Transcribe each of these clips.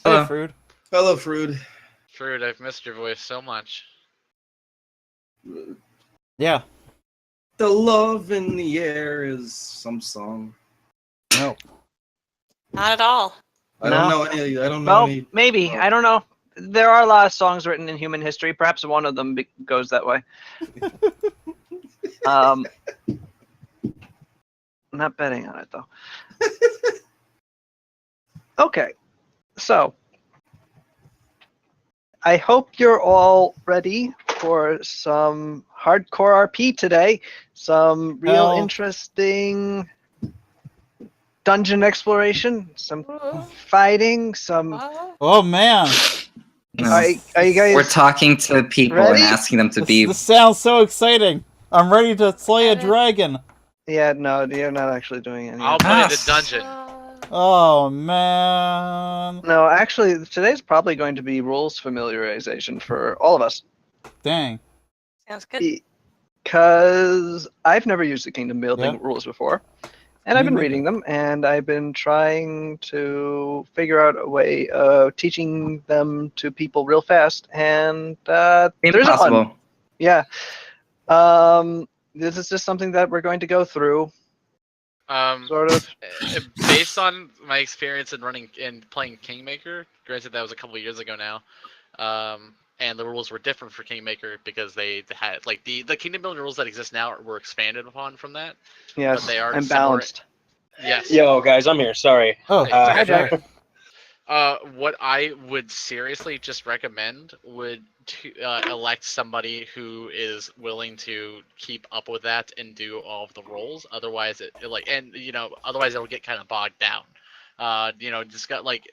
Hey, Frood. Hello, Frood. Frood, I've missed your voice so much. Yeah. The love in the air is some song. No. Not at all. I don't know any. I don't know Well, any. maybe. I don't know. There are a lot of songs written in human history. Perhaps one of them goes that way. I'm not betting on it, though. Okay. So, I hope you're all ready for some hardcore RP today. Some real interesting dungeon exploration, some fighting, some... Oh, man. No. Are you guys We're talking to people ready? and asking them to be. This sounds so exciting. I'm ready to slay a dragon. Yeah, no, you're not actually doing any. I'll put it in dungeon. Oh, man. No, actually, today's probably going to be rules familiarization for all of us. Dang. Sounds good. Because I've never used the kingdom building rules before. And I've been reading them, and I've been trying to figure out a way of teaching them to people real fast. And there isn't one. Yeah. This is just something that we're going to go through. Sort of. Based on my experience in playing Kingmaker, granted that was a couple of years ago now, and the rules were different for Kingmaker because they had like the kingdom building rules that exist now were expanded upon from that. Yes, but they are and balanced. Yes. Yo, guys, I'm here. Sorry. Oh, hi, Jack. What I would seriously just recommend would to elect somebody who is willing to keep up with that and do all of the roles. Otherwise, otherwise it'll get kind of bogged down. Just got like,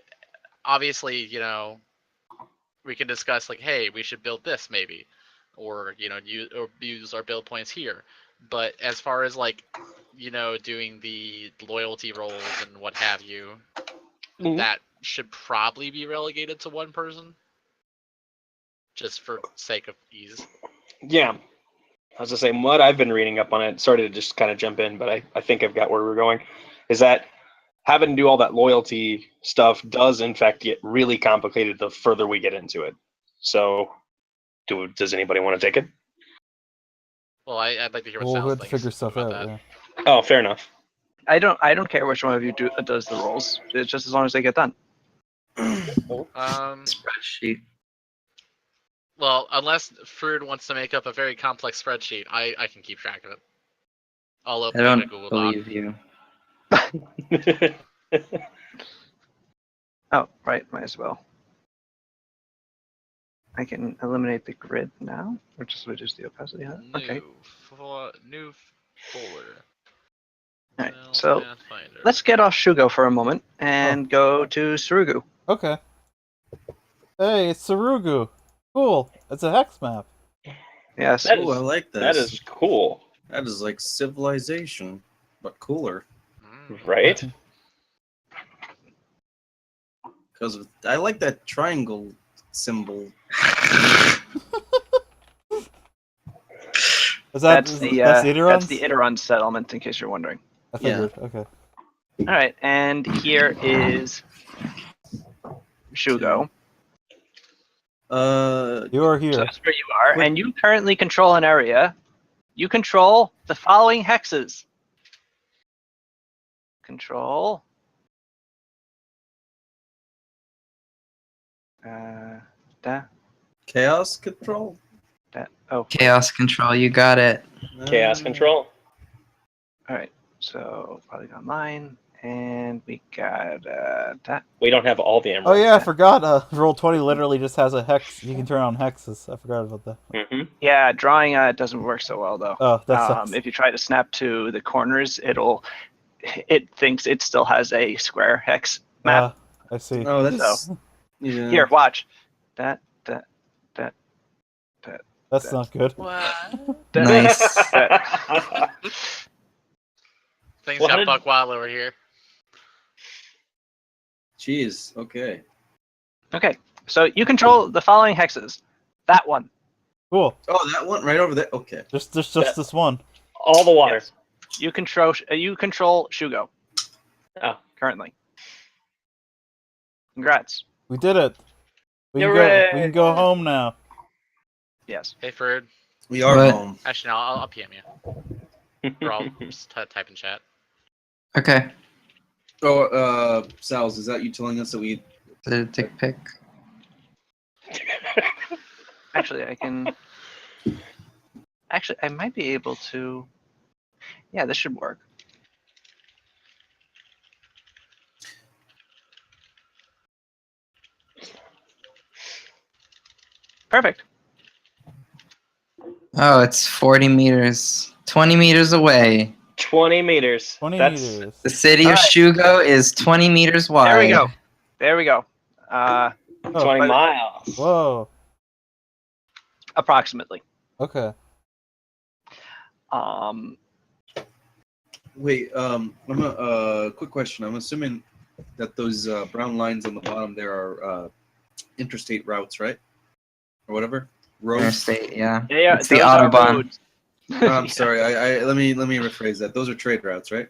obviously, we can discuss like, hey, we should build this maybe, or use our build points here. But as far as like, doing the loyalty roles and what have you, that should probably be relegated to one person, just for sake of ease. Yeah. I was going to say, what I've been reading up on it, sorry to just kind of jump in, but I think I've got where we're going, is that having to do all that loyalty stuff does, in fact, get really complicated the further we get into it. So, does anybody want to take it? Well, I'd like to hear what Sal's thinks figure stuff about out, that. yeah. Oh, fair enough. I don't care which one of you does the roles. It's just as long as they get done. Spreadsheet. Well, unless Frood wants to make up a very complex spreadsheet, I can keep track of it. I'll open I don't a Google Doc. believe you. Oh, right, might as well. I can eliminate the grid now, or just reduce the opacity. Okay. New folder. All right, so Pathfinder. let's get off Shugo for a moment and go to Surugu. Okay. Hey, it's Sarugu. Cool. It's a hex map. Yes. I like this. That is cool. That is like Civilization, but cooler. Right? Because I like that triangle symbol. That's the Iterons? Iteron settlement, in case you're wondering. I figured. Okay. All right, and here is Shugo. You are here. So that's where you are, and you currently control an area. You control the following hexes. Control. Chaos control? Chaos control, you got it. Chaos control. All right, so probably got mine, and we got that. We don't have all the Oh emeralds. yeah, I forgot. Roll20 literally just has a hex. You can turn on hexes. I forgot about that. Mm-hmm. Yeah, drawing doesn't work so well though. Oh, that sucks. If you try to snap to the corners, it thinks it still has a square hex map. I see. Oh, that's... So, yeah. here, watch. That. That's not good. What? Nice. Things Well, got buck wild over here. Jeez, okay. Okay, so you control the following hexes. That one. Cool. Oh, that one right over there? Okay. Just this one. All the water. Yes. You control Shugo. Oh. Currently. Congrats. We did it. We can Hooray! go home now. Yes. Hey, Ferd. We are What? home. Actually, no, I'll PM you. Or I'll just type in chat. Okay. Oh, Sal's, is that you telling us that we? The dick pic. Actually, I can. Actually, I might be able to. Yeah, this should work. Perfect. Oh, it's 40 meters. 20 meters away. 20 meters. 20 That's meters. The city of Alright. Shugo is 20 meters wide. There we go. There we go. 20 but- miles. Whoa. Approximately. Okay. Wait, I'm a quick question. I'm assuming that those brown lines on the bottom there are interstate routes, right? Or whatever. Roads. Interstate, yeah. Yeah, It's the those are Autobahn. roads. I'm sorry. I let me rephrase that. Those are trade routes, right?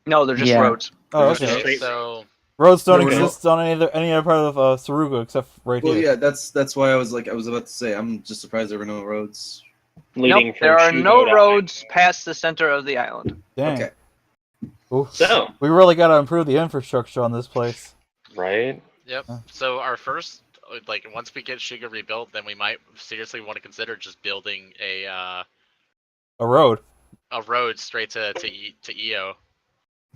No, they're just Yeah. roads. Oh, Just okay. straight- So Roads don't No, no. exist on any other part of Saruga except right Well, here. yeah, that's why I was about to say. I'm just surprised there were no roads. Leading Nope, from there are Shugo no to- roads past the center of the island. Dang. Okay. Oof. So, We really gotta improve the infrastructure on this place. right? Yep. Huh. So our first, like, once we get Shiga rebuilt, then we might seriously want to consider just building A road. a road straight to EO.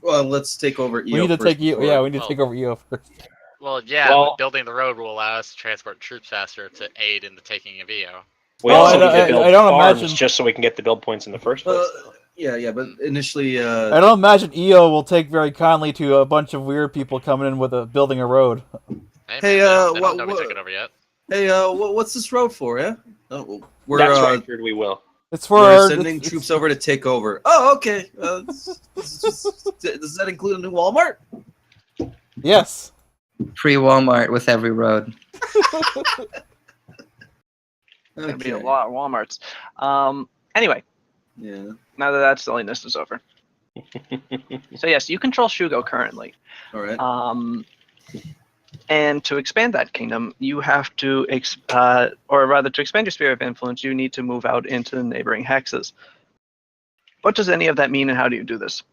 Well, let's take over EO We need to first take you. before- Yeah, we need to well- take over EO first. Well, yeah, Well- but building the road will allow us to transport troops faster to aid in the taking of EO. We Well, also I need to build don't farms imagine- just so we can get the build points in the first place. yeah, but initially, I don't imagine EO will take very kindly to a bunch of weird people coming in with building a road. Hey, Hey, man, they don't what- know we what- took it over yet. hey, what's this road for? Yeah, we're That's right, Ferd, we will. It's for we're our, sending it's- troops over to take over. Oh, okay. Does that include a new Walmart? Yes. Free Walmart with every road. There'll be a Okay. lot of Walmarts. Anyway, Yeah. now that silliness is over. So yes, you control Shugo currently. All right. And to expand that kingdom, you have to, or rather, to expand your sphere of influence, you need to move out into the neighboring hexes. What does any of that mean, and how do you do this?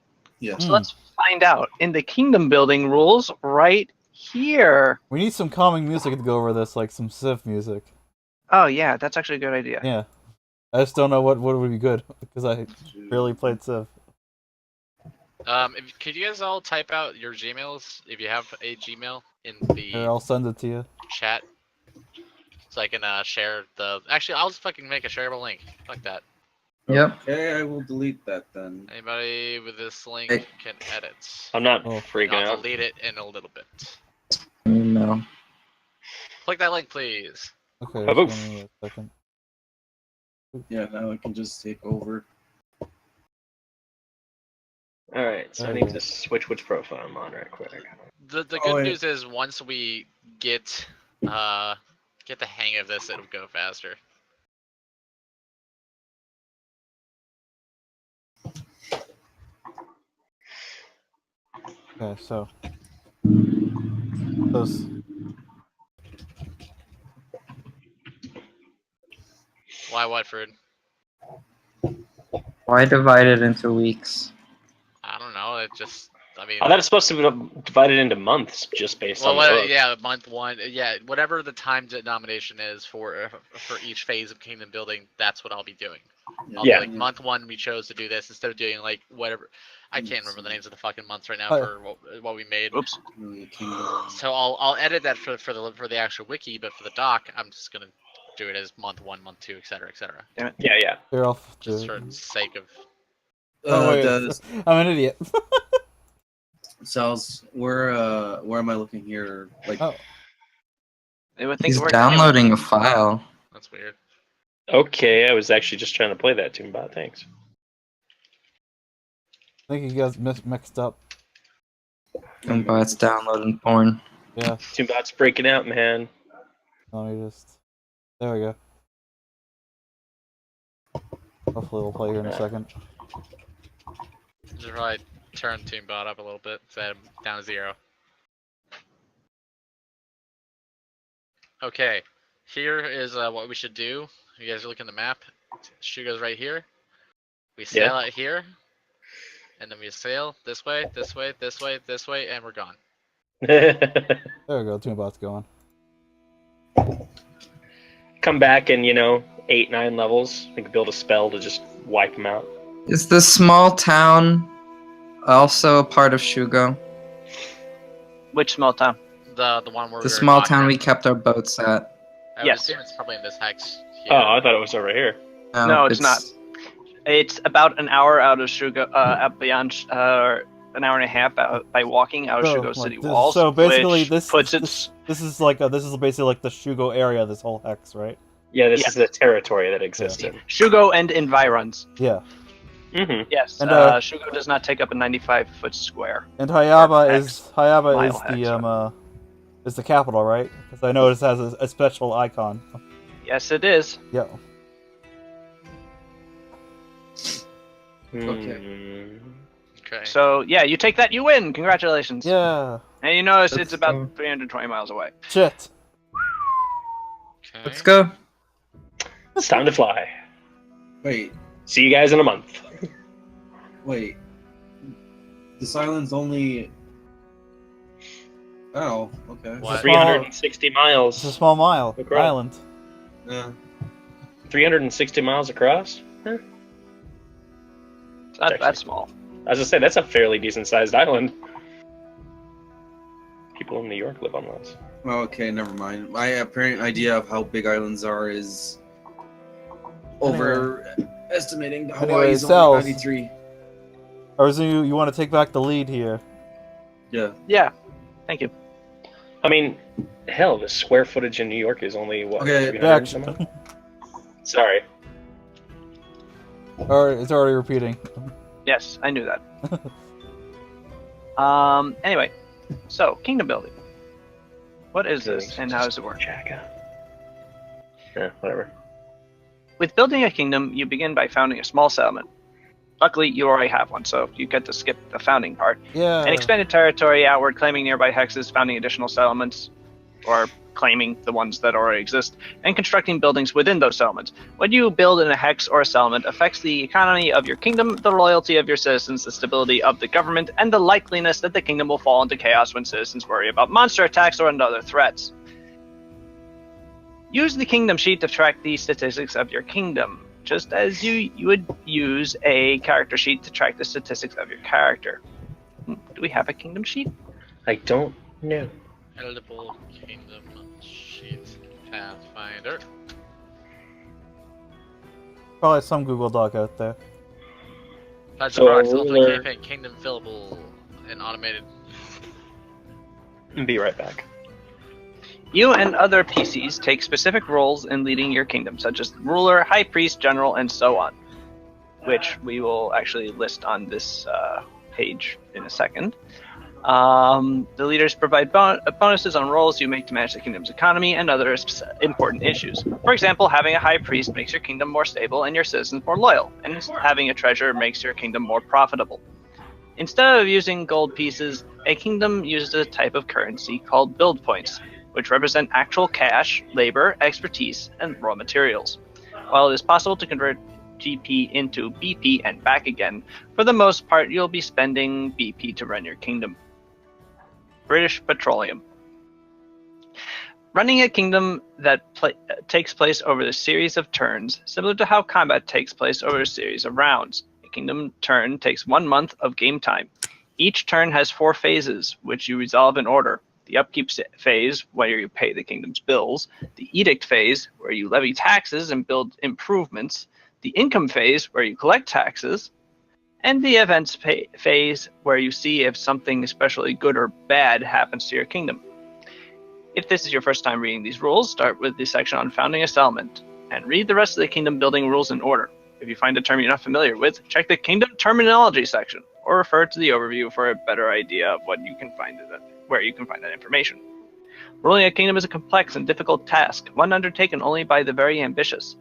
Yeah. So let's find out in the kingdom building rules right here. We need some calming music to go over this, like some Civ music. Oh yeah, that's actually a good idea. Yeah. I just don't know what would be good because I barely played Civ. Could you guys all type out your Gmails if you have a Gmail in Here, the I'll send it to you. chat, so I can share the. Actually, I'll just fucking make a shareable link. Fuck that. Yep. Okay, I will delete that then. Anybody with this link Hey. can edit. I'm not Oh. freaking I'll out. delete it in a little bit. No. Click that link, please. Okay, Have just give me a second. Yeah, now I can just take over. All right, so I need to switch which profile I'm on right quick. The Oh, good yeah. news is once we get the hang of this, it'll go faster. Okay, so those. Why Watford? Why divide it into weeks? I don't know. It just. I mean. I thought it's supposed to be divided into months just based on the book. Yeah, month one. Yeah, whatever the time denomination is for each phase of kingdom building, that's what I'll be doing. I'll Yeah. be like, month one, we chose to do this instead of doing like whatever. I can't remember the names of the fucking months right now for what we made. Oops. So I'll edit that for the actual wiki, but for the doc, I'm just gonna do it as month one, month two, etc., etc. Yeah, yeah. Here, I'll Just for the sake of. Oh, wait. Does I'm an idiot. Sal's where am I looking here? Like, Oh. They would think He's it worked downloading a file. That's weird. Okay, I was actually just trying to play that Toombot. Thanks. I think you guys mixed up. And bots downloading porn. Yeah. Toombot's breaking out, man. Let me just. There we go. Hopefully, we'll play here in a second. Just probably turn Toombot up a little bit, set him down to 0. Okay, here is what we should do. You guys are looking at the map. Shugo's right here. We sail out here, and then we sail this way, this way, this way, this way, and we're gone. There we go. Toonbot's going. Come back in, 8, 9 levels. We can build a spell to just wipe them out. Is the small town also a part of Shugo? Which small town? The one where The we were small talking town we about. kept our boats at. I would Yes. assume it's probably in this hex. Oh, Here. I thought it was over here. No, it's not. It's about an hour out of Shugo, out beyond an hour and a half out by walking out of Shugo city walls. So basically, which this puts this is like this is basically like the Shugo area. This whole hex, right? Yeah, this Yeah. is the territory that exists in. Shugo and environs. Yeah. Mm-hmm. Yes, And, Shugo does not take up a 95-foot square. And Hayaba Hex. is Hayaba Mile is hex, is the capital, right? Because I noticed it has a special icon. Yes, it is. Yeah. Okay. Okay. So yeah, you take that, you win. Congratulations. Yeah. And you notice Let's it's about go. 320 miles away. Shit. Okay. Let's go. It's time to fly. Wait, See you guys in a month. wait. This island's only. Oh, okay. What? 360 It's a miles. small mile Across. island. Yeah. 360 miles across? It's not that small. I was gonna say, that's a fairly decent-sized island. People in New York live on those. Well, okay, never mind. My apparent idea of how big islands are is overestimating. Hawaii is Cells. only 93. Or is you want to take back the lead here? Yeah. Yeah. Thank you. I mean, hell, the square footage in New York is only, what, Okay, 300 back. and some odd? Sorry. Or it's already repeating. Yes, I knew that. Anyway, so kingdom building. What is this, and how does it work? Chaka. Yeah, whatever. With building a kingdom, you begin by founding a small settlement. Luckily, you already have one, so you get to skip the founding part. Yeah. And expanded territory outward, claiming nearby hexes, founding additional settlements, or claiming the ones that already exist, and constructing buildings within those settlements. What you build in a hex or a settlement affects the economy of your kingdom, the loyalty of your citizens, the stability of the government, and the likeliness that the kingdom will fall into chaos when citizens worry about monster attacks or other threats. Use the kingdom sheet to track the statistics of your kingdom, just as you would use a character sheet to track the statistics of your character. Do we have a kingdom sheet? I don't know. Editable kingdom sheet Pathfinder. Probably some Google Doc out there. That's So, a box, ultimate ruler- campaign, kingdom fillable, and automated. Be right back. You and other PCs take specific roles in leading your kingdom, such as ruler, high priest, general, and so on, which we will actually list on this page in a second. The leaders provide bonuses on roles you make to manage the kingdom's economy and other important issues. For example, having a high priest makes your kingdom more stable and your citizens more loyal, and having a treasurer makes your kingdom more profitable. Instead of using gold pieces, a kingdom uses a type of currency called build points, which represent actual cash, labor, expertise, and raw materials. While it is possible to convert GP into BP and back again, for the most part you'll be spending BP to run your kingdom. British Petroleum. Running a kingdom that takes place over a series of turns, similar to how combat takes place over a series of rounds. A kingdom turn takes 1 month of game time. Each turn has 4 phases, which you resolve in order. The upkeep phase, where you pay the kingdom's bills. The edict phase, where you levy taxes and build improvements. The income phase, where you collect taxes. And the events phase, where you see if something especially good or bad happens to your kingdom. If this is your first time reading these rules, start with the section on founding a settlement, and read the rest of the kingdom building rules in order. If you find a term you're not familiar with, check the kingdom terminology section, or refer to the overview for a better idea of what you can find where you can find that information. Ruling a kingdom is a complex and difficult task, one undertaken only by the very ambitious.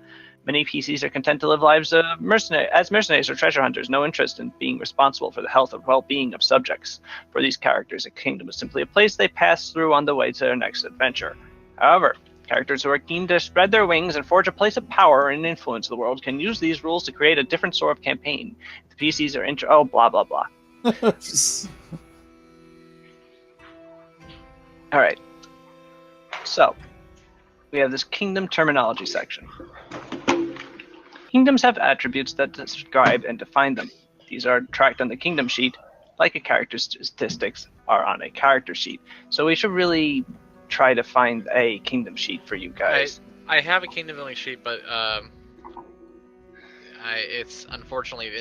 Many PCs are content to live lives as mercenaries or treasure hunters, no interest in being responsible for the health or well-being of subjects. For these characters, a kingdom is simply a place they pass through on the way to their next adventure. However, Characters who are keen to spread their wings and forge a place of power and influence in the world can use these rules to create a different sort of campaign. The PCs are oh, blah, blah, blah. All right. So, we have this kingdom terminology section. Kingdoms have attributes that describe and define them. These are tracked on the kingdom sheet, like a character's statistics are on a character sheet. So we should really try to find a kingdom sheet for you guys. I have a kingdom building sheet, but it's unfortunately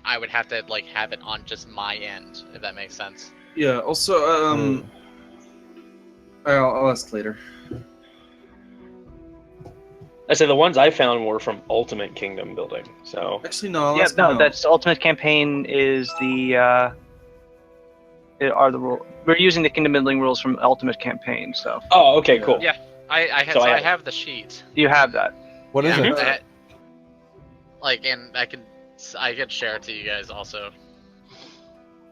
I would have to like have it on just my end, if that makes sense. Yeah. Also, I'll ask later. I say the ones I found were from Ultimate Kingdom Building. So Actually, no. I'll Yeah, ask no, Mel. that's Ultimate Campaign is the are the rule. We're using the kingdom building rules from Ultimate Campaign, so oh, okay, cool. Yeah, I have the sheet. you have that. What is Yeah, it? and I can share it to you guys also.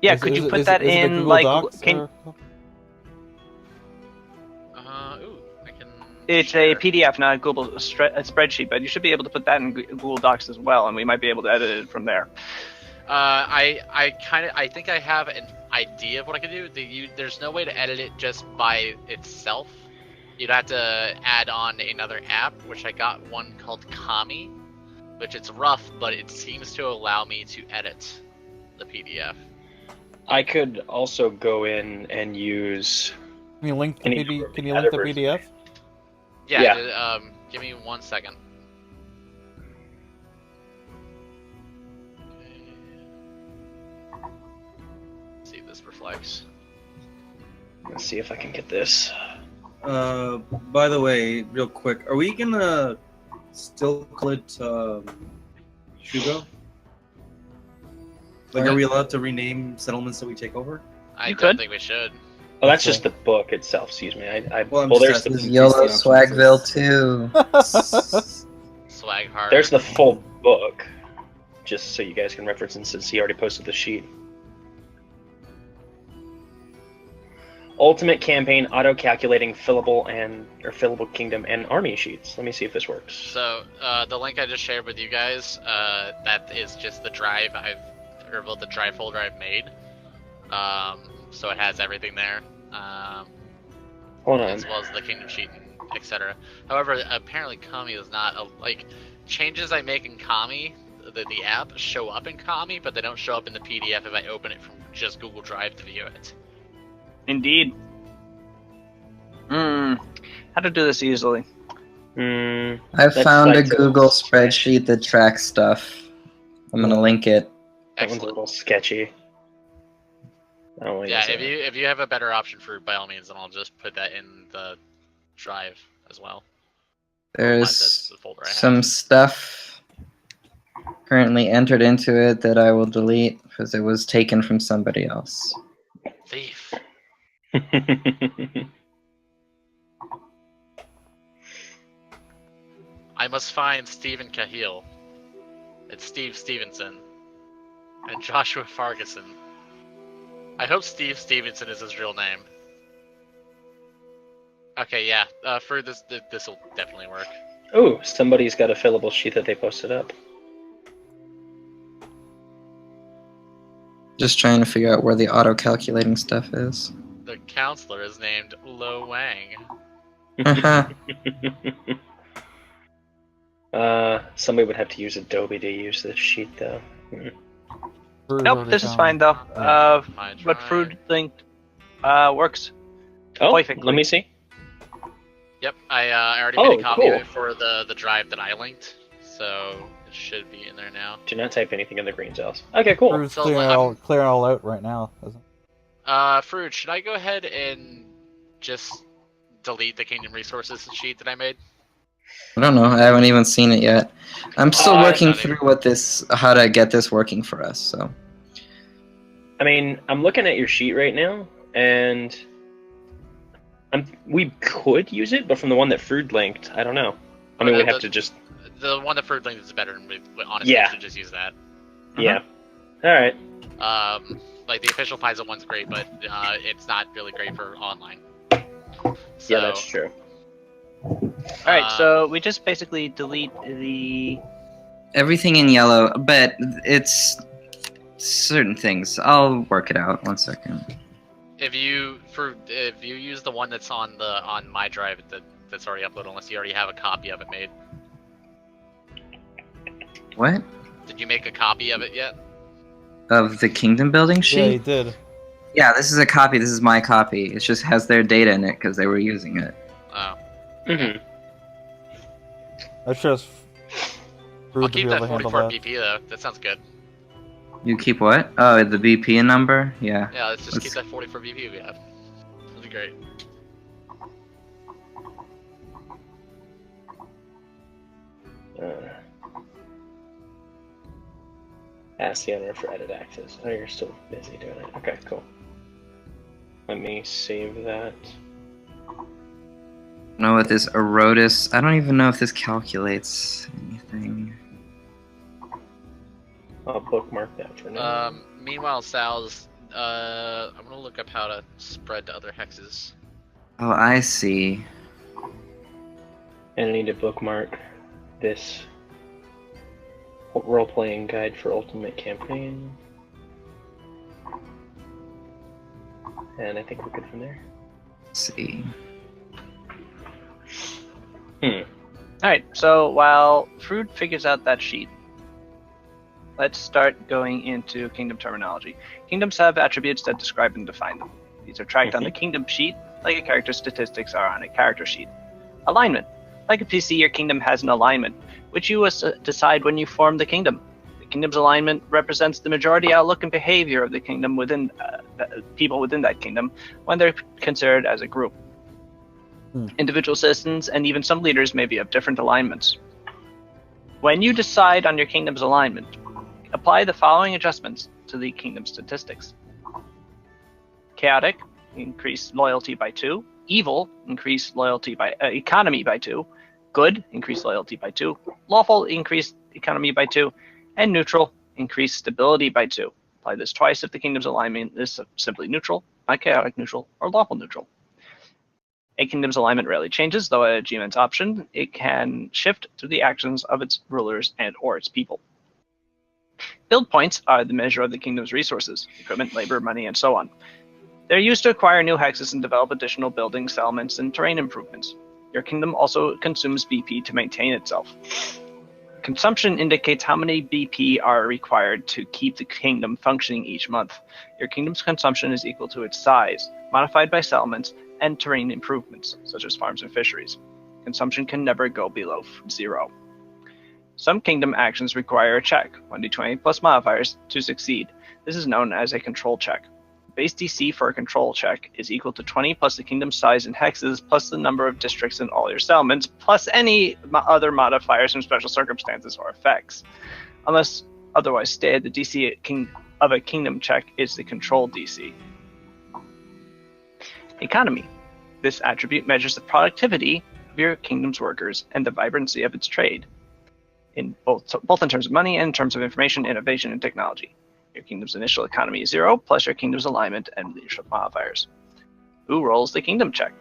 Yeah, Is- could is you it- put is that it- is it a in Google like Docs can or- I can. it's share. a PDF, not a Google a spreadsheet, but you should be able to put that in Google Docs as well, and we might be able to edit it from there. I think I have an idea of what I can do. There's no way to edit it just by itself. You'd have to add on another app, which I got one called Kami, which it's rough, but it seems to allow me to edit the PDF. I could also go in and use. Can you link the Can you- PDF? Can you link the PDF? Yeah. Yeah. Give me 1 second. Let's see if this reflects. Let's see if I can get this. By the way, real quick, are we gonna still call it Shugo? Like, are we allowed to rename settlements that we take over? I You don't could. think we should. Oh, that's Okay. just the book itself. Excuse me. Well, I'm Well, just there's asking. the YOLO Increase the options. Swagville too. Swag hard. there's the full book. Just so you guys can reference, and since he already posted the sheet. Ultimate campaign auto-calculating fillable kingdom and army sheets. Let me see if this works. So the link I just shared with you guys, that is just the drive the drive folder I've made. So it has everything there, Hold on. as well as the kingdom sheet and etc. However, apparently Kami is not changes I make in Kami. The app show up in Kami, but they don't show up in the PDF if I open it from just Google Drive to view it. Indeed. How to do this easily? I That's found a like the- Google spreadsheet that tracks stuff. I'm gonna link it. That one's a Excellent. little sketchy. I don't like Yeah, this. if you have a better option for it, by all means, then I'll just put that in the drive as well. There's The folder I have. some stuff currently entered into it that I will delete because it was taken from somebody else. Thief. I must find Stephen Cahill. It's Steve Stevenson. And Joshua Farguson. I hope Steve Stevenson is his real name. Okay, yeah. For this will definitely work. Ooh, somebody's got a fillable sheet that they posted up. Just trying to figure out where the auto-calculating stuff is. The counselor is named Lo Wang. Somebody would have to use Adobe to use this sheet, though. Nope, this is fine though. My What drive. Fruit linked works. Oh, Perfectly. let me see. Yep, I already Oh, made a copy of cool. it for the drive that I linked, so it should be in there now. Do not type anything in the green cells. Okay, cool. Bruce So, clearing all out right now. Isn't Fruit, should I go ahead and just delete the Kingdom Resources sheet that I made? I don't know. I haven't even seen it yet. I'm still working not through even. how to get this working for us. So I mean, I'm looking at your sheet right now, and we could use it, but from the one that Fruit linked, I don't know. I mean, Okay, we'd have to just... The one that Fruit linked is better, and we honestly Yeah. should just use that. Yeah. Alright. Like the official Paizo one's great, but it's not really great for online. So, Yeah, that's true. All right, so we just basically delete the. Everything in yellow, but it's certain things. I'll work it out. 1 second. If you use the one that's on my drive that's already uploaded, unless you already have a copy of it made. What? Did you make a copy of it yet? Of the kingdom building Yeah, he sheet? did. Yeah, this is a copy. This is my copy. It just has their data in it because they were using it. Oh. Mm-hmm. That's just I'll rude to be keep able that to handle 44 that. BP though. That sounds good. You keep what? Oh, the BP number? Yeah. Yeah, let's just Let's- keep that 44 BP we have. That'd be great. Ask the owner for edit access. Oh, you're still busy doing it. Okay, cool. Let me save that. know what this Erodus. I don't even know if this calculates anything. I'll bookmark that for now. Meanwhile, Sal's. I'm gonna look up how to spread to other hexes. Oh, I see. And I need to bookmark this role-playing guide for Ultimate Campaign. And I think we're good from there. Let's see. All right, so while Frood figures out that sheet, let's start going into kingdom terminology. Kingdoms have attributes that describe and define them. These are tracked on the kingdom sheet, like a character's statistics are on a character sheet. Alignment. Like a PC, your kingdom has an alignment, which you decide when you form the kingdom. The kingdom's alignment represents the majority outlook and behavior of the kingdom within people within that kingdom when they're considered as a group. Individual citizens and even some leaders may be of different alignments. When you decide on your kingdom's alignment, apply the following adjustments to the kingdom's statistics. Chaotic, increase loyalty by 2. Evil, increase loyalty by economy by 2. Good, increase loyalty by 2. Lawful, increase economy by 2. And neutral, increase stability by 2. Apply this twice if the kingdom's alignment is simply neutral, not chaotic neutral, or lawful neutral. A kingdom's alignment rarely changes, though at a GMN's option, it can shift through the actions of its rulers and or its people. Build points are the measure of the kingdom's resources, equipment, labor, money, and so on. They're used to acquire new hexes and develop additional buildings, settlements, and terrain improvements. Your kingdom also consumes BP to maintain itself. Consumption indicates how many BP are required to keep the kingdom functioning each month. Your kingdom's consumption is equal to its size, modified by settlements and terrain improvements, such as farms and fisheries. Consumption can never go below 0. Some kingdom actions require a check, 1d20 plus modifiers, to succeed. This is known as a control check. Base DC for a control check is equal to 20 plus the kingdom's size in hexes plus the number of districts in all your settlements plus any other modifiers from special circumstances or effects. Unless otherwise stated, the DC of a kingdom check is the control DC. Economy. This attribute measures the productivity of your kingdom's workers and the vibrancy of its trade, in both in terms of money and in terms of information, innovation, and technology. Your kingdom's initial economy is 0, plus your kingdom's alignment and leadership modifiers. Who rolls the kingdom check?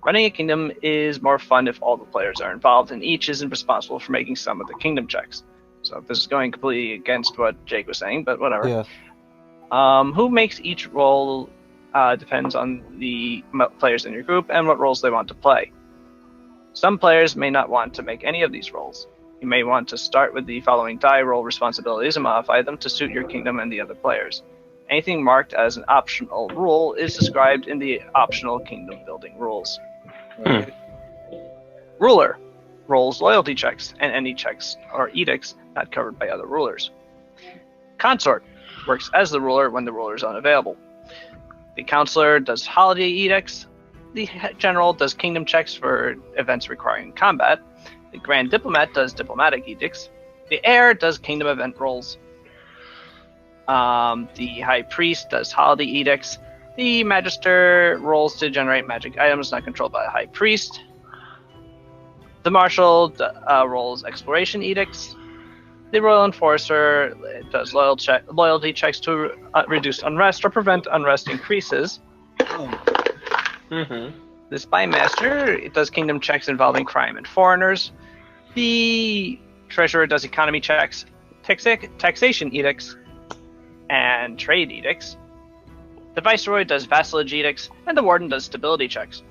Running a kingdom is more fun if all the players are involved, and each isn't responsible for making some of the kingdom checks. So this is going completely against what Jake was saying, but whatever. Yeah. Who makes each roll depends on the players in your group and what roles they want to play. Some players may not want to make any of these rolls. You may want to start with the following die roll responsibilities and modify them to suit your kingdom and the other players. Anything marked as an optional rule is described in the optional kingdom building rules. Ruler rolls loyalty checks and any checks or edicts not covered by other rulers. Consort works as the ruler when the ruler is unavailable. The counselor does holiday edicts. The general does kingdom checks for events requiring combat. The Grand Diplomat does diplomatic edicts. The Heir does kingdom event rolls. The High Priest does holiday edicts. The Magister rolls to generate magic items not controlled by the High Priest. The Marshal rolls exploration edicts. The Royal Enforcer does loyalty checks to reduce unrest or prevent unrest increases. The The Spy Master, it does kingdom checks involving crime and foreigners. The Treasurer does economy checks, taxation edicts, and trade edicts. The Viceroy does vassalage edicts, and the Warden does stability checks.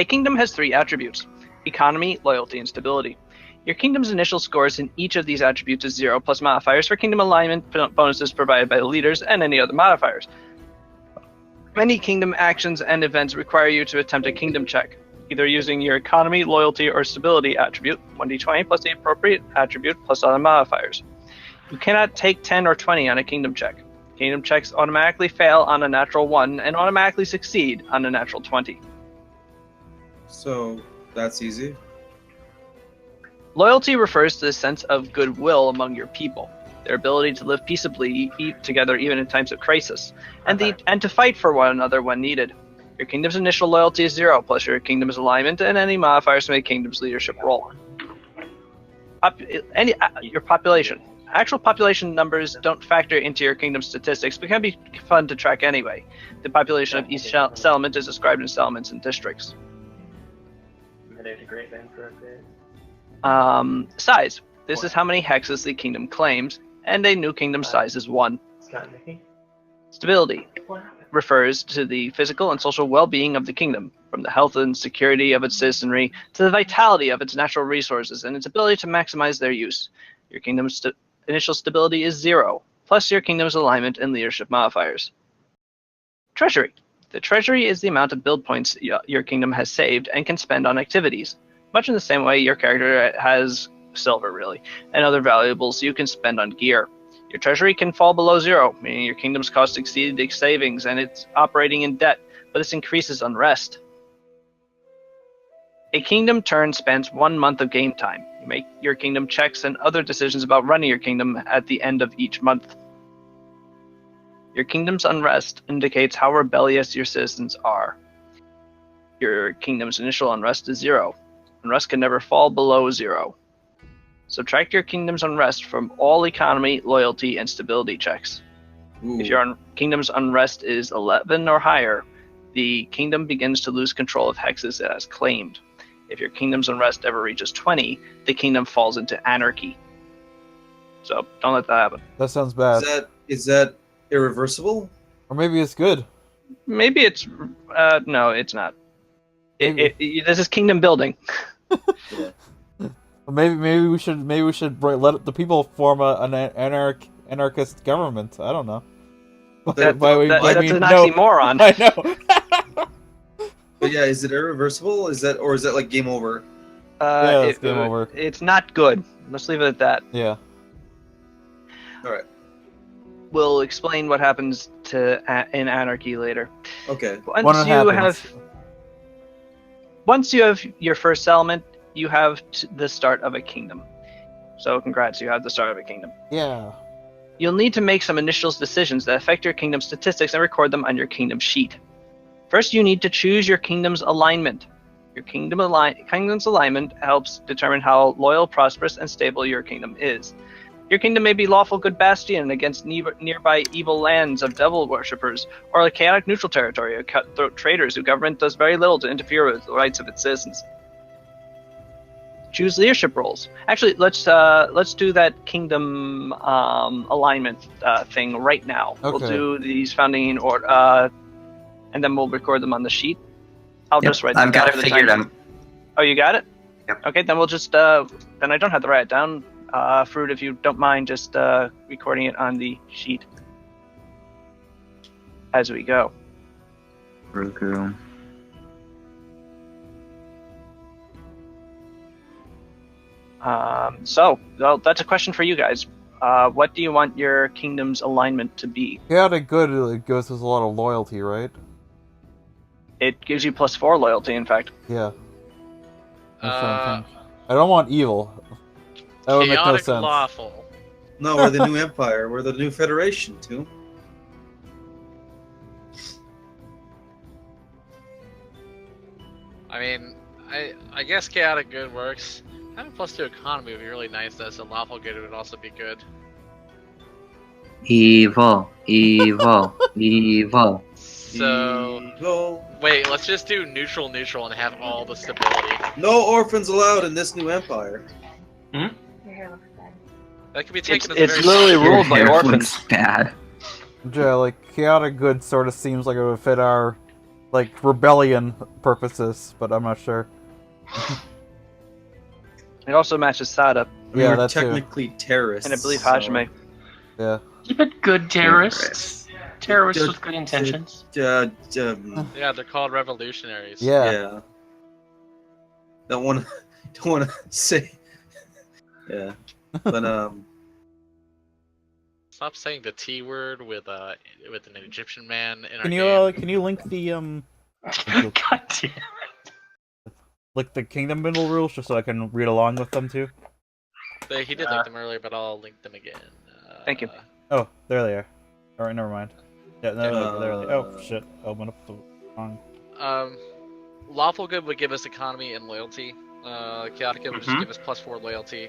A kingdom has 3 attributes: economy, loyalty, and stability. Your kingdom's initial scores in each of these attributes is 0 plus modifiers for kingdom alignment bonuses provided by the leaders and any other modifiers. Many kingdom actions and events require you to attempt a kingdom check, either using your economy, loyalty, or stability attribute, 1d20 plus the appropriate attribute plus other modifiers. You cannot take 10 or 20 on a kingdom check. Kingdom checks automatically fail on a natural 1 and automatically succeed on a natural 20. So that's easy. Loyalty refers to the sense of goodwill among your people, their ability to live peaceably together even in times of crisis, and to fight for one another when needed. Your kingdom's initial loyalty is 0 plus your kingdom's alignment and any modifiers from a kingdom's leadership role. Your population. Actual population numbers don't factor into your kingdom statistics, but can be fun to track anyway. The population of each settlement is described in settlements and districts. Size. This is how many hexes the kingdom claims, and a new kingdom size is 1. Stability refers to the physical and social well-being of the kingdom, from the health and security of its citizenry to the vitality of its natural resources and its ability to maximize their use. Your kingdom's initial stability is 0, plus your kingdom's alignment and leadership modifiers. Treasury. The treasury is the amount of build points your kingdom has saved and can spend on activities, much in the same way your character has silver, really, and other valuables you can spend on gear. Your treasury can fall below 0, meaning your kingdom's costs exceed its savings and it's operating in debt, but this increases unrest. A kingdom turn spends 1 month of game time. You make your kingdom checks and other decisions about running your kingdom at the end of each month. Your kingdom's unrest indicates how rebellious your citizens are. Your kingdom's initial unrest is 0. Unrest can never fall below 0. Subtract your kingdom's unrest from all economy, loyalty, and stability checks. Ooh. If your kingdom's unrest is 11 or higher, the kingdom begins to lose control of hexes it has claimed. If your kingdom's unrest ever reaches 20, the kingdom falls into anarchy. So don't let that happen. That sounds bad. Is that irreversible? Or maybe it's good. Maybe it's no, it's not. This is kingdom building. Yeah. Well, maybe we should let the people form an anarchist government. I don't know. That's an oxymoron. I know. But yeah, is it irreversible? Is that like game over? Yeah, it's game over. It's not good. Let's leave it at that. Yeah. All right. We'll explain what happens in anarchy later. Okay. Once you have your first settlement, you have the start of a kingdom. So congrats, you have the start of a kingdom. Yeah. You'll need to make some initial decisions that affect your kingdom statistics and record them on your kingdom sheet. First, you need to choose your kingdom's alignment. Your kingdom's alignment helps determine how loyal, prosperous, and stable your kingdom is. Your kingdom may be lawful good bastion against nearby evil lands of devil worshippers, or a chaotic neutral territory of cutthroat traders whose government does very little to interfere with the rights of its citizens. Choose leadership roles. Actually, let's do that kingdom alignment thing right now. Okay. We'll do these founding in order, and then we'll record them on the sheet. I'll just write them I've down got for it the figured time. out. Oh, you got it? Yep. Okay, then we'll just then I don't have to write it down. Fruit, if you don't mind just recording it on the sheet as we go. Roku. Well, that's a question for you guys. What do you want your kingdom's alignment to be? Chaotic good, it goes with a lot of loyalty, right? It gives you +4 loyalty, in fact. Yeah. I'm trying to think. I don't want evil. That would make no Chaotic sense. lawful. No, we're the new empire. We're the new federation too. I mean, I guess chaotic good works. Having +2 economy would be really nice. That's a lawful good would also be good. Evil, evil, evil. So Evil. wait, let's just do neutral neutral and have all the stability. No orphans allowed in this new empire. That could be taken It's as a very literally strong- Your ruled by hair orphans. looks bad. Yeah, like chaotic good sort of seems like it would fit our like rebellion purposes, but I'm not sure. It also matches Sada, Yeah, We're that's too. technically terrorists. and I believe so- Hajime. Yeah. Keep it good terrorists. Terrorists Good- with good intentions. Yeah, Yeah, they're called revolutionaries. Yeah. yeah. Don't want to say. Yeah, but Stop saying the T word with an Egyptian man in our Can game. you link the God damn. like the kingdom middle rules just so I can read along with them too? He did link them earlier, but I'll link them again. Thank you. Oh, there they are. Alright, never mind. Yeah, no, there they are. Oh shit, open up the wrong. Lawful good would give us economy and loyalty. Chaotic good would just Mhm. give us +4 loyalty.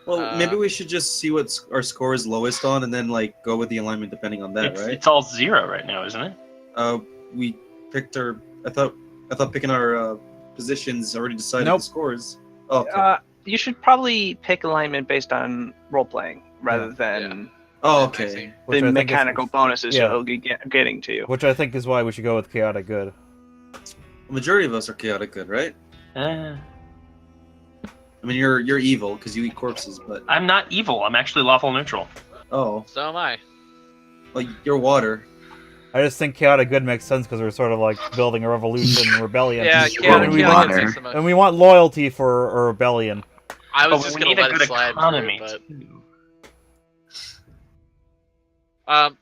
well, maybe we should just see what our score is lowest on, and then like go with the alignment depending on that, It's, right? it's all 0 right now, isn't it? We picked our. I thought picking our positions already decided Nope. the scores. Oh, okay. You should probably pick alignment based on role playing rather than Oh, I okay. see. Which the I think is- mechanical bonuses yeah. you'll be getting to you. Which I think is why we should go with chaotic good. The majority of us are chaotic good, right? Uh, I mean, you're evil because you eat corpses, but I'm not evil. I'm actually lawful neutral. oh, So am I. well, you're water. I just think chaotic good makes sense because we're sort of like building a revolution, rebellion. Yeah, Sure, chaotic, we chaotic want good her. makes the most- And we want loyalty for a rebellion. I was But just we gonna need a let good it slide economy through, but too.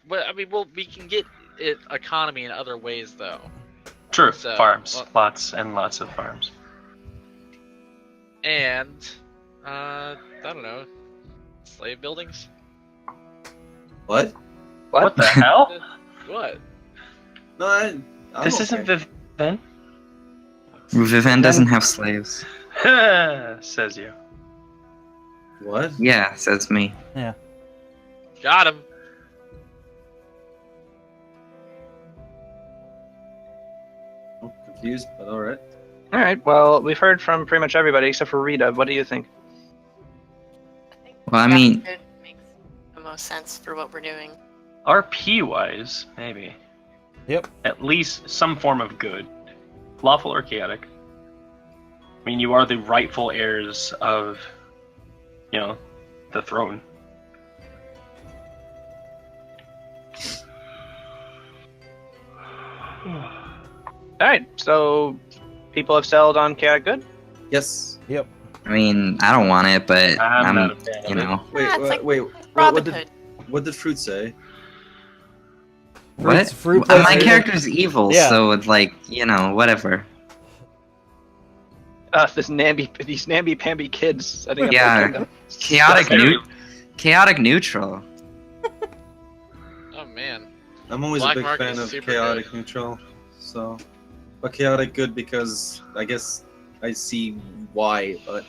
but I mean, we can get it economy in other ways though. True. So, Farms. well- Lots and lots of farms. And I don't know, slave buildings. What? What the hell? What? No, I'm This okay. isn't Vivian. Vivian doesn't have slaves. Says you. What? Yeah, says me. Got him. I'm confused, but all right. All right. Well, we've heard from pretty much everybody except for Rita. What do you think? Well, I mean- It makes the most sense for what we're doing. RP wise, maybe. Yep. At least some form of good. Lawful or chaotic. I mean, you are the rightful heirs of, the throne. All right. So people have settled on chaotic good. Yes. Yep. I mean, I don't want it, but I'm not a I'm, fan you of it. know, Wait, it's like wait. Robin What Hood. did Fruit say? what? Fruit My plays- character's evil, Yeah. so it's like, whatever. These namby-pamby kids setting up Yeah. their kingdom. Chaotic neutral. Oh man. I'm always Black a big market fan is of super chaotic good. neutral. So, but chaotic good because I guess I see why. But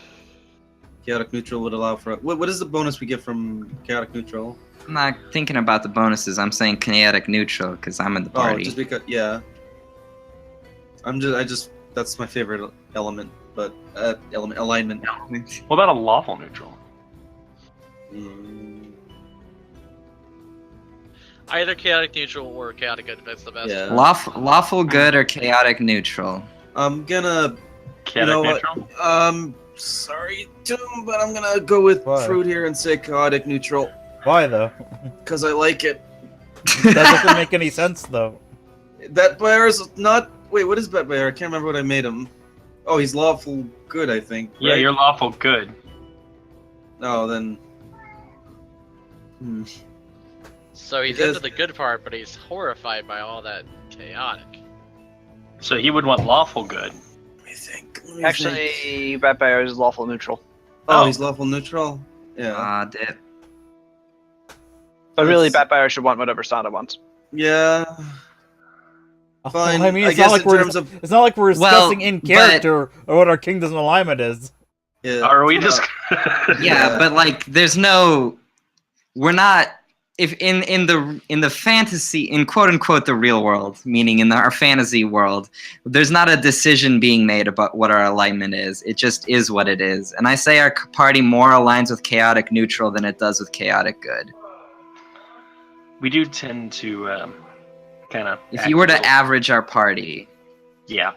chaotic neutral would allow for what is the bonus we get from chaotic neutral? I'm not thinking about the bonuses. I'm saying chaotic neutral because I'm in the Oh, party. just because that's my favorite element. But alignment. What about a lawful neutral? Mm, Either chaotic neutral or chaotic good. That's the best. Yeah. Lawful good or chaotic neutral? I'm gonna. Chaotic know what? neutral? Sorry, Doom, but I'm gonna go with Why? Fruit here and say chaotic neutral Why though? because I like it. That doesn't make any sense though. Bet Bear is not. Wait, what is Bet Bear? I can't remember what I made him. Oh, he's lawful good, I think. Yeah, right? you're lawful good. Oh, then. So he's Because- into the good part, but he's horrified by all that chaotic. So he would want lawful good. Let me think. Let me think. Actually, Batbear is lawful neutral. Oh, Oh. he's lawful neutral. Yeah. Dip. But really, That's- Batbear should want whatever Sada wants. Yeah. Fine. I mean, I it's guess not like in we're terms of it's not like we're Well, discussing in but- character or what our kingdom's alignment is. yeah. Are we just? Yeah, but like, there's no. We're not if in the fantasy, in quote unquote the real world, meaning in our fantasy world, there's not a decision being made about what our alignment is. It just is what it is. And I say our party more aligns with chaotic neutral than it does with chaotic good. We do tend to kind of. If you were to average our party yeah,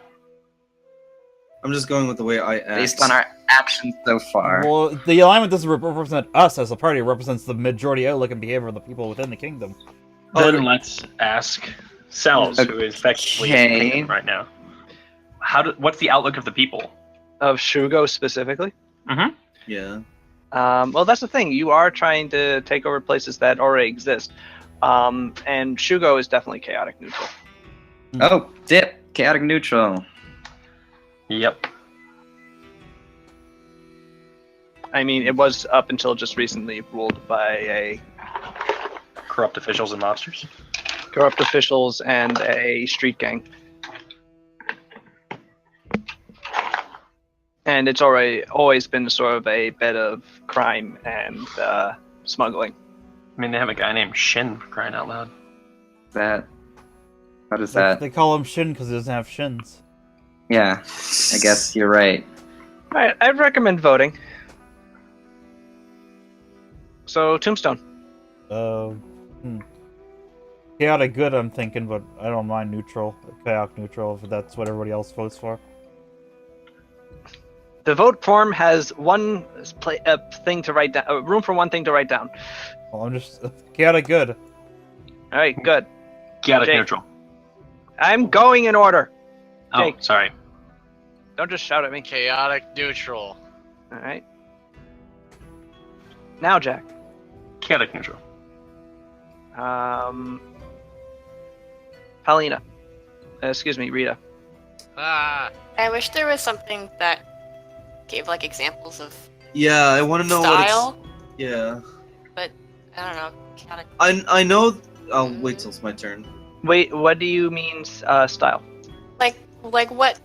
I'm just going with the way I act. based on our actions so far, Well, the alignment doesn't represent us as a party. It represents the majority outlook and behavior of the people within the kingdom. then let's ask Cells, who is effectively in the kingdom right now. What's the outlook of the people? Of Shugo specifically? Mm-hmm. Yeah. Well, that's the thing. You are trying to take over places that already exist. And Shugo is definitely chaotic neutral. oh, dip, chaotic neutral. Yep. I mean, it was up until just recently ruled by Corrupt officials and mobsters. corrupt officials and a street gang. And it's always been sort of a bed of crime and smuggling. I mean, they have a guy named Shin, for crying out loud. What is that? They call him Shin because he doesn't have shins. Yeah, I guess you're right. Alright, I'd recommend voting. So, Tombstone. Chaotic good, I'm thinking, but I don't mind neutral, chaotic neutral, if that's what everybody else votes for. The vote form has one thing to write down, room for one thing to write down. Well, I'm just chaotic good. Alright, good. Chaotic Jake. neutral. I'm going in order. Oh, Jake. sorry. Don't just shout at me. Chaotic neutral. Alright. Now, Jack. Chaotic neutral. Paulina. Excuse me, Rita. Ah. I wish there was something that gave like examples of Yeah, I want to know style, what it's... Yeah. but I don't know. Chaotic. I know... I'll wait till it's my turn. Wait, what do you mean style? Like what?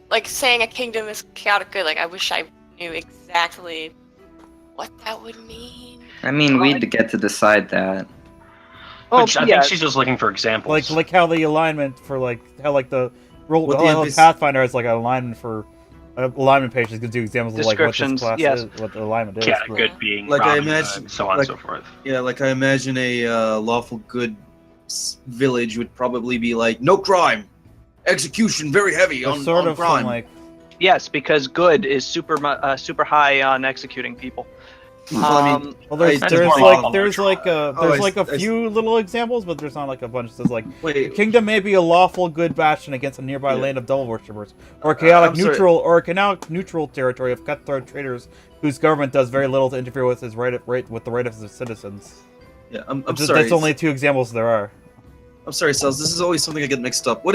Like saying a kingdom is chaotic good. Like I wish I knew exactly what that would mean. I mean, we'd get to decide that. Oh, Which I yeah. think she's just looking for examples. Like how the alignment for how the role What the how NPC Pathfinder has like an alignment for alignment page is going to do examples of like what this Descriptions, class yes. is, what the alignment is. chaotic but- good being Like, I Robin Hood, imagine- and so on like- and so forth. Yeah, like I imagine a lawful good village would probably be like, no crime! Execution very heavy They're on, sort on of crime. from like Yes, because good is super high on executing people. Well, I mean, well, there's I- there's more like lawful there's like a Oh, there's like a I- few little examples, but there's not like a bunch. There's like wait, kingdom may be a lawful good bastion against a nearby Yeah. land of devil worshippers, or chaotic I'm sorry. neutral or a chaotic neutral territory of cutthroat traders whose government does very little to interfere with his with the right of his citizens. yeah, I'm Just- sorry. That's only 2 examples there are. I'm sorry, Sals. This is always something I get mixed up. What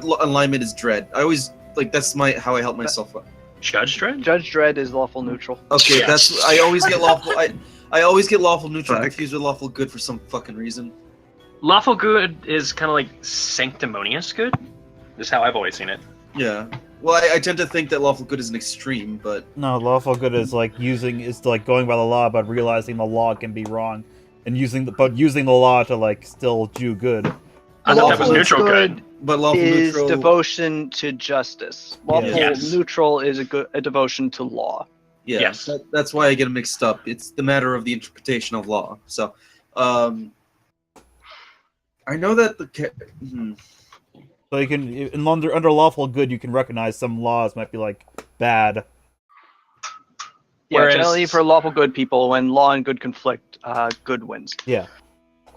alignment is dread? I always like that's how I help myself up. Judge Dredd? Judge Dredd is lawful neutral. Okay, Yes. that's I always get lawful. I always get lawful neutral Fuck. confused with lawful good for some fucking reason. Lawful good is kind of like sanctimonious good. Is how I've always seen it. Yeah. Well, I tend to think that lawful good is an extreme, but No, lawful good is like going by the law, but realizing the law can be wrong, and using the law to like still do good. I thought that was Lawful neutral good. lawful is neutral. devotion to justice. Lawful Yes. neutral is a devotion to law. Yeah, Yes. that's why I get them mixed up. It's the matter of the interpretation of law. So, I know that So you can under lawful good, you can recognize some laws might be like bad. Yeah, Whereas- generally for lawful good people, when law and good conflict, good wins. Yeah.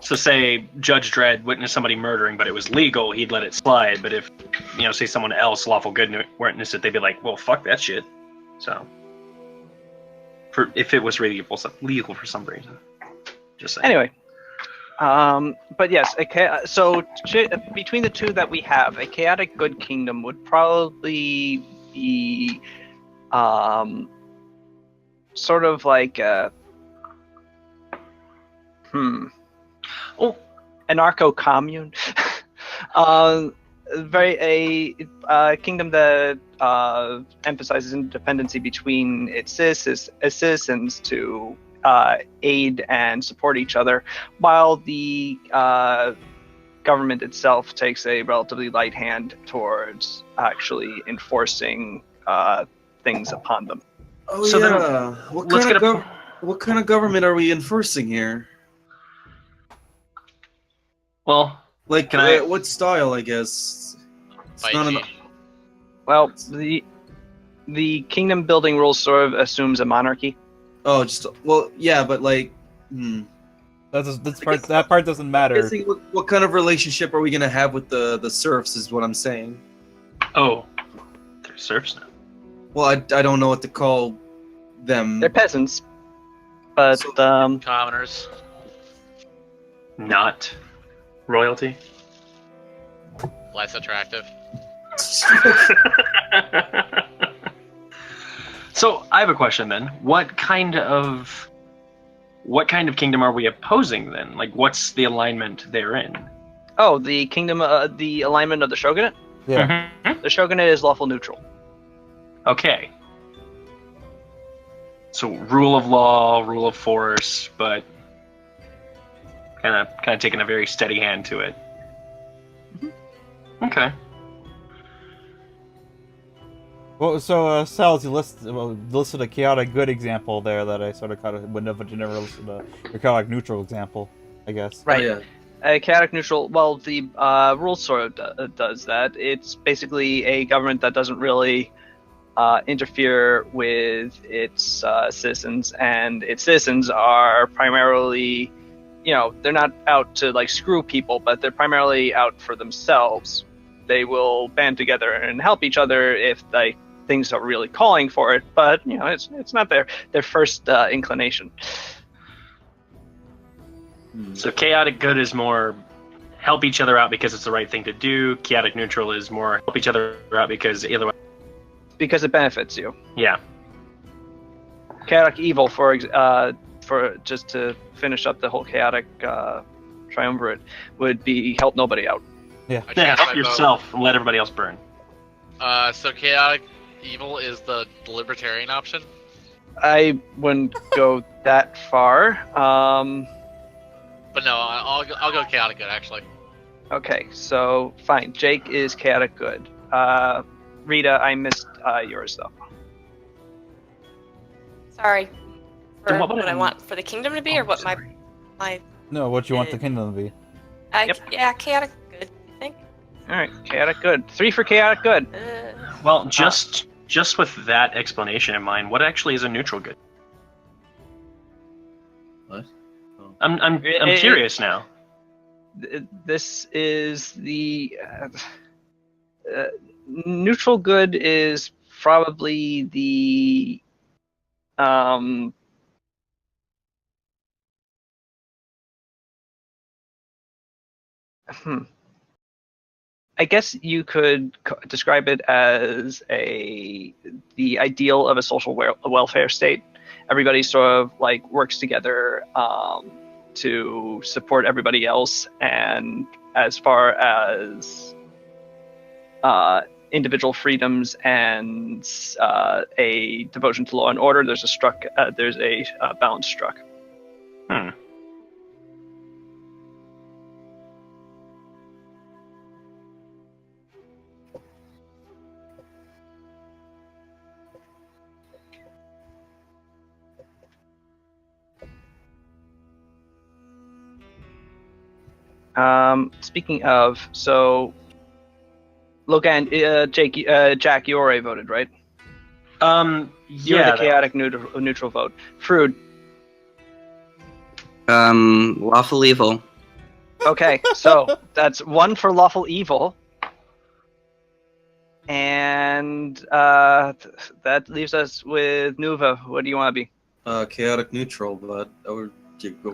So say Judge Dredd witnessed somebody murdering, but it was legal, he'd let it slide. But if, say someone else, lawful good, witnessed it, they'd be like, well, fuck that shit. So, if it was legal for some reason. Just saying. Anyway, but yes, between the two that we have, a chaotic good kingdom would probably be sort of like anarcho commune. A kingdom that emphasizes independency between its citizens to aid and support each other, while the government itself takes a relatively light hand towards actually enforcing things upon them. Oh So then, yeah. let's get a. What kind of government are we enforcing here? Well, Like, Can I- what style? I guess. It's not an- Baichi. Well, the kingdom building rule sort of assumes a monarchy. Oh, just yeah, but like, That part doesn't matter. guessing what kind of relationship are we gonna have with the serfs? Is what I'm saying. oh, they're serfs now. Well, I don't know what to call them. They're peasants, but So- Commoners. Not royalty. Less attractive. So I have a question then. What kind of kingdom are we opposing then? Like, what's the alignment they're in? oh, the kingdom, the alignment of the shogunate. Yeah. Mhm. The shogunate is lawful neutral. Okay. So rule of law, rule of force, but kind of taking a very steady hand to it. Okay. Well, so Sal's, you listed a chaotic good example there that I sort of caught a window, but you never listed a chaotic neutral example, I guess. Right. Oh, yeah. Chaotic neutral. Well, the rule sort of does that. It's basically a government that doesn't really interfere with its citizens, and its citizens are primarily, they're not out to like screw people, but they're primarily out for themselves. They will band together and help each other if like things are really calling for it, but it's not their first inclination. So chaotic good is more help each other out because it's the right thing to do. Chaotic neutral is more help each other out because otherwise. Because it benefits you. Yeah. Chaotic evil, for just to finish up the whole chaotic triumvirate, would be help nobody out. I Yeah. changed my Help vote. yourself and let everybody else burn. So chaotic evil is the libertarian option. I wouldn't go that far. But no, I'll go chaotic good actually. Okay, so fine. Jake is chaotic good. Rita, I missed yours though. Sorry. For Then what would what I it- want for the kingdom to be, or what my No, what you want the kingdom to be. Yep. yeah, chaotic good. I think. All right, chaotic good. 3 for chaotic good. Well, just with that explanation in mind, what actually is a neutral good? What? Oh. I'm It- curious now. This is the neutral good is probably the I guess you could describe it as the ideal of a social welfare state. Everybody sort of like works together to support everybody else, and as far as individual freedoms and a devotion to law and order, there's a balance struck. Hmm. Speaking of, so Logan, Jake, Jack, you already voted, right? You're Yeah. the chaotic neutral vote. Frood. Lawful evil. Okay, so that's 1 for lawful evil, and that leaves us with Nuva. What do you want to be? Chaotic neutral, but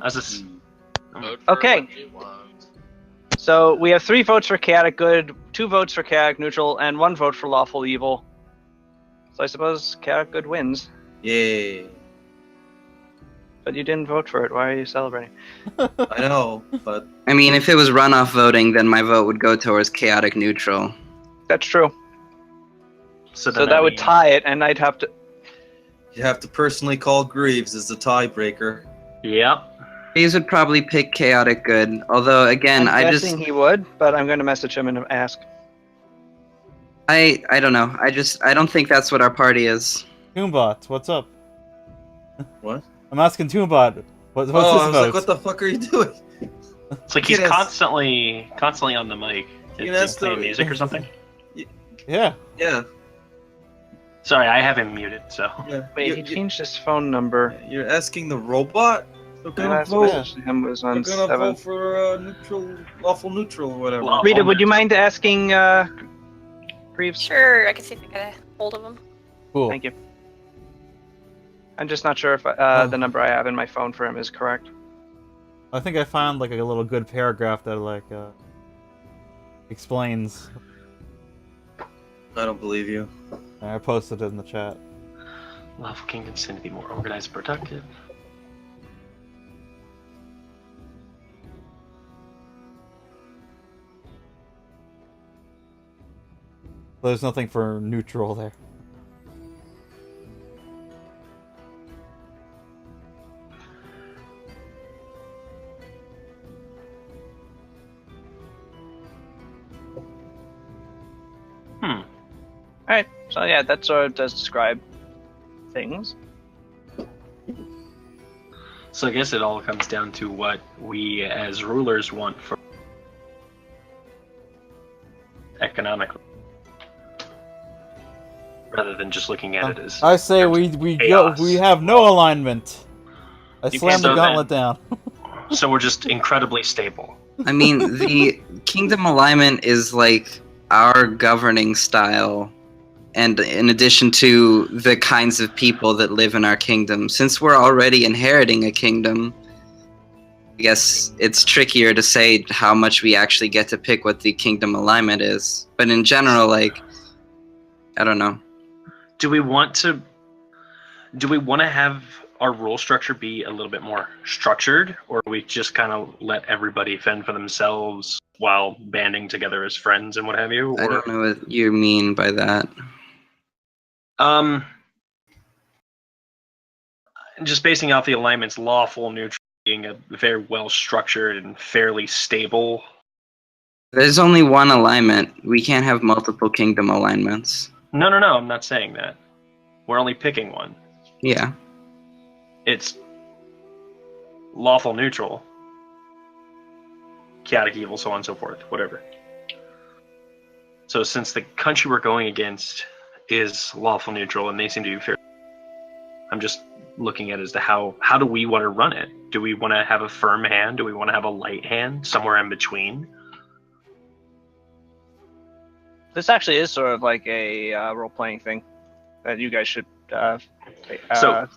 As a s- Vote for Okay. what you want. So we have 3 votes for chaotic good, 2 votes for chaotic neutral, and 1 vote for lawful evil. So I suppose chaotic good wins, Yay. but you didn't vote for it. Why are you celebrating? I know, but I mean, if it was runoff voting, then my vote would go towards chaotic neutral. That's true. So So that would tie it, and I'd have to. You have to personally call Greaves as the tiebreaker. Yep. These would probably pick chaotic good. Although again, I'm guessing he would, but I'm going to message him and ask. I don't know. I don't think that's what our party is. Toombot, what's up? What? I'm asking Toombot. What's Oh, this I was about? like, what the fuck are you doing? It's like he's Yes. constantly on the mic. You Is know, he playing music or something? Yeah. Yeah. Sorry, I have him muted. So Yeah. Wait, he changed his phone number. You're asking the robot? We're My gonna last vote. message to him was We're on gonna 7. vote for lawful neutral or whatever. Well, Rita, would you mind asking Greaves? Sure, I can see if I get a hold of him. Cool. Thank you. I'm just not sure if the number I have in my phone for him is correct. I think I found like a little good paragraph that like explains. I don't believe you. I posted it in the chat. lawful kingdoms tend to be more organized and productive. There's nothing for neutral there. Alright, so yeah, that sort of does describe things. So I guess it all comes down to what we as rulers want for economically, rather than just looking at it as. I say we chaos. we have no alignment. I You slam can't- the gauntlet down. So we're just incredibly stable. I mean, the kingdom alignment is like our governing style, and in addition to the kinds of people that live in our kingdom. Since we're already inheriting a kingdom, I guess it's trickier to say how much we actually get to pick what the kingdom alignment is. But in general, like, I don't know. Do we want to have our rule structure be a little bit more structured, or we just kind of let everybody fend for themselves while banding together as friends and what have you? Or, I don't know what you mean by that. Just basing off the alignments, lawful, neutral being a very well structured and fairly stable. There's only one alignment. We can't have multiple kingdom alignments. No, I'm not saying that. We're only picking one. Yeah. It's lawful, neutral, chaotic evil, so on and so forth, whatever. So since the country we're going against is lawful, neutral, and they seem to be fair, I'm just looking at it as to how do we want to run it? Do we want to have a firm hand? Do we want to have a light hand? Somewhere in between? This actually is sort of like a role-playing thing that you guys should. So,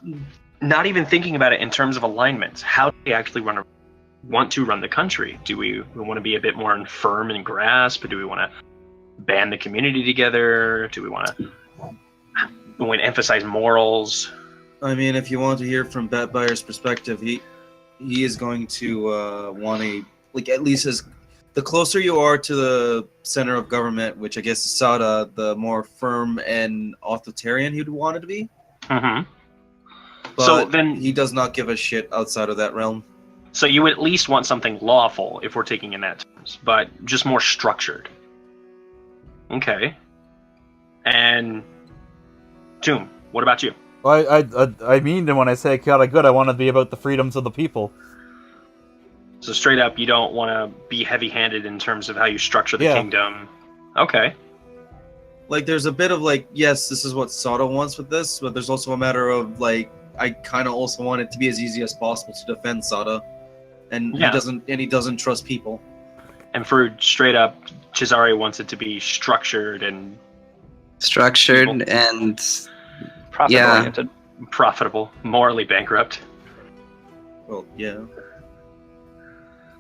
not even thinking about it in terms of alignments. How do we actually want to run the country? Do we want to be a bit more firm and grasp? Do we want to band the community together? Do we want to emphasize morals? I mean, if you want to hear from Bat Buyer's perspective, he is going to want a, like, at least as the closer you are to the center of government, which I guess is Sada, the more firm and authoritarian he'd want it to be. Mm-hmm. But So then, he does not give a shit outside of that realm. so you would at least want something lawful if we're taking in that terms, but just more structured. Okay. And Tomb, what about you? I mean, when I say chaotic good, I want to be about the freedoms of the people. So straight up, you don't want to be heavy-handed in terms of how you structure the Yeah. kingdom. Okay. Like, there's a bit of, like, yes, this is what Sada wants with this, but there's also a matter of, like, I kind of also want it to be as easy as possible to defend Sada, and Yeah. he doesn't trust people. And for straight up, Cesare wants it to be structured and Structured People. and Profit-oriented. profitable, morally bankrupt. Well, yeah.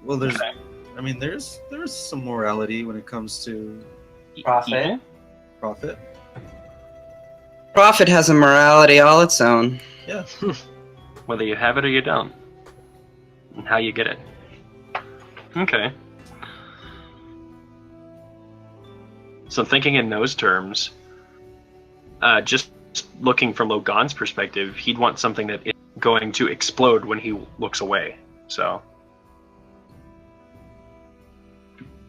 Well, there's, Okay. I mean, there's some morality when it comes to Evil? profit. profit has a morality all its own. Yeah. Whether you have it or you don't. And how you get it. Okay. So thinking in those terms, just looking from Logan's perspective, he'd want something that is going to explode when he looks away. So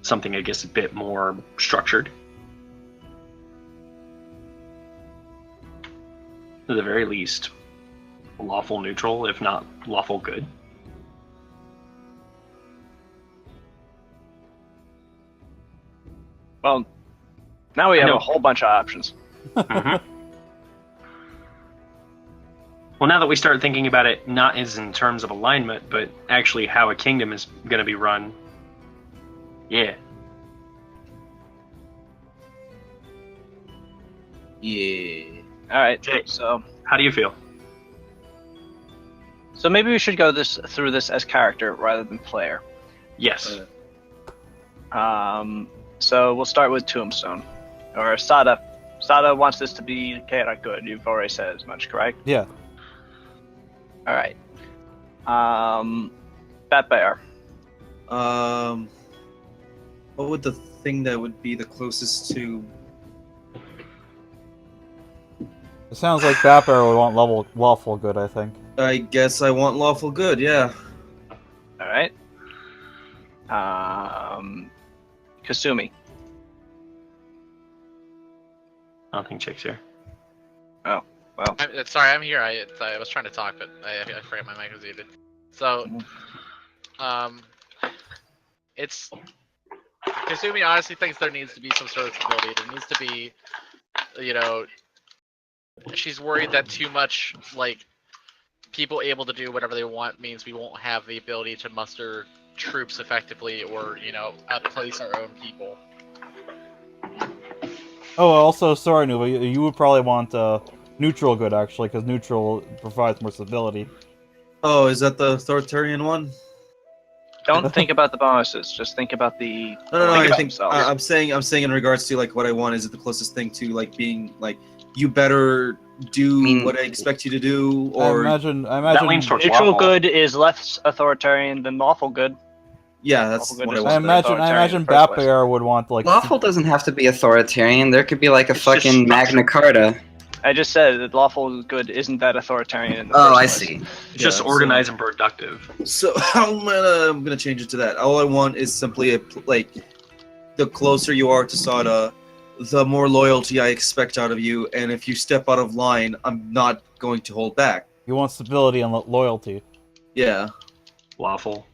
something, I guess, a bit more structured. At the very least, lawful neutral, if not lawful good. Well, now we have know. a whole bunch of options. Mhm. Well, now that we start thinking about it, not as in terms of alignment, but actually how a kingdom is going to be run. Yeah. Yeah. All right. Jay. So How do you feel? maybe we should go through this as character rather than player. Yes. So we'll start with Tombstone, or Sada. Sada wants this to be chaotic good. You've already said as much, correct? Yeah. All right. Bat Bear. What would the thing that would be the closest to? It sounds like Bapper would want lawful good, I think. I guess I want lawful good. Yeah. All right. Kasumi. I don't think Chick's here. Well, Sorry, I'm here. I was trying to talk, but I forgot my mic was muted. So, it's Kasumi honestly thinks there needs to be some sort of stability. There needs to be, she's worried that too much people able to do whatever they want means we won't have the ability to muster troops effectively, or outplace our own people. Oh, also, sorry, Nuva, you would probably want neutral good, actually, because neutral provides more stability. Oh, is that the authoritarian one? don't think about the bonuses. Just think about the. No. I think themselves. I'm saying in regards to what I want. Is it the closest thing to being you better do what I expect you to do, or I imagine That leans towards Neutral lawful. good is less authoritarian than lawful good. yeah, that's Lawful good what I is want. I imagine authoritarian in the first Bat place. Bear would want Lawful doesn't have to be authoritarian. There could be like a It's just fucking Magna Carta. I just said that lawful good isn't that authoritarian in the Oh, first I place. see. It's just Yeah, organized and productive. So I'm gonna change it to that. All I want is simply the closer you are to Sada, the more loyalty I expect out of you, and if you step out of line, I'm not going to hold back. You want stability and loyalty. Yeah. Lawful.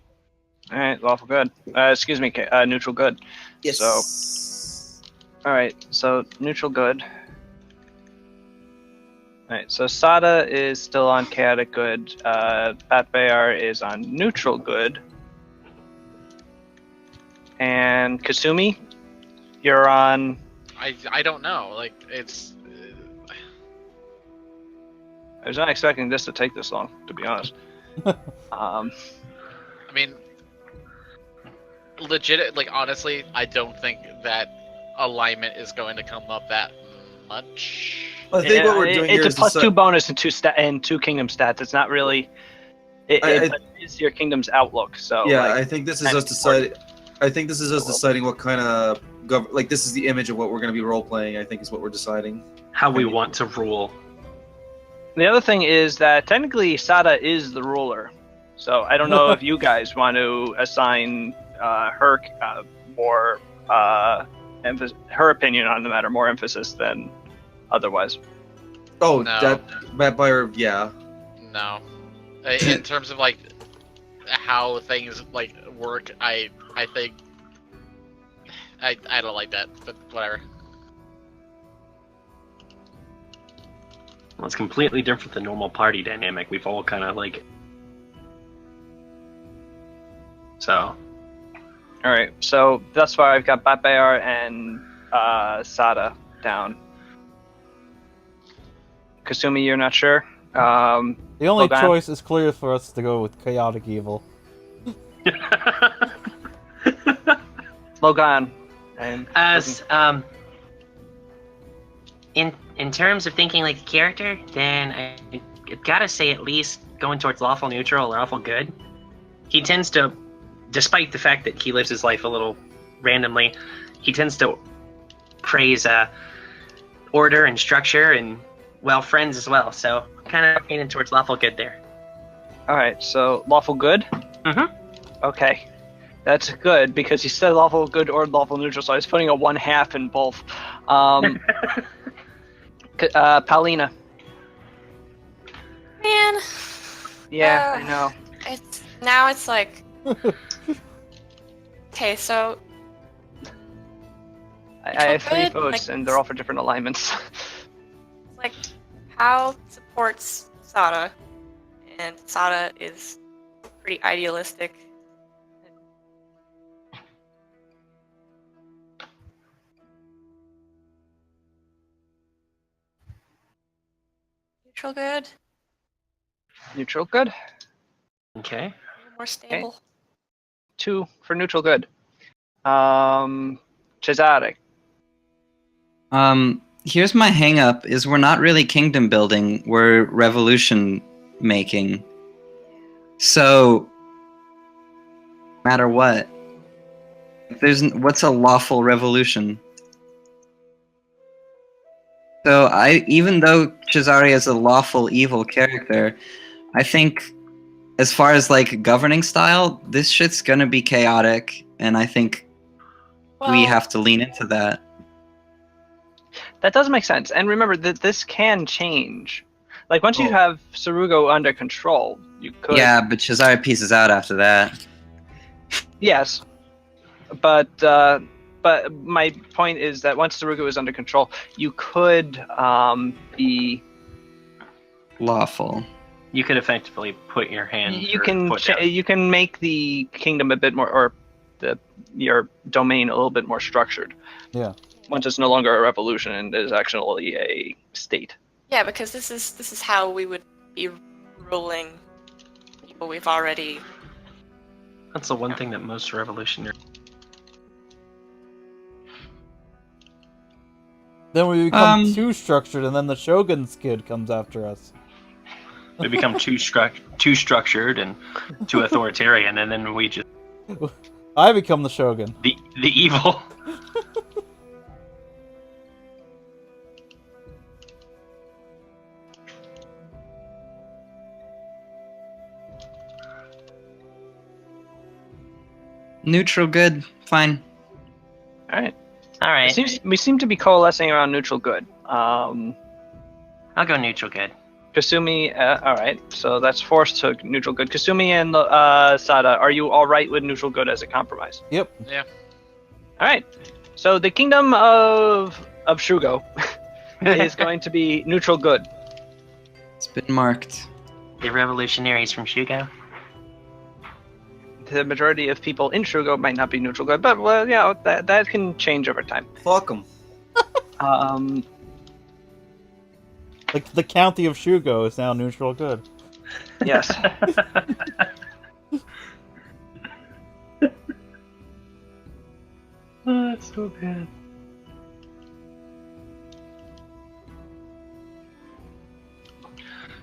All right, lawful good. Excuse me, neutral good. Yes. So- All right, so neutral good. All right, so Sada is still on chaotic good. Bat Bear is on neutral good. And Kasumi, you're on. I don't know. It's. I was not expecting this to take this long, to be honest. I mean, legit. Honestly, I don't think that alignment is going to come up that much. I think what we're doing here it's is a plus deci- 2 bonus and two kingdom stats. It's not really. It is your kingdom's outlook. So Yeah, I think this is kind us of deciding. I think this is us deciding what kind of this is the image of what we're going to be role playing. I think is what we're deciding. How we want to rule. The other thing is that technically Sada is the ruler. So I don't know if you guys want to assign her more her opinion on the matter more emphasis than otherwise. Oh, No. that Vampire, yeah. No. In terms of how things work, I think I don't like that, but whatever. Well, it's completely different than normal party dynamic. We've all kind of So. All right. So thus far, I've got Bat Bear and Sada down. Kasumi, you're not sure. The only Logan? choice is clear for us to go with chaotic evil. Logan. And As in terms of thinking like a character, then I've gotta say at least going towards lawful neutral or lawful good. He tends to, despite the fact that he lives his life a little randomly, he tends to praise order and structure and well, friends as well. So kind of leaning towards lawful good there. All right, so lawful good. Mhm. Okay, that's good because he said lawful good or lawful neutral, so I was putting a 1/2 in both. Paulina. Man. Yeah, I know. It's like. Okay, so I have 3 good, votes, like, and they're all for different alignments. like Hal supports Sada, and Sada is pretty idealistic. Neutral good, Neutral good. Okay. a little more stable. 2 for neutral good. Cesare. Here's my hang up is we're not really kingdom building, we're revolution making. So no matter what, what's a lawful revolution? So even though Cesare is a lawful evil character, I think as far as like governing style, this shit's gonna be chaotic, and I think we Well, have to lean into that. That does make sense. And remember that this can change. Like once you Oh. have Sarugo under control, you could. Yeah, but Cesare pieces out after that. Yes, but my point is that once Sarugo is under control, you could be. Lawful. You could effectively put your hand. You or can foot down. you can make the kingdom a bit more, or your domain a little bit more structured. Yeah. Once it's no longer a revolution and is actually a state. yeah, because this is how we would be ruling people we've already. That's the one thing that most revolutionaries. Then we become Um, too structured, and then the Shogun's kid comes after us. We become too structured and too authoritarian, and then we just I become the Shogun. the evil. Neutral good, fine. All right. All right, We seem to be coalescing around neutral good. I'll go neutral good. Kasumi, all right. So that's forced to neutral good. Kasumi and Sada, are you all right with neutral good as a compromise? Yep. Yeah. All right. So the kingdom of Shugo is going to be neutral good. It's been marked. The revolutionaries from Shugo. The majority of people in Shugo might not be neutral good, but well, yeah, that can change over time. Fuck them. Like the county of Shugo is now neutral good. Yes. Oh, that's so bad.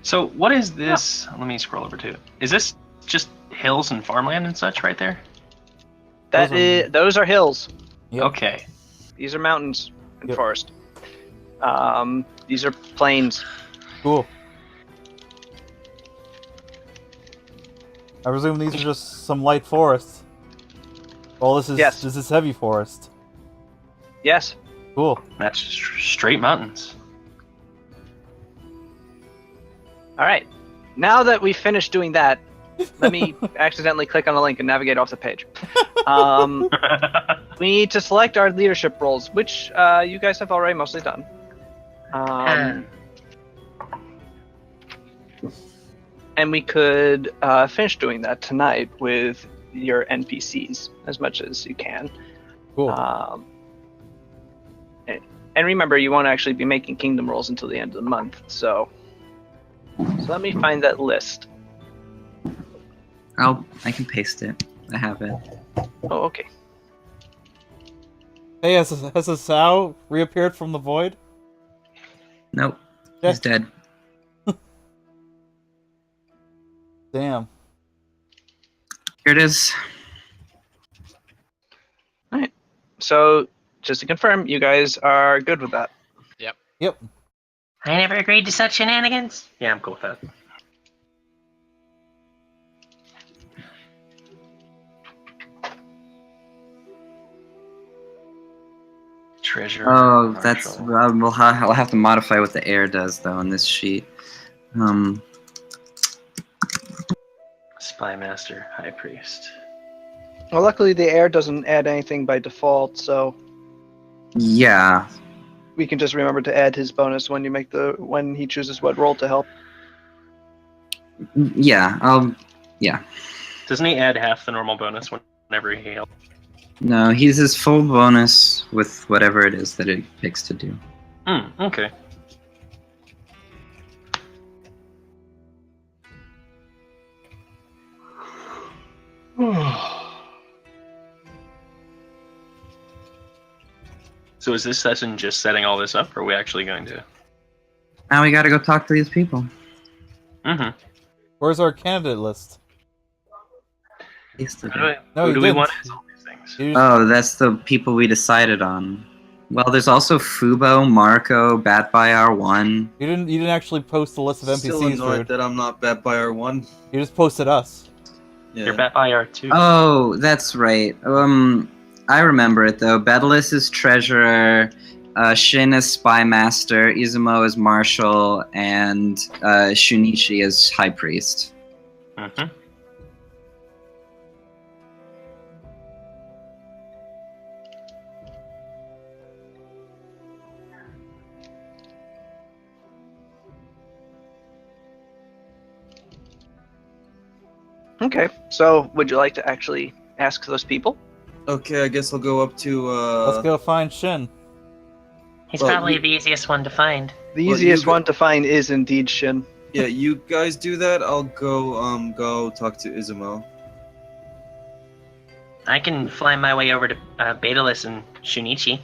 So what is this? Let me scroll over to it. Is this just hills and farmland and such right there? Those are hills. Yep. Okay. These are mountains and Yep. forest. These are plains. Cool. I presume these are just some light forests. Well, this is heavy forest. Yes. Cool. That's straight mountains. All right. Now that we've finished doing that, let me accidentally click on a link and navigate off the page. We need to select our leadership roles, which you guys have already mostly done. And we could finish doing that tonight with your NPCs as much as you can. Cool. And remember, you won't actually be making kingdom rolls until the end of the month. So let me find that list. I can paste it. I have it. Oh, okay. Hey, has a Sao reappeared from the void? Nope. Yeah. He's dead. Damn. Here it is. So just to confirm, you guys are good with that. Yep. I never agreed to such shenanigans. Yeah, I'm cool with that. Treasure. Oh, that's Marshall. I'll have to modify what the air does though on this sheet. Spy Master, High Priest. Well, luckily the air doesn't add anything by default, so Yeah. we can just remember to add his bonus when he chooses what roll to help. Yeah. Doesn't he add half the normal bonus whenever he helps? No, he's his full bonus with whatever it is that it picks to do. Okay. So is this session just setting all this up, or are we actually going to? Now we gotta go talk to these people. Mm-hmm. Where's our candidate list? Who No, do you we didn't. want as all these things? You just- Oh, that's the people we decided on. Well, there's also Fubo, Marco, Bat by R1. You didn't actually post the list of Still NPCs, annoyed dude. that I'm not bet by R1. You just posted us. Yeah. You're bet by R2. Oh, that's right. I remember it though. Bedalis is treasurer, Shin is spy master, Izumo is marshal, and Shunichi is high priest. Mm-hmm. Okay, so would you like to actually ask those people? Okay, I guess I'll go up to. Let's go find Shin. He's Well, probably you- the easiest one to find. The Well, easiest you- one to find is indeed Shin. Yeah, you guys do that. I'll go talk to Izumo. I can fly my way over to Betalis and Shunichi.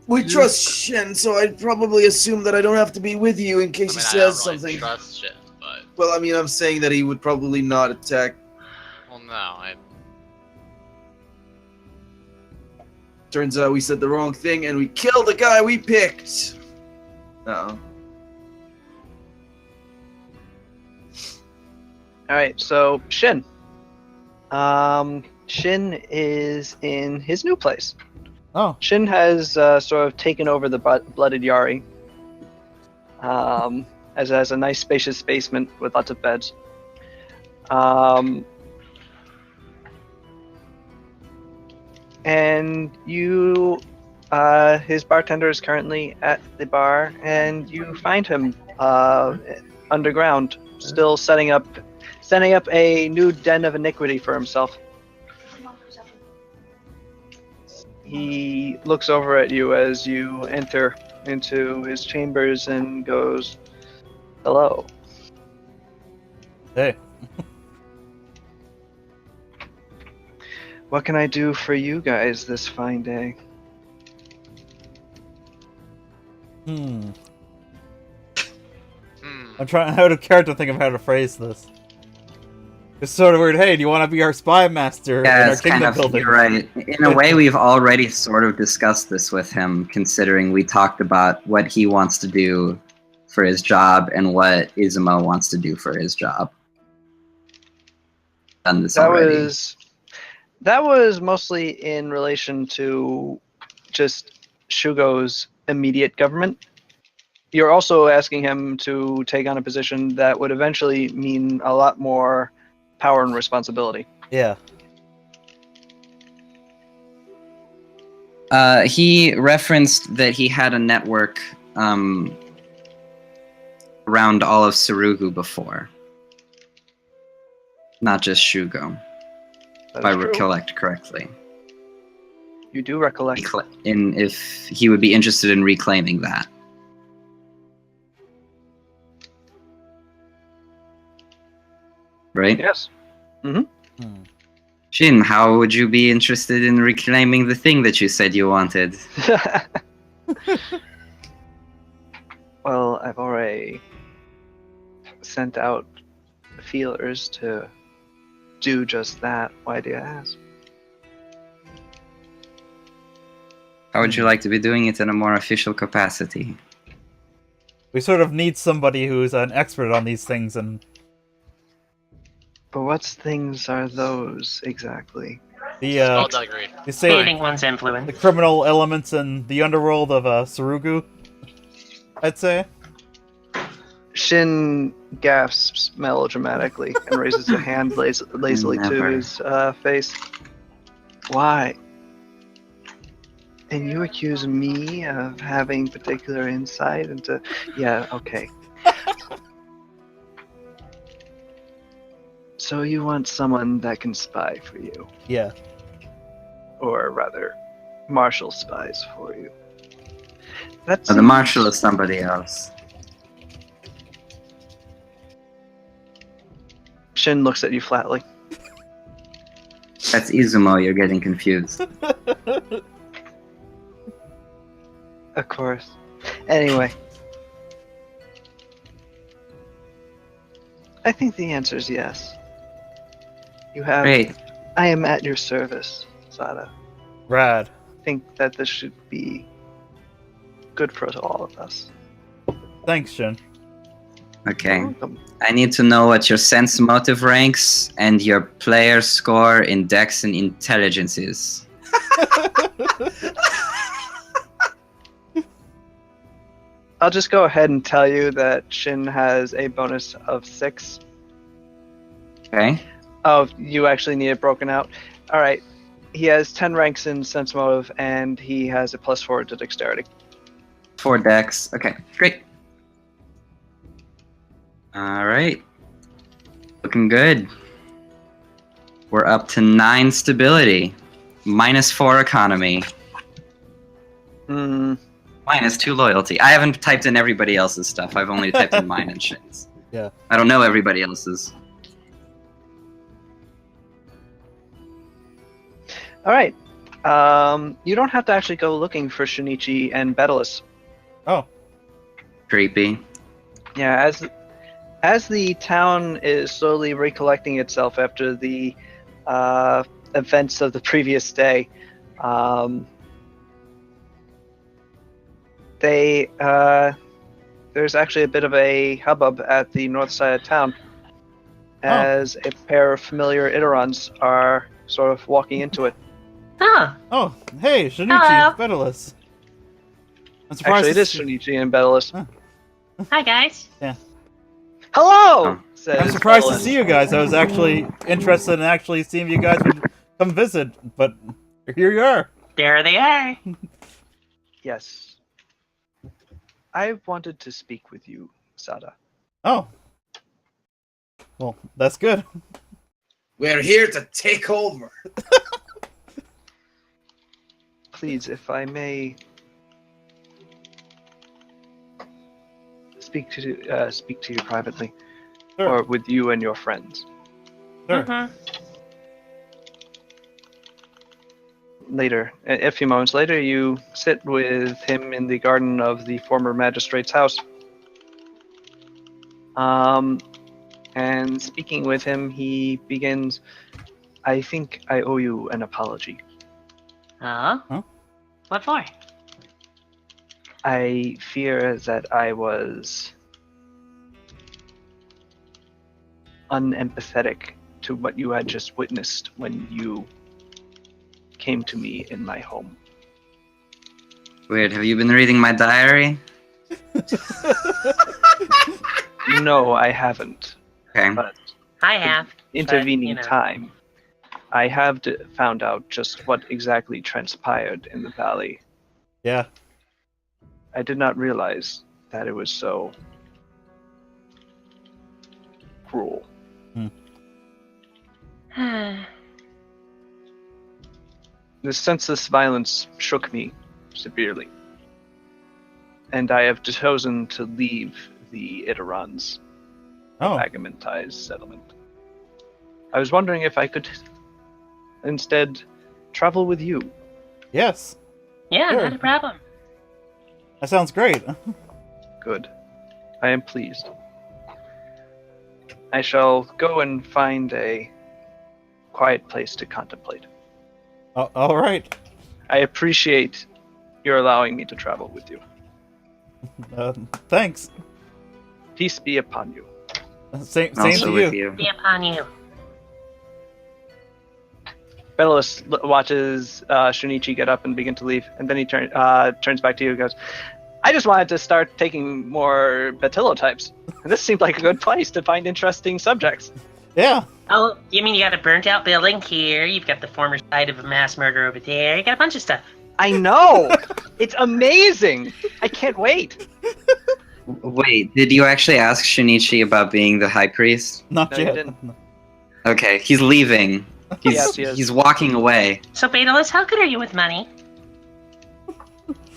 We trust Shin, so I'd probably assume that I don't have to be with you in case he I says don't really something. trust shit, but Well, I mean, I'm saying that he would probably not attack. well, no, I Turns out we said the wrong thing and we killed the guy we picked. Uh-oh. All right, so Shin. Shin is in his new place. Oh, Shin has sort of taken over the Blooded Yari. As it has a nice spacious basement with lots of beds. And you, his bartender is currently at the bar, and you find him underground, still setting up a new den of iniquity for himself. He looks over at you as you enter into his chambers and goes, "Hello." hey. What can I do for you guys this fine day? hmm. I'm trying how to character think of how to phrase this. It's sort of weird. Hey, do you want to be our spy master in Yeah, our it's kind kingdom of building? you're right. In a way, we've already sort of discussed this with him, considering we talked about what he wants to do for his job and what Izumo wants to do for his job. Done this already. That was mostly in relation to just Shugo's immediate government. You're also asking him to take on a position that would eventually mean a lot more power and responsibility. Yeah. He referenced that he had a network around all of Surugu before. Not just Shugo, That if I is true. recollect correctly. You do recollect. If he would be interested in reclaiming that. Right? Yes. Hmm. Shin, how would you be interested in reclaiming the thing that you said you wanted? Well, I've already sent out feelers to do just that. Why do you ask? How would you like to be doing it in a more official capacity? We sort of need somebody who's an expert on these things, and But what things are those exactly? the Skullduggery. you say Gaining one's the influence. criminal elements in the underworld of Sarugu. I'd say. Shin gasps melodramatically and raises a hand lazily to Never. his face. Why? And you accuse me of having particular insight into... Yeah, okay. So you want someone that can spy for you. Yeah. Or rather, marshal spies for you. That's The marshal is somebody else. Shin looks at you flatly. That's Izumo, you're getting confused. Of course. Anyway. I think the answer is yes. You have... Great. I am at your service, Sada. Rad. I think that this should be good for all of us. Thanks, Shin. Okay. You're welcome. I need to know what your sense motive ranks and your player score in Dex and Intelligence is. I'll just go ahead and tell you that Shin has a bonus of 6. Okay. Oh, you actually need it broken out. All right. He has 10 ranks in sense motive, and he has a +4 to dexterity. 4 Dex. Okay, great. Alright. Looking good. We're up to 9 stability. -4 economy. Hmm. -2 loyalty. I haven't typed in everybody else's stuff. I've only typed in mine and Shin's. Yeah. I don't know everybody else's. All right. You don't have to actually go looking for Shinichi and Betelus. Oh. Creepy. Yeah, as the town is slowly recollecting itself after the events of the previous day, there's actually a bit of a hubbub at the north side of town as a pair of familiar Idarons are sort of walking into it. Huh. Oh, hey, Shinichi, Hello. Betelus. I'm surprised Actually, it to is see- Shinichi and Betelus. Hi, guys. Hello! Oh. Says I'm surprised to Betelus. see you guys. I was actually interested in actually seeing if you guys would come visit, but here you are. There they are. Yes. I wanted to speak with you, Sada. Oh. Well, that's good. We're here to take over. Please, if I may speak to you privately, Sure. or with you and your friends. Sure. Mhm. Later, a few moments later, you sit with him in the garden of the former magistrate's house. And speaking with him, he begins, I think I owe you an apology. Huh? Huh? What for? I fear that I was unempathetic to what you had just witnessed when you came to me in my home. Weird. Have you been reading my diary? No, I haven't. Okay. But I have. intervening you know. time, I have found out just what exactly transpired in the valley. Yeah. I did not realize that it was so cruel. The senseless violence shook me severely, and I have chosen to leave the Idarons Oh. Agamemnon's settlement. I was wondering if I could instead travel with you. Yes. Yeah, Sure. not a problem. That sounds great. Good. I am pleased. I shall go and find a quiet place to contemplate. All right. I appreciate you're allowing me to travel with you. Thanks. Peace be upon you. Same Also to with you. you. Be upon you. Benelis watches Shunichi get up and begin to leave, and then he turns back to you and goes, I just wanted to start taking more Batilotypes. And this seemed like a good place to find interesting subjects. Yeah. Oh, you mean you got a burnt out building here? You've got the former site of a mass murder over there. You got a bunch of stuff. I know! It's amazing! I can't wait! Wait, did you actually ask Shinichi about being the high priest? Not No, you yet. didn't. Okay, he's leaving. Yes, he is. He's walking away. So, Betalis, how good are you with money?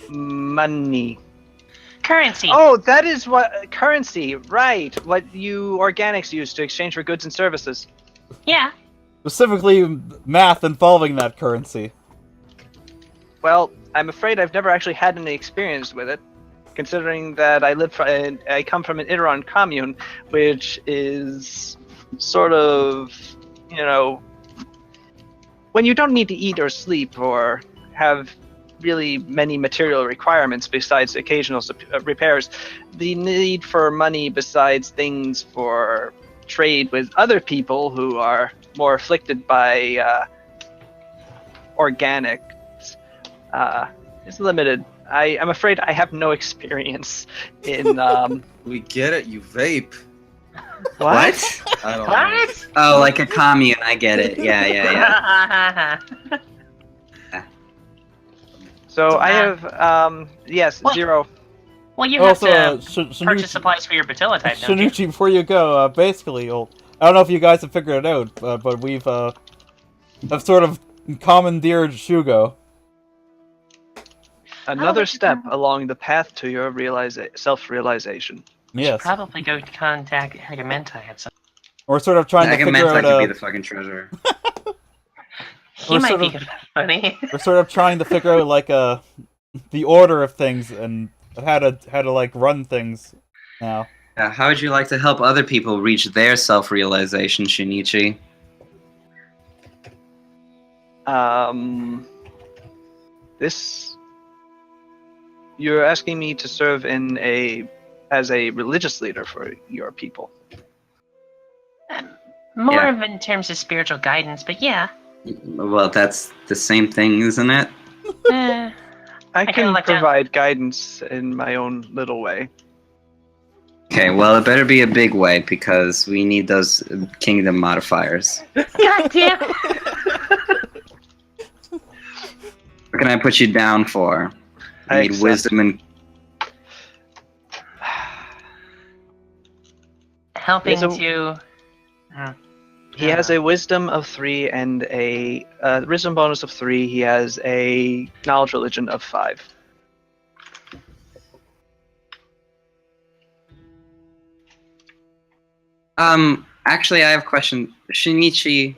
Money. Currency. Oh, that is what currency, right? What you organics use to exchange for goods and services. Yeah. Specifically, math involving that currency. Well, I'm afraid I've never actually had any experience with it, considering that I come from an Iran commune, which is sort of, when you don't need to eat or sleep or have really many material requirements besides occasional repairs, the need for money besides things for trade with other people who are more afflicted by organics is limited. I'm afraid I have no experience in. We get it, you vape. What? I don't know. What? Oh, like a commune. I get it. Yeah. So I have yes, What? 0. Well, you have Also, to purchase supplies for your Batilla type, don't you? Shinichi, before you go, basically, I don't know if you guys have figured it out, but we've have sort of commandeered Shugo. Another would you step know? along the path to your self-realization. Yes. Probably go to contact Agamentai at some. We're sort of trying to figure Agamemnon out. could be the fucking treasurer. He We're might sort be of- good at money. We're sort of trying to figure out like the order of things and how to like run things now. How would you like to help other people reach their self-realization, Shinichi? This you're asking me to serve as a religious leader for your people. More Yeah. of in terms of spiritual guidance, but yeah. Well, that's the same thing, isn't it? Eh, I kinda can like that. provide guidance in my own little way. Okay, well, it better be a big way because we need those kingdom modifiers. God damn. What can I put you down for? I I need accept. wisdom and Helping So- to. He has a wisdom of 3 and a wisdom bonus of 3. He has a knowledge religion of 5. Actually, I have a question. Shinichi,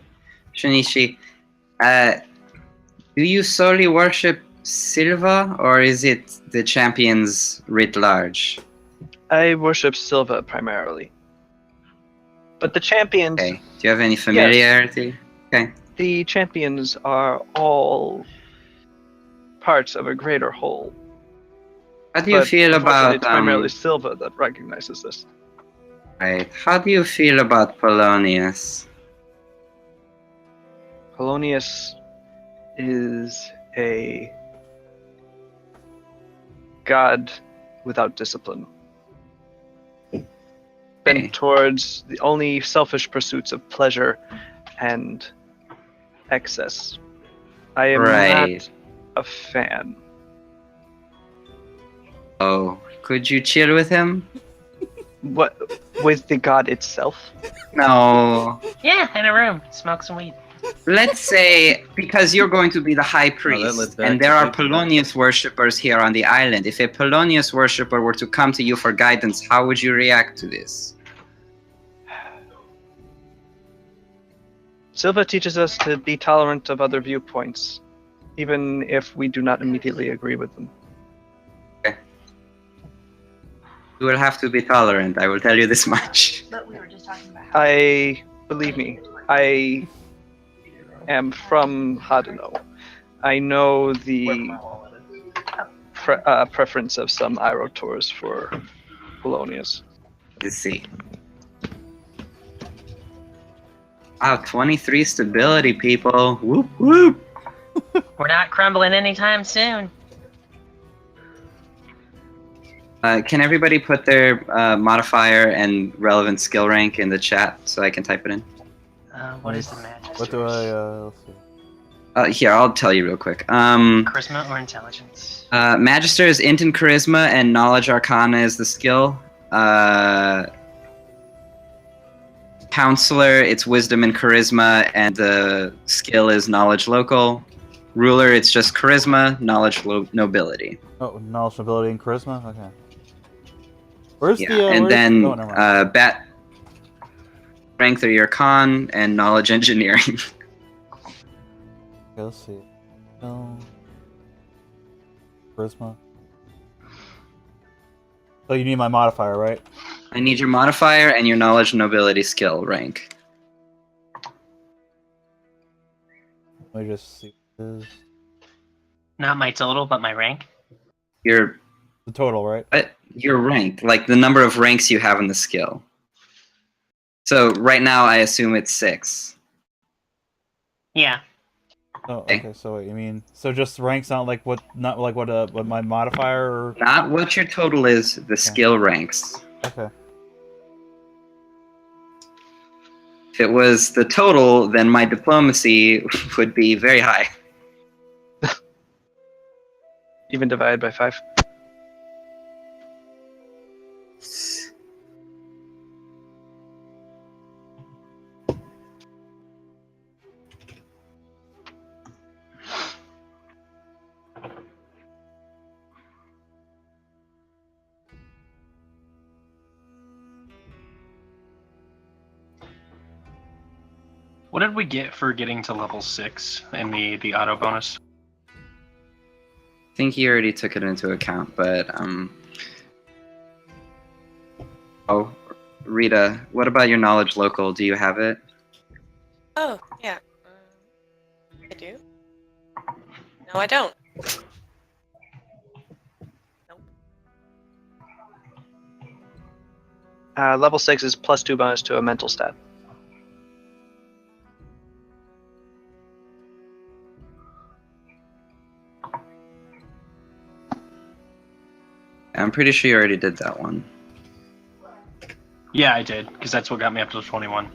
do you solely worship Silva, or is it the champions writ large? I worship Silva primarily. But the champions, Okay. Do you have any familiarity? Okay. the champions are all parts of a greater whole. How do you But feel unfortunately, about it's primarily Silva that recognizes this. right? How do you feel about Polonius? Polonius is a god without discipline, Okay. bent towards the only selfish pursuits of pleasure and excess. I am Right. not a fan. Oh, could you chill with him? What with the god itself? No. Yeah, in a room. Smoke some weed. Let's say because you're going to be the high led priest, back and to there are thinking. Polonius worshippers here on the island. If a Polonius worshipper were to come to you for guidance, how would you react to this? Silva teaches us to be tolerant of other viewpoints, even if we do not immediately agree with them. You will have to be tolerant. I will tell you this much. But we were just talking about Believe me, I am from Hadano. I know the preference of some Iroh tours for Polonius. Let's see. Wow, 23 stability, people. Whoop whoop. We're not crumbling anytime soon. Can everybody put their modifier and relevant skill rank in the chat so I can type it in? What is the magic? What do I? Let's see. Here, I'll tell you real quick. Charisma or intelligence? Magister is int and charisma, and knowledge arcana is the skill. Counselor, it's wisdom and charisma, and the skill is knowledge local. Ruler, it's just charisma, knowledge nobility. Oh, knowledge, ability, and charisma. Okay. Where's Yeah, the? and where's... then oh, never mind. bat strength or your con, and knowledge engineering. Okay, let's see. No. Charisma. So you need my modifier, right? I need your modifier and your knowledge nobility skill rank. Let me just see what this is. Not my total, but my rank. Your The total, right? your rank, like the number of ranks you have in the skill. So right now, I assume it's 6. Yeah. Oh, okay. So what you mean? So just ranks, not like what my modifier or? Not what your total is, the skill ranks. Okay. If it was the total, then my diplomacy would be very high. Even divided by 5. What did we get for getting to level 6 and the auto bonus? I think he already took it into account, but Oh, Rita, what about your knowledge local? Do you have it? Oh, yeah. I do. No, I don't. Level 6 is +2 bonus to a mental stat. I'm pretty sure you already did that one. Yeah, I did, because that's what got me up to 21.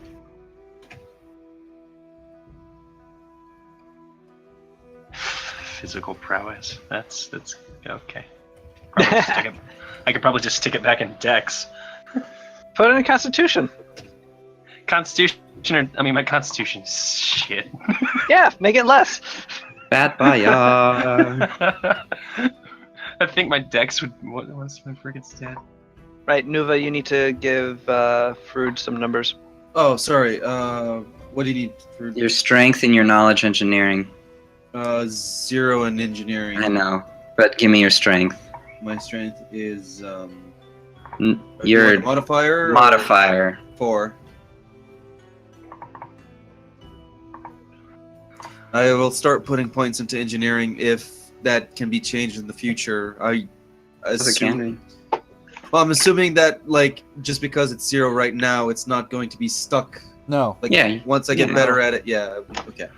Physical prowess. That's okay. I could probably just stick it back in Dex. Put it in Constitution. Constitution, my Constitution. Shit. Yeah, make it less. Bad baya. I think my Dex would. What's my freaking stat? Right, Nuva, you need to give Frood some numbers. Oh, sorry. What do you need for Your strength and your knowledge engineering. 0 in engineering? I know, but give me your strength. My strength is Your modifier. modifier. 4. I will start putting points into engineering if that can be changed in the future. I assume. Well, I'm assuming that just because it's 0 right now, it's not going to be stuck. No. Yeah. Once I get better at it, yeah. Okay.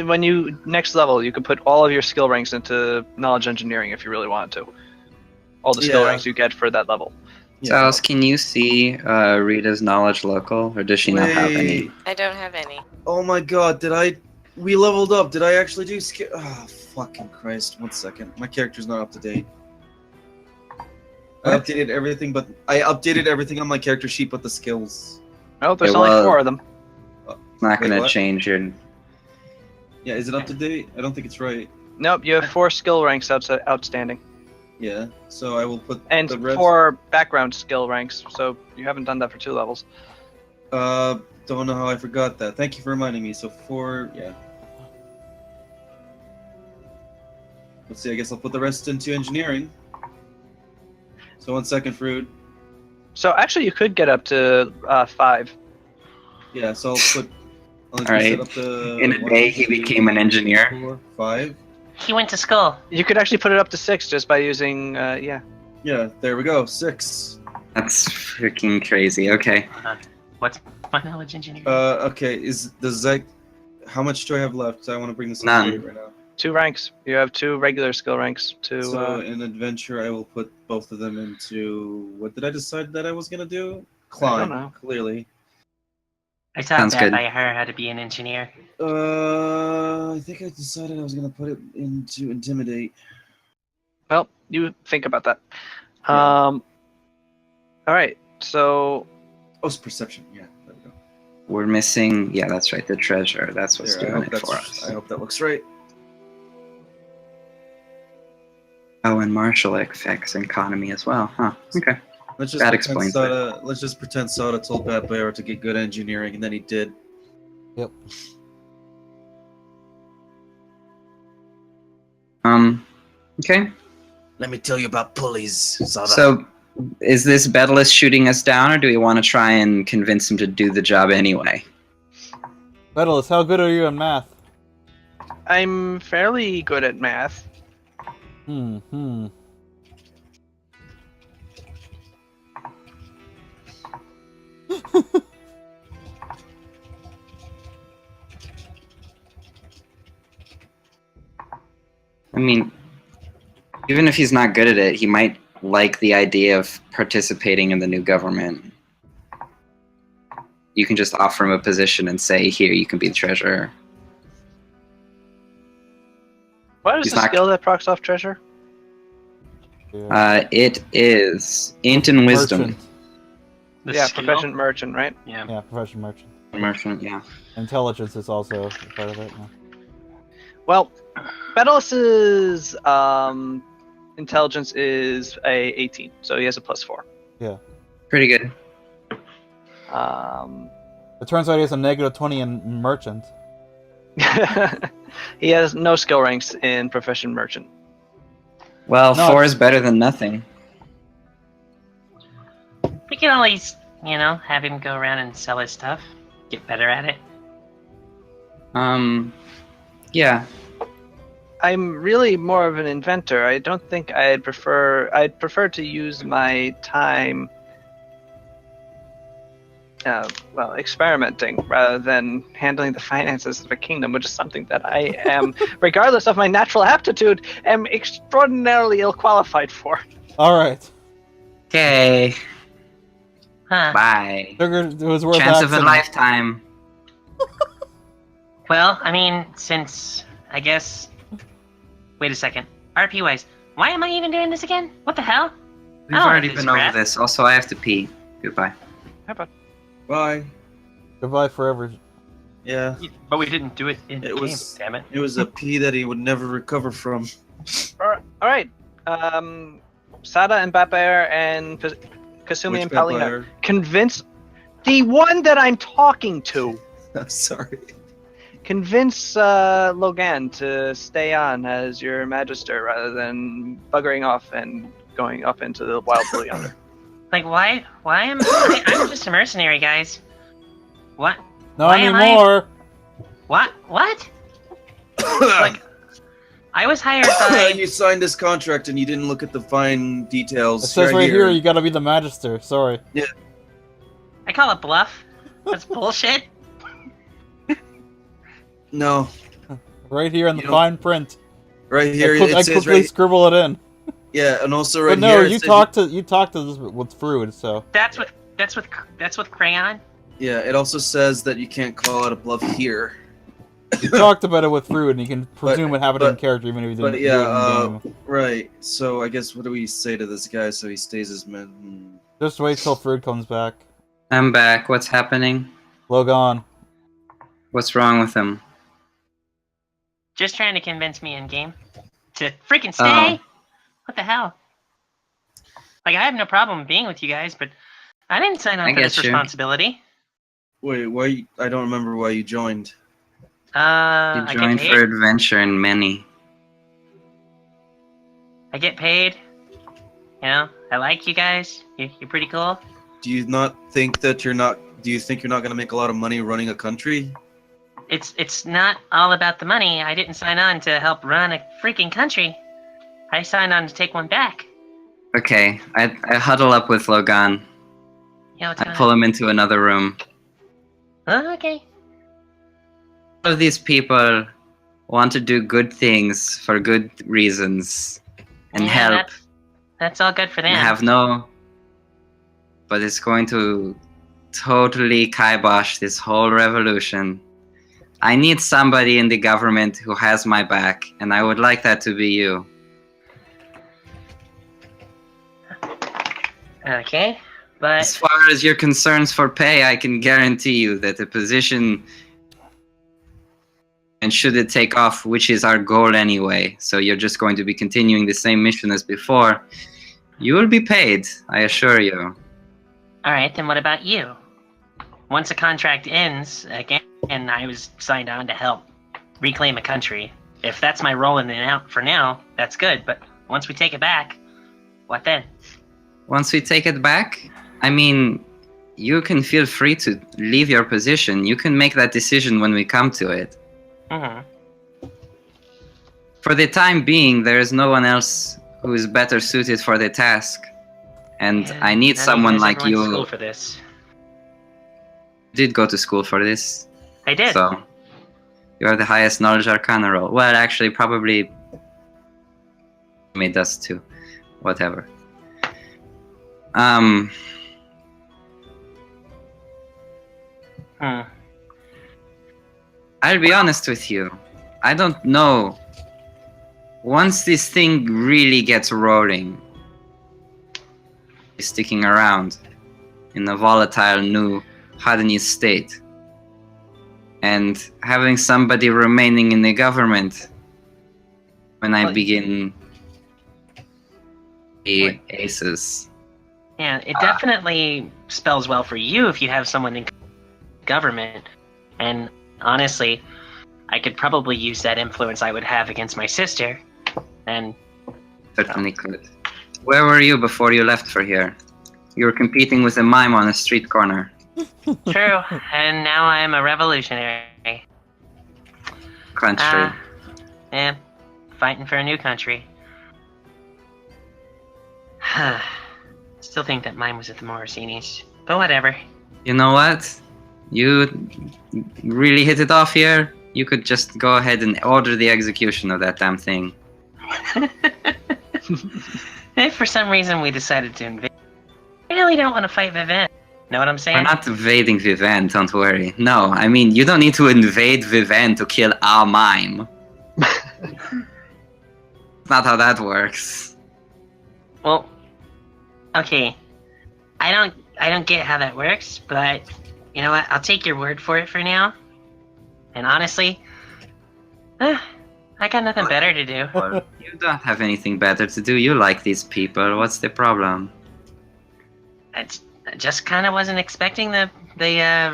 When you next level, you can put all of your skill ranks into knowledge engineering if you really wanted to. All the skill ranks you get for that level. Sals, can you see Rita's knowledge local, or does she not have any? I don't have any. Oh my god, we leveled up. Did I actually do skill? Oh, fucking Christ. 1 second. My character's not up to date. I updated everything on my character sheet but the skills. Oh, there's only 4 of them. It's not going to change your... Yeah, is it up to date? I don't think it's right. Nope, you have 4 skill ranks outstanding. Yeah, so I will put and the rest... 4 background skill ranks, so you haven't done that for 2 levels. Don't know how I forgot that. Thank you for reminding me. So 4, yeah. Let's see, I guess I'll put the rest into engineering. So 1 second, Frood. So actually you could get up to 5. Yeah, so I'll Alright, in a day he became an engineer. 4, 5. He went to school. You could actually put it up to 6 just by using, yeah. Yeah, there we go. 6. That's freaking crazy. Okay. What's my knowledge engineering? Okay. Does that? How much do I have left? I want to bring this up None. straight right now. 2 ranks. You have 2 regular skill ranks. So in adventure, I will put both of them into. What did I decide that I was gonna do? Climb. know. Clearly. I taught Sounds that good. by her how to be an engineer. I think I decided I was gonna put it into intimidate. Well, you think about that. Yeah. All right. So Oh, it's perception. Yeah, there we go. We're missing. Yeah, that's right. The treasure. That's what's There, I doing hope it for that's. us. I hope that looks right. Oh, and martial effects and economy as well. Huh. Okay. Let's just That pretend explains Sada. Let's just pretend Sada told Bad Bear to get good engineering, and then he did. Yep. Okay. Let me tell you about pulleys, Sada. So, is this Bedalus shooting us down, or do we want to try and convince him to do the job anyway? Medalist, how good are you in math? I'm fairly good at math. Hmm. I mean, even if he's not good at it, he might like the idea of participating in the new government. You can just offer him a position and say, "Here, you can be the treasurer." What is He's the not- skill that procs off treasure? Yeah. It is int and wisdom. Merchant. The Yeah, skill? proficient merchant, right? Yeah. Yeah, profession merchant. Merchant, yeah. Intelligence is also part of it. Yeah. Well, Bedalus's intelligence is a 18, so he has a +4. Pretty good. It turns out he has a negative 20 in merchant. He has no skill ranks in proficient merchant. Well, No, 4 it's- is better than nothing. We can always, have him go around and sell his stuff. Get better at it. Yeah. I'm really more of an inventor. I don't think I'd prefer to use my time experimenting rather than handling the finances of a kingdom, which is something that I am, regardless of my natural aptitude, am extraordinarily ill qualified for. All right. Okay. Huh. Bye. Figured it was worth Chance of a accident. lifetime. Well, since, I guess... Wait a second. RP-wise, why am I even doing this again? What the hell? We've I don't already like this been over crap. this. Also, I have to pee. Goodbye. Bye. Goodbye forever. Yeah, But we didn't do it in It game, was- damn it. it was a pee that he would never recover from. All right. Sada and Batbear and Kasumi Which and Bad Paulina Bear? convince the one that I'm talking to. I'm sorry. Convince Logan to stay on as your magister rather than buggering off and going up into the wild blue yonder. Like, why am I'm just a mercenary, guys. What? Not Why am I- anymore. What? Like, I was hired by... You signed this contract and you didn't look at the fine details. It says right here you gotta be the magister. Sorry. I call it bluff. That's bullshit. No, Right here in the You don't- fine print. right here I it says quickly right. scribble it in. Yeah, and also right But no, here. it you says- talked to this with Fruit, so That's with crayon. Yeah, it also says that you can't call out a bluff here. you talked about it with Fruit, and you can presume it have it in but- character even if you didn't But do yeah, it in game. right. So I guess what do we say to this guy so he stays his man? Just wait till Fruit comes back. I'm back. What's happening? Logan. What's wrong with him? Just trying to convince me in game to freaking stay. What the hell? Like, I have no problem being with you guys, but I didn't sign on I for this get you. responsibility. Wait, why? I don't remember why you joined. You I get joined paid. for adventure and many. I get paid. I like you guys. You're pretty cool. Do you not think that you're not? Do you think you're not going to make a lot of money running a country? it's not all about the money. I didn't sign on to help run a freaking country. I signed on to take one back. Okay, I huddle up with Logan. Yeah, what's I going pull on? him into another room. Oh, okay. All of these people want to do good things for good reasons and Yeah, help That's all good for them. and have no. But it's going to totally kibosh this whole revolution. I need somebody in the government who has my back, and I would like that to be you. Okay, but As far as your concerns for pay, I can guarantee you that the position, and should it take off, which is our goal anyway, so you're just going to be continuing the same mission as before, you will be paid, I assure you. all right, then what about you? Once a contract ends, again, and I was signed on to help reclaim a country. If that's my role in the for now, that's good. But once we take it back, what then? Once we take it back, I mean, you can feel free to leave your position. You can make that decision when we come to it. Mm-hmm. For the time being, there is no one else who is better suited for the task. And I need someone like you. School for this. Did go to school for this. I did. So, you are the highest knowledge arcana roll. Well, actually, probably made us too. Whatever. Hmm. I'll be honest with you. I don't know. Once this thing really gets rolling, sticking around in a volatile new Hadanese state, and having somebody remaining in the government when I begin the aces. Yeah, it definitely spells well for you if you have someone in government. And honestly, I could probably use that influence I would have against my sister. And Certainly could. Where were you before you left for here? You were competing with a mime on a street corner. true, and now I'm a revolutionary. Country. Yeah, fighting for a new country. Still think that mine was at the Morosinis, but whatever. You know what? You really hit it off here. You could just go ahead and order the execution of that damn thing. If for some reason we decided to invade, I really don't want to fight Vivint. Know what I'm saying? We're not invading Vivint, don't worry. No, I mean, you don't need to invade Vivint to kill our mime. That's not how that works. Well, okay. I don't get how that works, but you know what? I'll take your word for it for now. And honestly, I got nothing better to do. Well, you don't have anything better to do. You like these people. What's the problem? I just kind of wasn't expecting the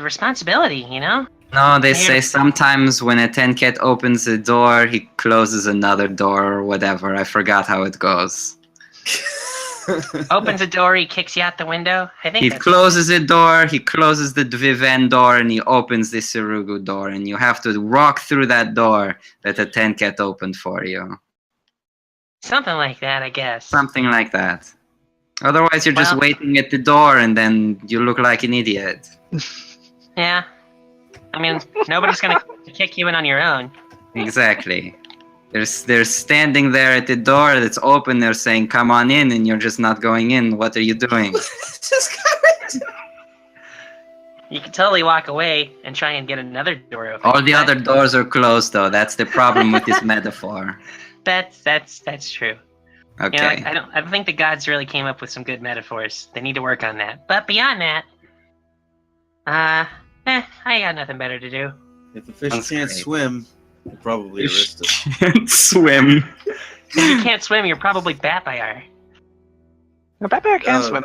responsibility, you know? No, they say sometimes when a 10 cat opens a door, he closes another door or whatever. I forgot how it goes. Opens a door, he kicks you out the window. I think He that's closes a door, he closes the Viven door, and he opens the Sirugu door, and you have to walk through that door that a 10 cat opened for you. something like that, I guess. Something like that. Otherwise, you're just Well- waiting at the door, and then you look like an idiot. Yeah. I mean, nobody's gonna kick you in on your own. Exactly. They're standing there at the door that's open. They're saying, "Come on in," and you're just not going in. What are you doing? You can totally walk away and try and get another door open. All the but other doors are closed, though. That's the problem with this metaphor. That's true. Okay. You know, I don't think the gods really came up with some good metaphors. They need to work on that. But beyond that, I got nothing better to do. If a fish Sounds can't great. swim, you'll probably Fish arrest him. can't swim. If you can't swim, you're probably Batfire. No, Batbear can swim.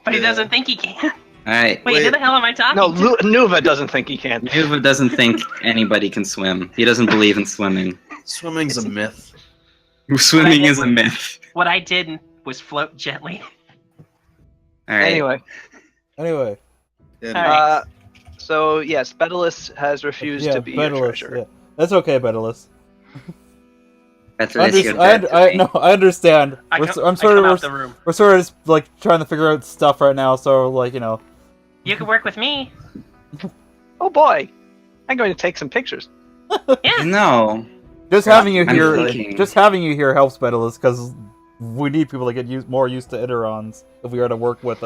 But he Yeah. doesn't think he can. All right. Wait, who the hell am I talking No, to? Nuva doesn't think he can. Yuva doesn't think anybody can swim. He doesn't believe in swimming. Swimming's a myth. Swimming is a myth. What I did was float gently. All right. Anyway, Anyway, Yeah, All right. So yes, Bedalus has refused to be your treasurer. Yeah. That's okay, Bedalus. Betalus, you're dead to me. No, I understand. I We're, come, so- I'm I sort come of out the room. we're sort of just like trying to figure out stuff right now. So like You could work with me. Oh boy, I'm going to take some pictures. Yeah. No. just having you I'm here, thinking. just having you here helps Bedalus because we need people to get more used to Iderons if we are to work with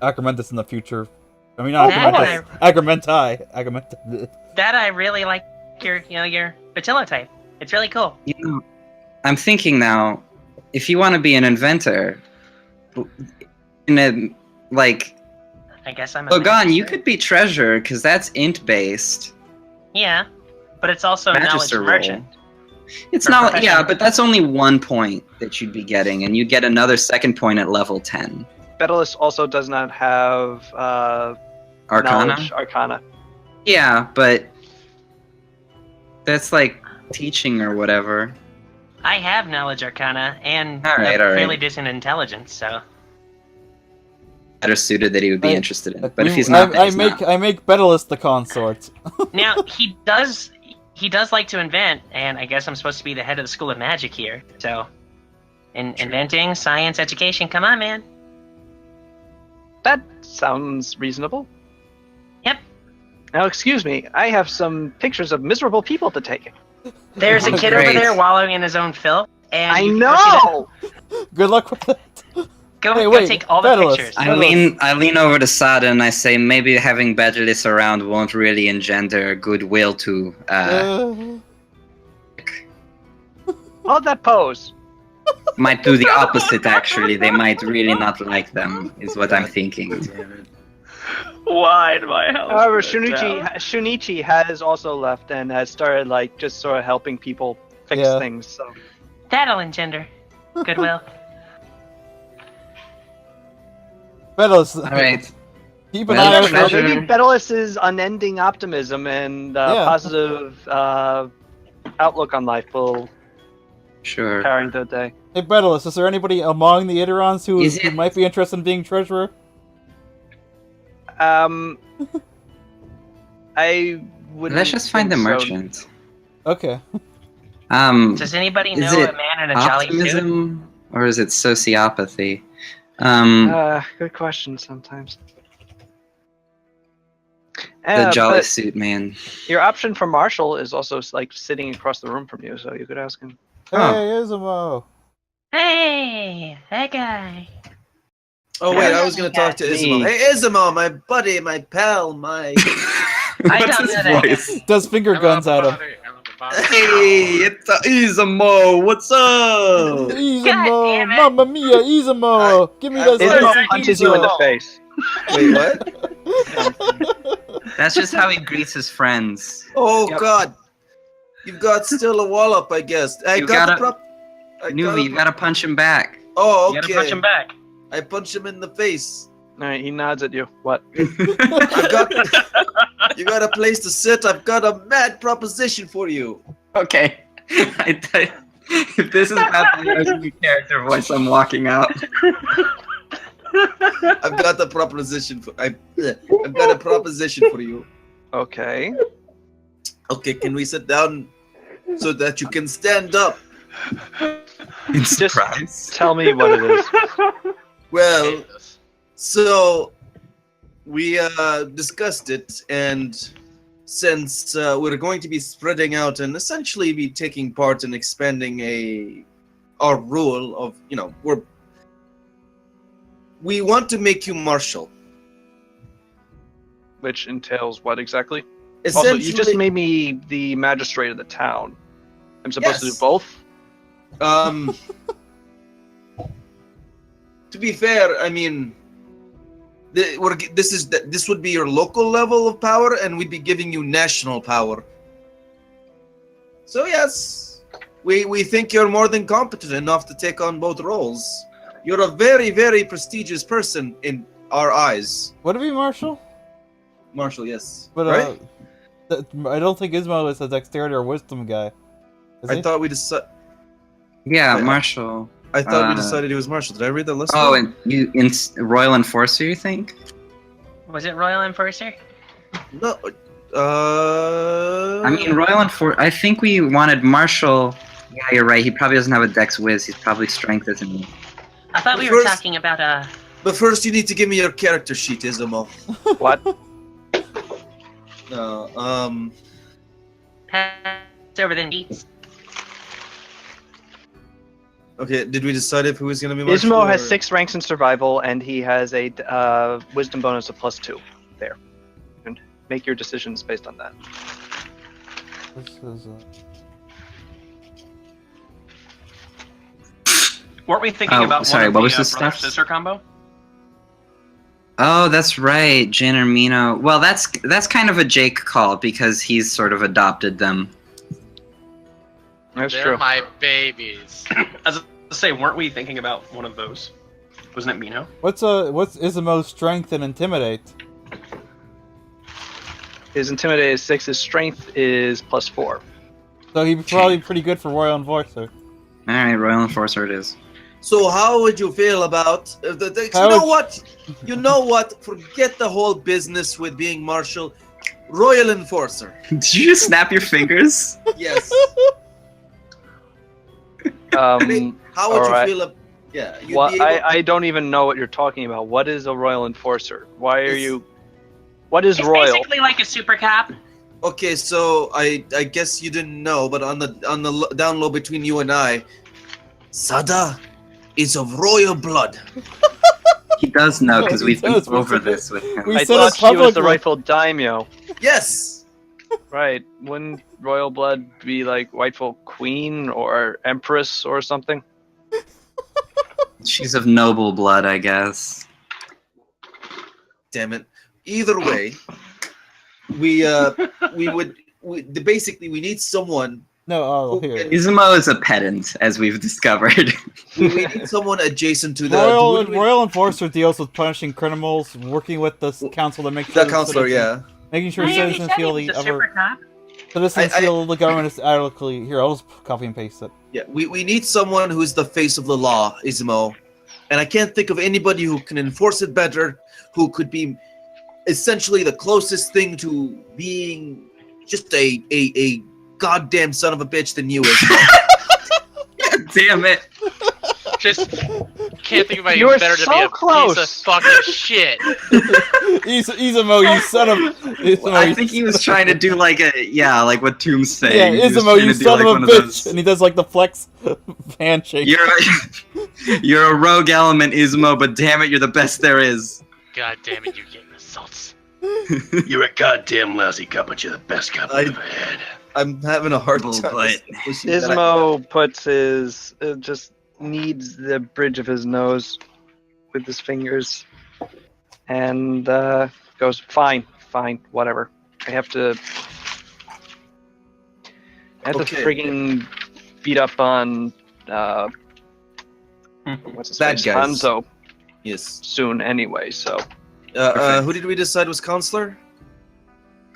Acromentus in the future. I mean, not That Acromentus. Acromentus. That I really like your Batilla type. It's really cool. You know, I'm thinking now, if you want to be an inventor, in a, like, I guess I'm a Logan, you could be treasurer, because that's int based. Yeah, but it's also knowledge Magister role. merchant. It's Or not, professional. yeah, but that's only 1 point that you'd be getting, and you'd get another 2nd point at level 10. Bedalus also does not have Arcana? knowledge arcana. Yeah, but that's like teaching or whatever. I have knowledge arcana and Alright, a alright. fairly decent intelligence, so Better suited that he would be I- interested in. But if he's not, then he's not. I make Bedalus the consort. now he does like to invent, and I guess I'm supposed to be the head of the School of Magic here. So, inventing, science, education. Come on, man. That sounds reasonable. Yep. Now, excuse me, I have some pictures of miserable people to take. There's a That's kid over great. there wallowing in his own filth. And I you can go see know. Good luck with that. that- Go, Hey, go wait, take all the Bedalus. pictures. I lean over to Sada and I say maybe having Bedalis around won't really engender goodwill to Hold that pose. might do the opposite actually. They might really not like them, is what I'm thinking. Why did my house? However, burn down? Shunichi has also left and has started like just sort of helping people fix Yeah. things. So That'll engender goodwill. Bedalus. Alright. Keep an Well, eye out. treasure- for- maybe Bedalus's unending optimism and Yeah. positive outlook on life will Sure. carry the day. Hey, Bedalus, is there anybody among the Iderons who Is it- might be interested in being treasurer? I would. Let's just find the merchant. Okay. Does anybody Is know it a man in a jolly suit? optimism or is it sociopathy? Good question. Sometimes. The jolly but suit man. your option for Marshall is also like sitting across the room from you, so you could ask him. Hey, Oh. Izumo. Hey, that guy. Oh wait, I was gonna talk to Izumo. Hey Izumo, my buddy, my pal, my What's don't his know that. voice? Does finger guns at him. Hey, it's Izumo. What's up? Izumo, damn it. Mamma Mia, Izumo. Give me that Izumo slice of punches you in the pizza. face. wait, what? That's just how he greets his friends. Oh Yep. God, you've got still a wallop, I guess. I You got gotta- the prop. I Nuvi, got you gotta punch him back. Oh, You okay. gotta punch him back. I punched him in the face. All right, he nods at you. What? I got. You got a place to sit. I've got a mad proposition for you. Okay. If this is happening, the character voice, I'm walking out. I've got a proposition for. I've got a proposition for you. Okay. Okay, can we sit down so that you can stand up? In Just- surprise. Tell me what it is. Well, so we discussed it, and since we're going to be spreading out and essentially be taking part in expanding our rule of, we want to make you marshal. Which entails what exactly? Also, Essentially, you just made me the magistrate of the town. I'm supposed to do Yes. both? To be fair, I mean, this would be your local level of power, and we'd be giving you national power. So yes, we think you're more than competent enough to take on both roles. You're a very, very prestigious person in our eyes, Would it be Marshall? Marshall. Yes, But right? I don't think Izumo is a dexterity or wisdom guy. Is I he? thought we decided. Yeah, Marshall. I thought we Uh, decided it was Marshall. Did I read that list? Oh, wrong? and you in Royal Enforcer, you think? Was it Royal Enforcer? No. I mean, Royal Enforcer. I think we wanted Marshall. Yeah, you're right. He probably doesn't have a Dex Whiz. He's probably Strength, isn't he? I thought we were talking about But first, you need to give me your character sheet, Izumo. What? No. pass over the needs. Okay. Did we decide if who was gonna be Marshall? Ismo has or- 6 ranks in survival, and he has a wisdom bonus of +2. There. And make your decisions based on that. This is. Weren't we thinking Oh, about sorry, one of what the was the brother steps? sister combo? Oh, that's right, Jin or Mino. Well, that's kind of a Jake call because he's sort of adopted them. That's They're true. my babies. As I say, weren't we thinking about one of those? Wasn't it Mino? What's Izumo's strength and intimidate? His intimidate is 6. His strength is +4. So he's probably pretty good for Royal Enforcer. All right, Royal Enforcer it is. So how would you feel about How you know would- what? You know what? Forget the whole business with being Marshal. Royal Enforcer. Did you just snap your fingers? Yes. Um, How would you alright. feel? Yeah. You'd Well, be able- I don't even know what you're talking about. What is a royal enforcer? Why are It's- you? What is It's royal? basically like a super cop. Okay, so I guess you didn't know, but on the down low between you and I, Sada is of royal blood. He does know because He we've been does, over we- this with him. we I said it thought she was the publicly. rightful daimyo. Yes. Right? Wouldn't royal blood be like rightful queen or empress or something? She's of noble blood, I guess. Damn it. Either way, basically we need someone. No, oh, who here. can- Izumo is a pedant, as we've discovered. we need someone adjacent to the Royal Enforcer deals with punishing criminals, working with the council to make sure the counselor. citizens- Yeah. making sure I already citizens said feel he the was a super cop. citizens I- feel the government is adequately. Here, I'll just copy and paste it. Yeah. We need someone who's the face of the law, Izumo, and I can't think of anybody who can enforce it better, who could be essentially the closest thing to being just a goddamn son of a bitch than you is. Damn it. Just can't think of anything You're better to so be a close. piece of fucking shit. Izumo, you son of. Izumo, I you think he son was of- trying to do like like what Tomb's saying. Yeah, He was Izumo, trying you to do, son like, of one a those- bitch, and he does like the flex handshake. You're a rogue element, Izumo, but damn it, you're the best there is. God damn it, you getting assaults. You're a goddamn lousy cop, but you're the best cop I've ever had. I'm having a hard Bull time. butt. establishing that Ismo puts his just kneads the bridge of his nose with his fingers, and goes, "Fine, whatever. I have to Okay. frigging beat up on what's his Bad face, guys. Hanzo Yes. soon anyway. So Perfect. Who did we decide was counselor?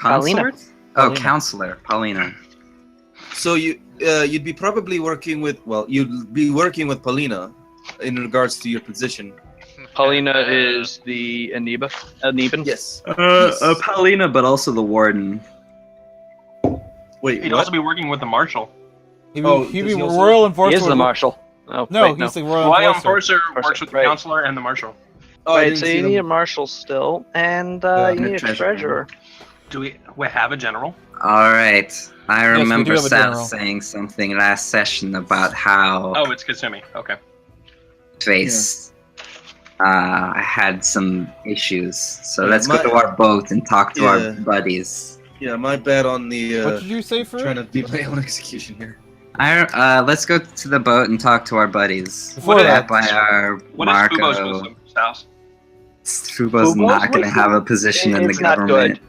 Counselor? Oh, Paulina. counselor, Paulina. So you'd be probably working with you'd be working with Paulina in regards to your position. Paulina is the Aniban. Yes. Paulina, but also the warden. Wait. He'd what? also be working with the marshal. He'd Oh, be does he also- Royal He Enforcer. is the would- marshal. Oh, No, wait, he's the Royal Royal Enforcer. Enforcer works with the Right. counselor and the marshal. Oh, I Right, didn't so see you them. need a marshal still, and Yeah, you and a need a treasurer. treasurer. Do we have a general? All right. I we do remember have a Sal general. saying something last session about how Oh, it's Kasumi. Okay. Face I had some issues. So Yeah, let's go my- to our boat and talk to Yeah. our buddies. Yeah, my bad on the What did you say, trying Fruit? to beat my own execution here. Let's go to the boat and talk to our buddies. Before What that, By our What is Marco. Fubo's wisdom, Styles? Fubo's Fubo's not going to wisdom? have a position in the It's not government.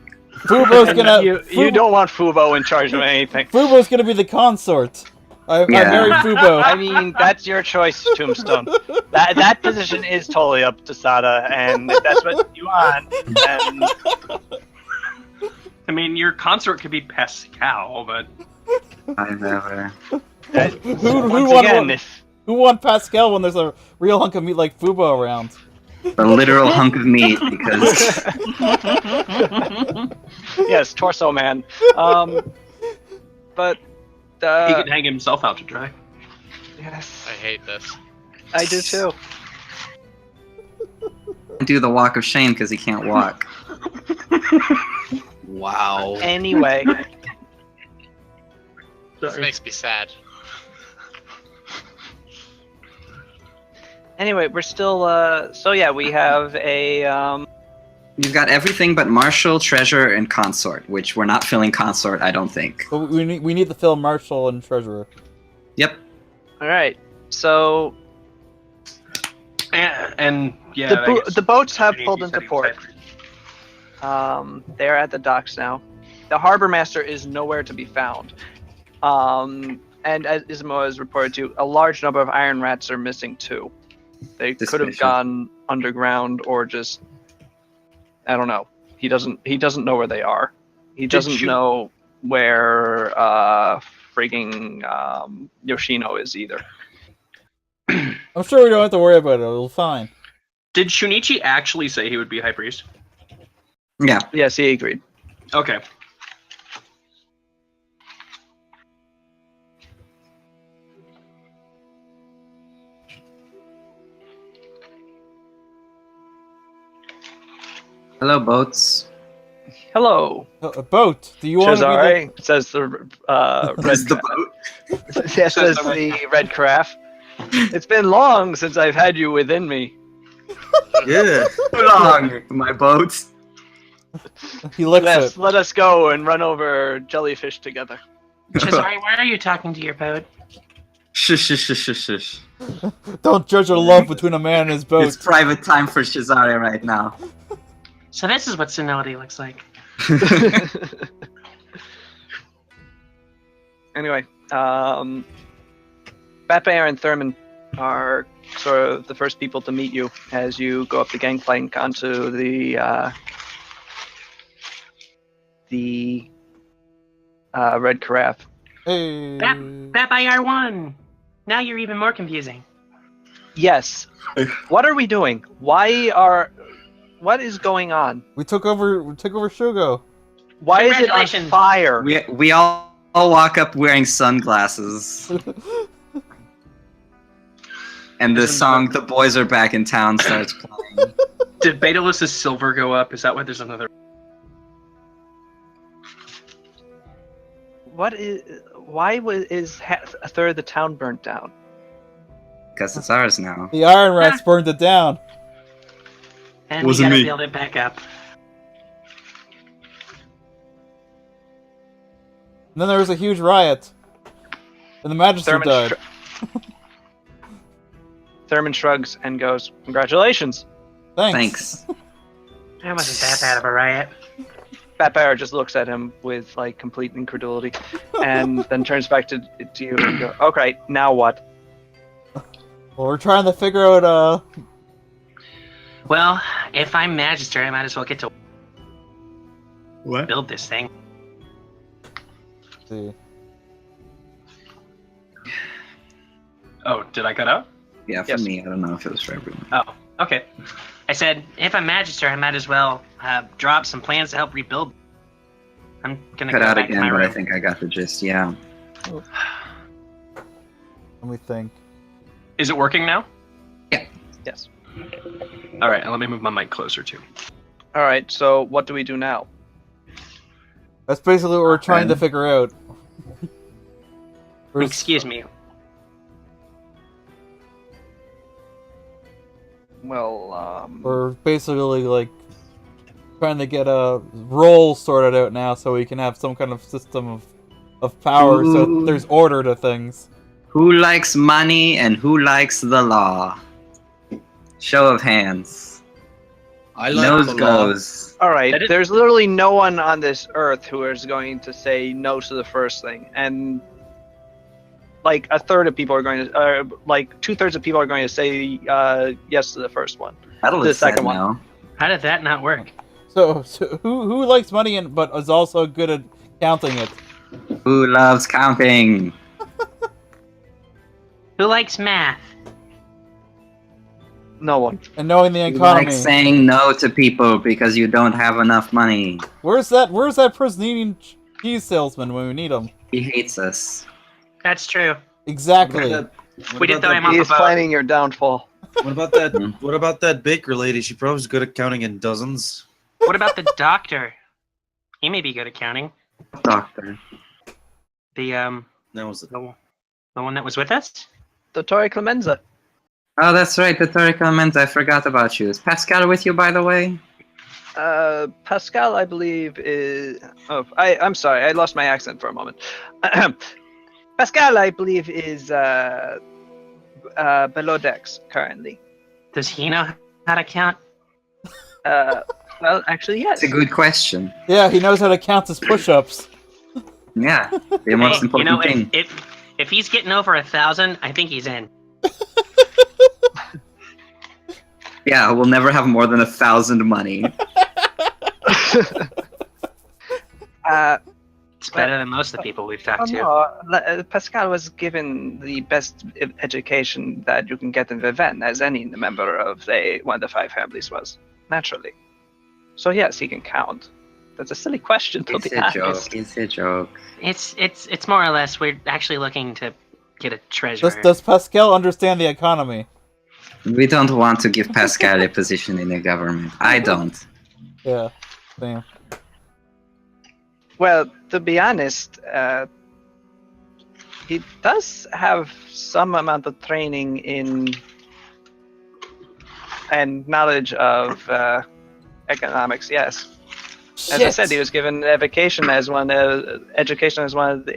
Fubo's gonna. You don't want Fubo in charge of anything. Fubo's gonna be the consort. I Yeah. married Fubo. I mean, that's your choice, Tombstone. That position is totally up to Sada, and if that's what you want, then I mean, your consort could be Pascal, but I've ever. Who once won? again, if Who won Pascal when there's a real hunk of meat like Fubo around? A literal hunk of meat because Yes, torso man. But He can hang himself out to dry. yes, I hate this. I do too. do the walk of shame because he can't walk. Wow. Anyway, This makes me sad. we're still. So yeah, we have a. You've got everything but Marshal, Treasurer, and Consort, which we're not filling Consort, I don't think. But we need to fill Marshal and Treasurer. Yep. All right. So And yeah, the boats have Shunichi pulled said into he was port. They're at the docks now. The harbor master is nowhere to be found. And as Ismo has reported to, a large number of iron rats are missing too. They could have Suspicious. gone underground or just, I don't know. He doesn't know where they are. He doesn't know where frigging Yoshino is either. I'm sure we don't have to worry about it. It'll be fine. Did Shunichi actually say he would be High Priest? Yeah. Yes, he agreed. Okay. Hello, boats. Hello, A boat. Do you want to be Cesare, says the red. Is the boat? Yes, says the red craft. It's been long since I've had you within me. Yeah. Too long, my boat. He licks Yes, it. let us go and run over jellyfish together. Cesare, why are you talking to your boat? Shush, shush, shush, shush, shush. Don't judge a love between a man and his boat. It's private time for Cesare right now. So this is what senility looks like. Anyway, Batbear and Thurman are sort of the first people to meet you as you go up the gangplank onto the red carafe. Hey. Bat by R1! Now you're even more confusing. Yes. What are we doing? What is going on? We took over Shugo. Why is it on Congratulations. fire? We all walk up wearing sunglasses. And the song "The Boys Are Back in Town" starts playing. Did Betalus's silver go up? Is that why there's another? Why is a third of the town burnt down? Because it's ours now. The Iron Rats burned it down. And Wasn't we gotta me. build it back up. And then there was a huge riot. And the Magister died. Thurman shrugs and goes, "Congratulations." Thanks. That wasn't that bad of a riot. Batbear just looks at him with like complete incredulity, and then turns back to you and goes, "Okay, now what?" Well, we're trying to figure out, Well, if I'm Magister, I might as well get to What? build this thing. let's see. Oh, did I cut out? Yeah, for Yes. me. I don't know if it was for everyone. Oh, okay. I said, if I'm Magister, I might as well drop some plans to help rebuild. I'm gonna Cut go out back to again, my but I room. think I got the gist. Yeah. Let me think. Is it working now? Yes. All right, let me move my mic closer too. All right. So what do we do now? That's basically what we're trying to figure out. We're- Excuse me. Well, We're basically like trying to get a role sorted out now, so we can have some kind of system of power, so Ooh. there's order to things. Who likes money and who likes the law? Show of hands. I like Nose the law. goes. all right. That is- There's literally no one on this earth who is going to say no to the first thing, and like a third of people are going to, like 2/3 of people are going to say yes to the first one. That'll The have said second one. no. How did that not work? So who likes money and but is also good at counting it? Who loves counting? Who likes math? No one. And knowing the You economy. like saying no to people because you don't have enough money. Where's that prison-eating cheese salesman when we need him? He hates us. That's true. Exactly. We did throw him off He a is boat. planning your downfall. What about that? What about that baker lady? She probably was good at counting in dozens. What about the doctor? He may be good at counting. Doctor. The That was the one that was with us. Dottore Clemenza. Oh, that's right, Dottore Clemente. I forgot about you. Is Pascal with you, by the way? Pascal, I believe, is. Oh, I'm sorry. I lost my accent for a moment. Pascal, I believe, is below decks currently. Does he know how to count? Well, actually, yes. It's a good question. Yeah, he knows how to count his push-ups. Yeah, the most Hey, important thing. if he's getting over 1,000, I think he's in. Yeah, we'll never have more than 1,000 money. It's better than most of the people we've talked to. no, Pascal was given the best education that you can get in Viven, as any member of one of the 5 families was, naturally. So yes, he can count. That's a silly question, to It's be a honest. joke. It's a joke. It's more or less we're actually looking to get a treasure. Does Pascal understand the economy? We don't want to give Pascal a position in the government. I don't. Yeah. Same. Well, to be honest, he does have some amount of training in and knowledge of economics. Yes, as I said, he was given education as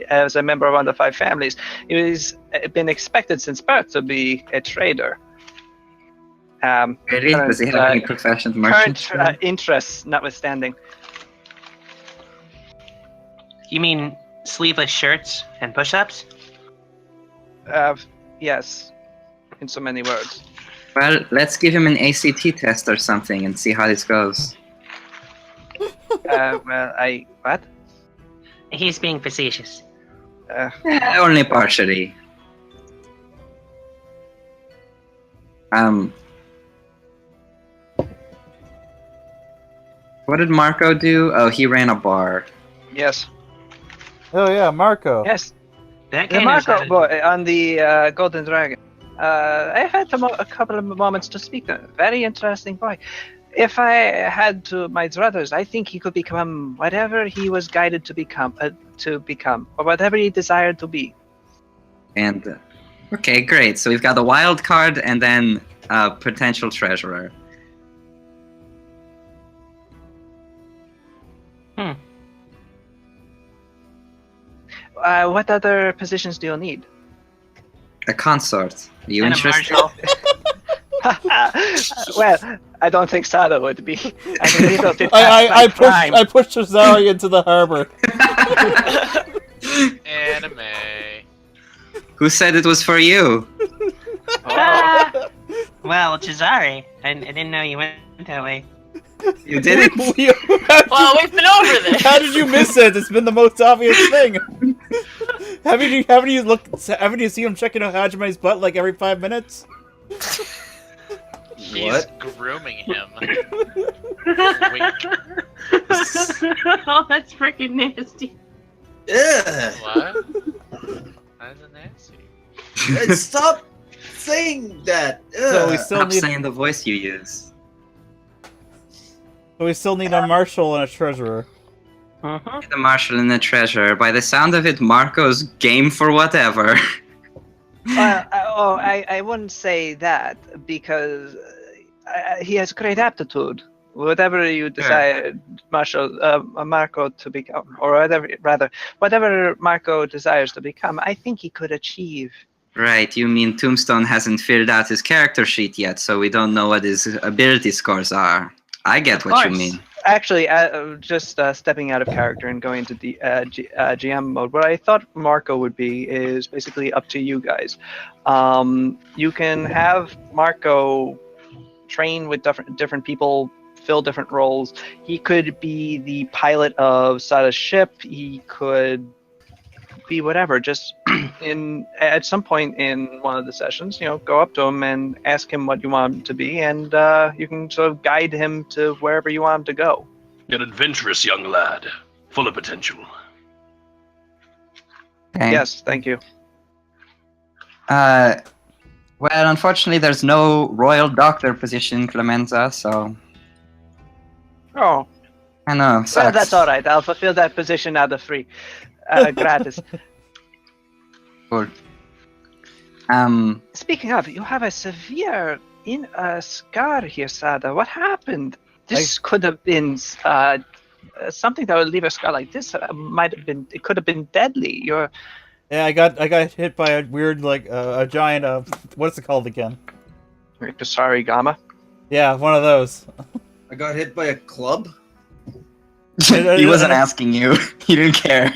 as a member of one of the 5 families. He's been expected since birth to be a trader. Really? Does he have any professional merchant? Current interests notwithstanding. You mean sleeveless shirts and push-ups? Yes, in so many words. Well, let's give him an ACT test or something and see how this goes. What? He's being facetious. Only partially. What did Marco do? Oh, he ran a bar. Yes. Oh yeah, Marco. Yes. That The guy knows how Marco to- boy on the Golden Dragon. I had a couple of moments to speak to him. Very interesting boy. If I had to my druthers, I think he could become whatever he was guided to become, or whatever he desired to be. And okay, great. So we've got a wild card and then a potential treasurer. What other positions do you need? A consort. Are you and a interested? marshal. Well, I don't think Sada would be. I mean, little to I pushed Cesare into the harbor. Anime. Who said it was for you? Well, Cesare, I didn't know you went that way. You didn't? Well, we've been over this. How did you miss it? It's been the most obvious thing. Haven't you seen him checking out Hajime's butt like every 5 minutes? He's grooming him. Wink. Oh, that's freaking nasty. Yeah. What? That's nasty. Stop saying that. So we still Stop need. saying the voice you use. So we still need a marshal and a treasurer. The marshal and the treasurer. By the sound of it, Marco's game for whatever. I wouldn't say that because he has great aptitude. Whatever you desire, Marco to become, or whatever Marco desires to become, I think he could achieve. Right, you mean Tombstone hasn't filled out his character sheet yet, so we don't know what his ability scores are. I get what you mean. Actually, just stepping out of character and going into the GM mode, what I thought Marco would be is basically up to you guys. You can have Marco train with different people, fill different roles. He could be the pilot of Sada's ship. He could be whatever. Just at some point in one of the sessions, go up to him and ask him what you want him to be, and you can sort of guide him to wherever you want him to go. An adventurous young lad, full of potential. Okay. Yes, thank you. Well, unfortunately, there's no royal doctor position, Clemenza, so Oh, I know. well, Sucks. that's all right. I'll fulfill that position out of free, gratis. Cool. Speaking of, you have a severe scar here, Sada. What happened? This could have been something that would leave a scar like this. Might have been. It could have been deadly. Yeah, I got hit by a weird a giant what's it called again? Sorry, Gamma. Yeah, one of those. I got hit by a club. He wasn't asking you. He didn't care.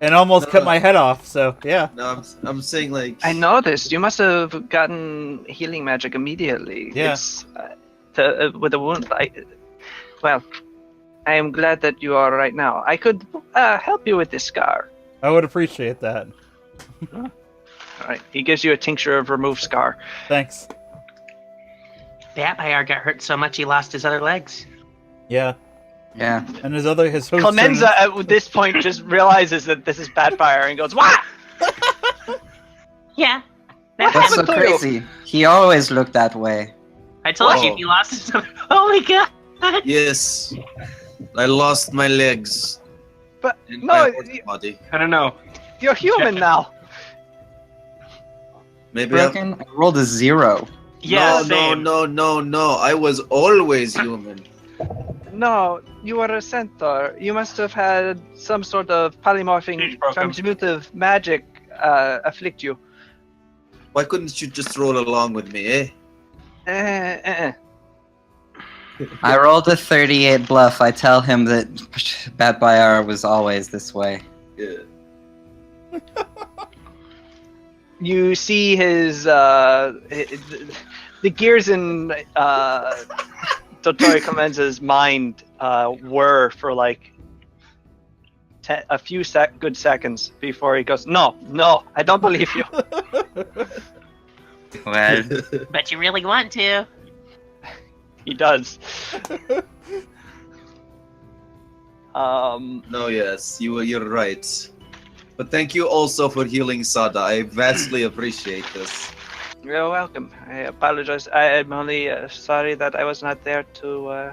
And almost cut my head off. So yeah. No, I'm saying like. I noticed. You must have gotten healing magic immediately. Yeah. It's, with a wound. Well, I am glad that you are right now. I could help you with this scar. I would appreciate that. All right. He gives you a tincture of remove scar. Thanks. Batmire got hurt so much he lost his other legs. Yeah. Yeah. And his host Clemenza at this point just realizes that this is Pathfinder and goes, "What?" Yeah. What That's so happened to you? crazy. He always looked that way. I told you Oh. he lost his. Oh my god! Yes, I lost my legs. But And no, my horse body. I don't know. you're human now. Maybe. I Broken. I rolled a 0. Yeah, no, same. no. I was always human. No, you are a centaur. You must have had some sort of polymorphing Speech broken. transmutive magic afflict you. Why couldn't you just roll along with me, eh? I rolled a 38 bluff. I tell him that Bad Bayar was always this way. Yeah. You see his the gears in Dottori Clemenza's mind whir for like a few good seconds before he goes, no, I don't believe you. Well, But you really want to. He does. No, yes, you're right. But thank you also for healing Sada. I vastly appreciate this. You're welcome. I apologize. I am only sorry that I was not there to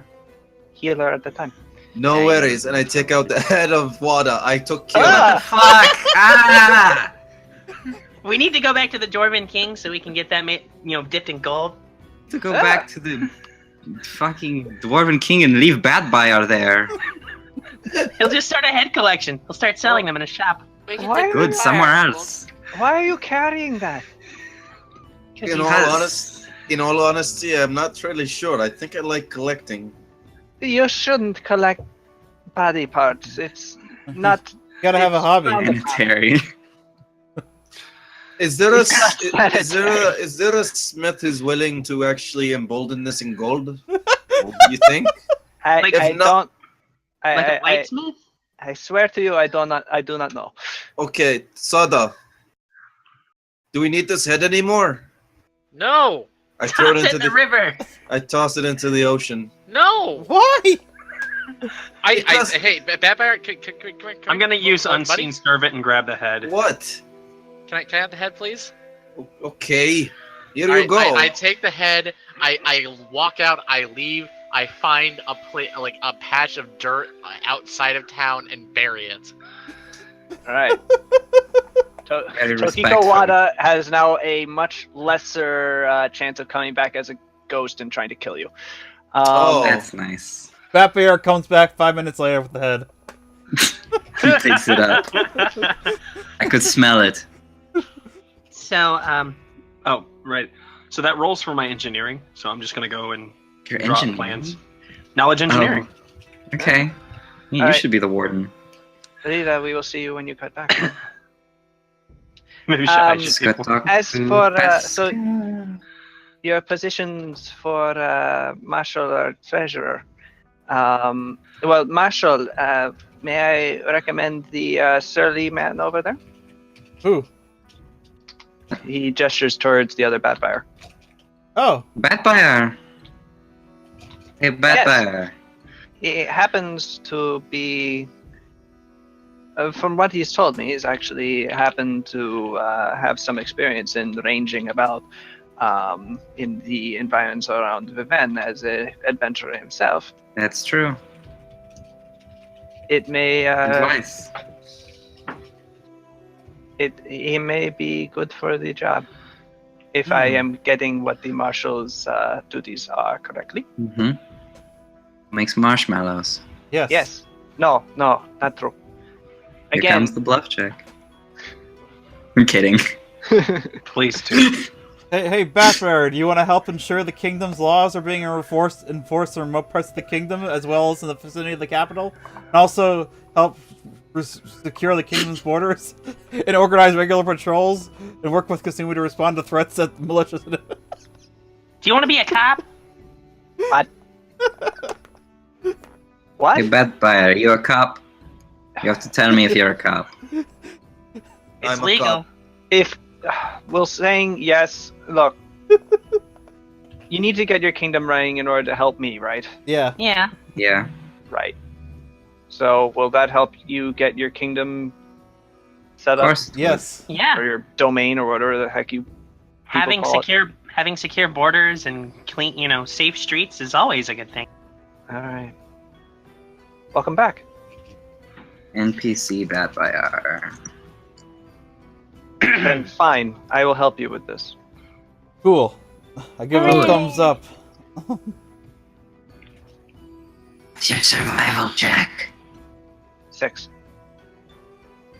heal her at the time. No worries. And I take out the head of Wada. I took care Ah! of fuck! Ah! We need to go back to the Dwarven King so we can get that, dipped in gold. To go back to the fucking Dwarven King and leave Bad Bayar there. He'll just start a head collection. He'll start selling them in a shop. We can Why take Good, the somewhere fire else. Why are you carrying that? In all honesty, I'm not really sure. I think I like collecting. You shouldn't collect body parts. It's not. Gotta have a hobby. Sanitary. Is there a It's not is there a smith who's willing to actually embolden this in gold? You think? I Like, if not- don't. Like a I whitesmith? swear to you, I do not know. Okay, Sada. Do we need this head anymore? No! I throw it Toss into in the river. I toss it into the ocean. No! Why? Because- Hey, Batmire, I'm gonna use buddy? Unseen Servant and grab the head. What? Can I have the head, please? Okay. Here All you right, go. I take the head. I walk out. I leave. I find a patch of dirt outside of town and bury it. All right. Very Tokiko respectful. Wada has now a much lesser chance of coming back as a ghost and trying to kill you. Oh. That's nice. Bat Bear comes back 5 minutes later with the head. He picks it up. I could smell it. So, Oh, right. So that rolls for my engineering. So I'm just gonna go and Your draw engine plans. Knowledge engineering. Okay. You Alright. should be the warden. Rita, we will see you when you cut back. Maybe I Um, should Just see go if we'll- talk As to for Best. so your positions for marshal or treasurer, Well, Marshal, may I recommend the surly man over there? Who? He gestures towards the other Batfire. Oh, Batfire. Hey, Batfire. He happens to be, from what he's told me, he's actually happened to have some experience in ranging about in the environs around Viven as an adventurer himself. That's true. It may Advice. he may be good for the job if I am getting what the marshal's duties are correctly. Mm-hmm. Makes marshmallows. yes. Yes. No, not true. Here Again, comes the bluff check. I'm kidding. Please do. Hey, Batbearer, do you want to help ensure the kingdom's laws are being enforced in remote parts of the kingdom, as well as in the vicinity of the capital? And also help secure the kingdom's borders, and organize regular patrols, and work with Kasumi to respond to threats that militias... Do you want to be a cop? what? What? Hey, Batfire, you a cop? You have to tell me if you're a cop. It's I'm a legal. cop. If Will saying yes, look, you need to get your kingdom running in order to help me, right? Yeah. Yeah. Yeah. Right. So will that help you get your kingdom set Of up? course. Yes. Yeah. Or your domain or whatever the heck you Having call it. secure borders and clean, safe streets is always a good thing. Alright. Welcome back. NPC Batfire. Then fine, I will help you with this. Cool. I give it a Hooray. thumbs up. It's your survival check. 6.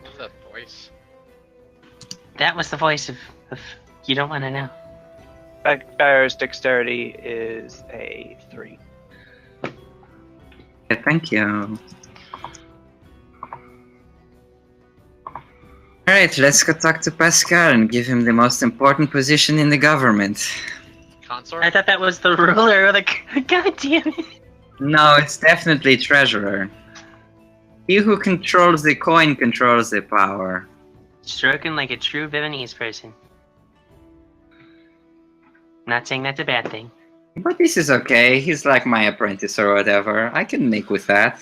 What's that voice? That was the voice of you don't want to know. Backfire's dexterity is a 3. Yeah, thank you. Alright, let's go talk to Pascal and give him the most important position in the government. Consort? I thought that was the ruler of the. God damn it! No, it's definitely treasurer. He who controls the coin controls the power. Stroking like a true Vietnamese person. Not saying that's a bad thing. But this is okay, he's like my apprentice or whatever. I can make with that.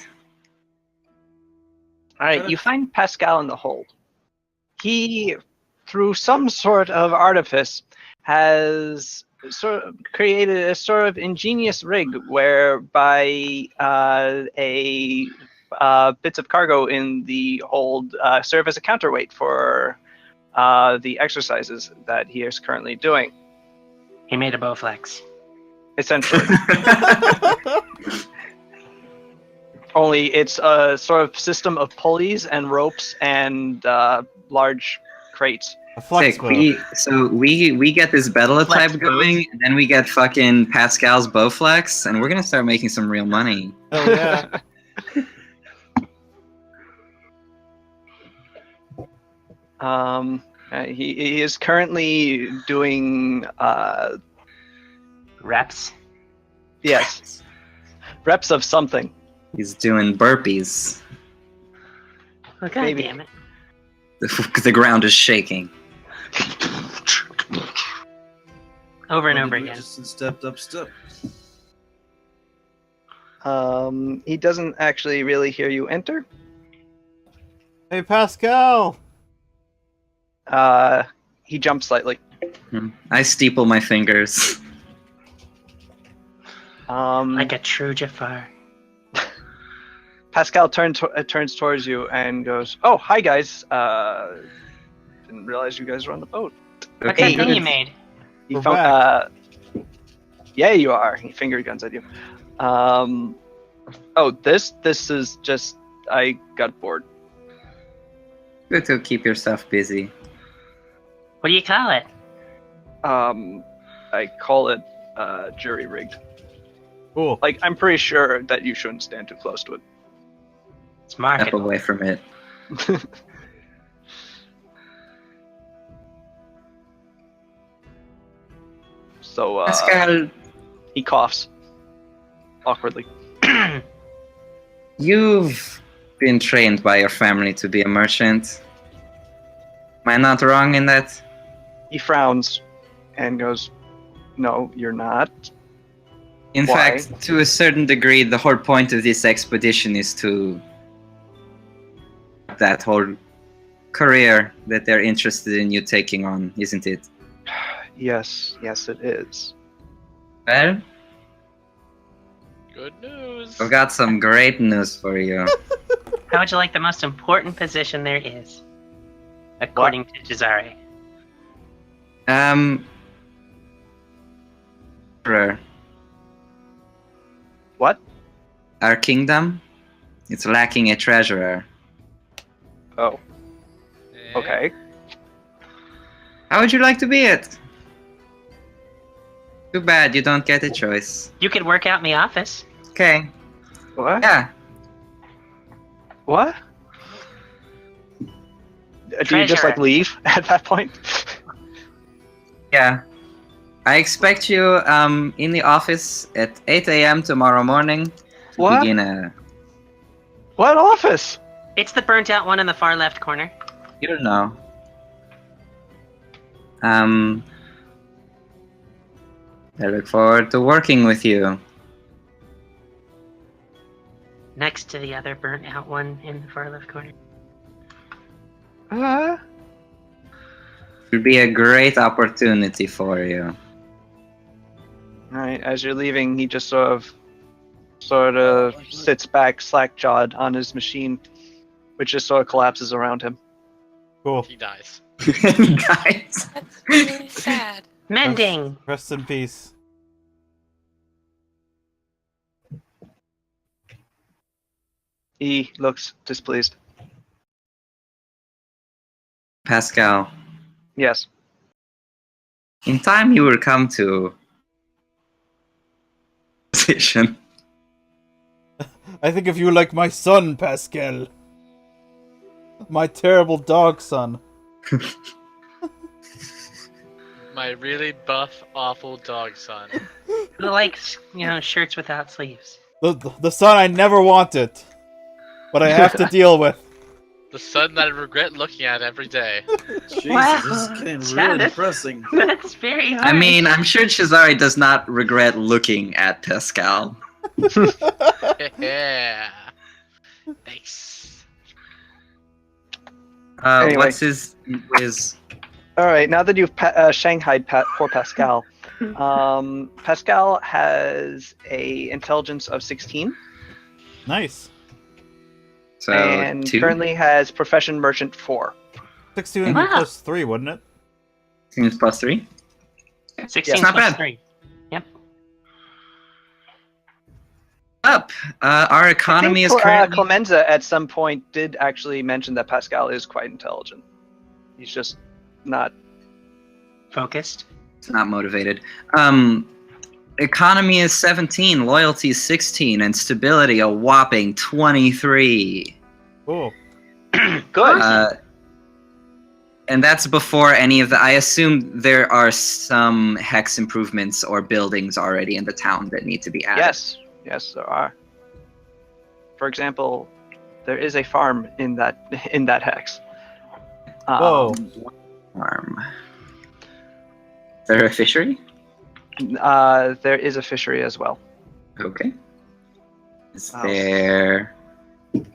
Alright, you find Pascal in the hold. He, through some sort of artifice, has sort of created a sort of ingenious rig whereby bits of cargo in the hold serve as a counterweight for the exercises that he is currently doing. He made a Bowflex. Essentially. Only it's a sort of system of pulleys and ropes and large crates. A flex Sick, bow. we get this battle Flex type going, and then we get fucking Pascal's Bowflex, and we're gonna start making some real money. Hell yeah. He is currently doing Reps. yes, reps of something. He's doing burpees. Oh, God Maybe. damn it. The ground is shaking. Over and over again. Just stepped up step. He doesn't actually really hear you enter. Hey, Pascal! He jumps slightly. I steeple my fingers. Like a true Jafar. Pascal turns towards you and goes, "Oh, hi guys. Didn't realize you guys were on the boat." What's Okay, that thing you good. made? He We're found, yeah, you are. He finger guns at you. Oh, this is just I got bored. Good to keep yourself busy. What do you call it? I call it jury rigged. Cool. Like I'm pretty sure that you shouldn't stand too close to it. It's Step marketable. away from it. So Pascal, he coughs awkwardly. You've been trained by your family to be a merchant. Am I not wrong in that? He frowns and goes, "No, you're not." In Why? fact, to a certain degree, the whole point of this expedition is to that whole career that they're interested in you taking on, isn't it? Yes, it is. Well, Good news. I've got some great news for you. How would you like the most important position there is, according to Jazare? Emperor, What? our kingdom, it's lacking a treasurer. Oh, okay. How would you like to be it? Too bad you don't get a choice. You could work out in the office. Okay. What? Yeah. What? Do you just like leave at that point? Yeah. I expect you in the office at 8 a.m. tomorrow morning to What? begin a... What office? It's the burnt out one in the far left corner. You don't know. I look forward to working with you. Next to the other burnt out one in the far left corner. It'll be a great opportunity for you. Alright, as you're leaving, he just sort of sits back, slack-jawed on his machine, which just sort of collapses around him. Cool. He dies. Guys. That's really sad. Mending! Rest in peace. He looks displeased. Pascal, Yes. in time you will come to position. I think of you like my son, Pascal. My terrible dog son. My really buff, awful dog son. Who likes, shirts without sleeves? The son I never wanted. But I have to deal with. The son that I regret looking at every day. Jesus, Wow. this is getting Yeah, really that's- depressing. That's very hard. I mean, I'm sure Cesare does not regret looking at Pascal. Yeah. Nice. Anyway. What's his... Alright, now that you've shanghaied poor Pascal, Pascal has a intelligence of 16 Nice. So, and 2? currently has profession merchant 4. 16 Wow. plus 3, wouldn't it? Seems plus 3? 16 It's not plus bad. 3. Up. Our economy is I think, currently... Clemenza at some point did actually mention that Pascal is quite intelligent. He's just not. Focused. It's not motivated. Economy is 17, loyalty is 16, and stability a whopping 23. Cool. Good. And that's before any of the... I assume there are some hex improvements or buildings already in the town that need to be added. Yes, there are. For example, there is a farm in that hex. Whoa. Farm. Is there a fishery? There is a fishery as well. Okay. Is Oh. there... There's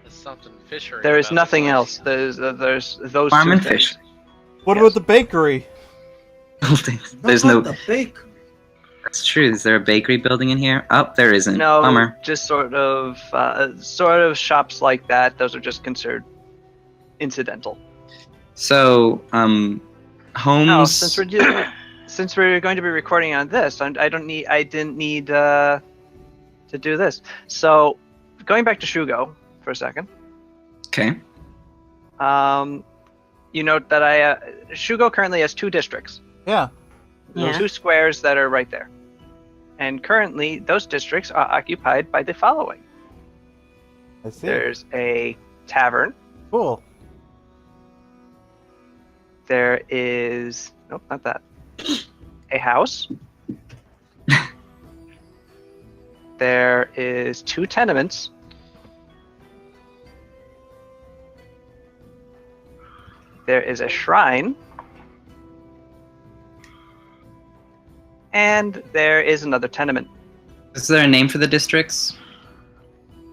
something fishery. There is about nothing this else. place. There's those Farm two and things. fish. What Yes. about the bakery? There's Not no... the bake. That's true. Is there a bakery building in here? Oh, there isn't. No, Bummer. just sort of shops like that. Those are just considered incidental. So, homes... No, since we're going to be recording on this, I didn't need to do this. So, going back to Shugo for a second. Okay. You note that Shugo currently has 2 districts. Yeah. Yeah. 2 squares that are right there. And currently, those districts are occupied by the following. I see. There's a tavern. Cool. There is... Nope, not that. A house. There is 2 tenements. There is a shrine. And there is another tenement. Is there a name for the districts?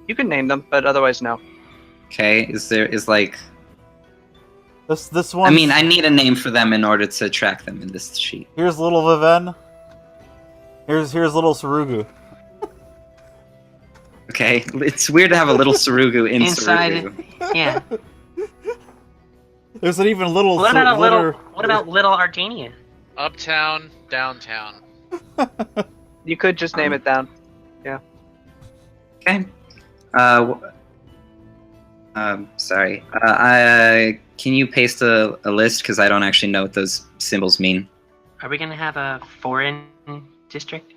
You can name them, but otherwise no. Okay. Is like? This one. I mean, I need a name for them in order to track them in this sheet. Here's little Viven. Here's little Sarugu. Okay, it's weird to have a little Sarugu in Inside. Sarugu. Yeah. There's an even little. What about little Artania? Uptown, downtown. You could just name it down. Okay. Sorry. Can you paste a list because I don't actually know what those symbols mean. Are we gonna have a foreign district?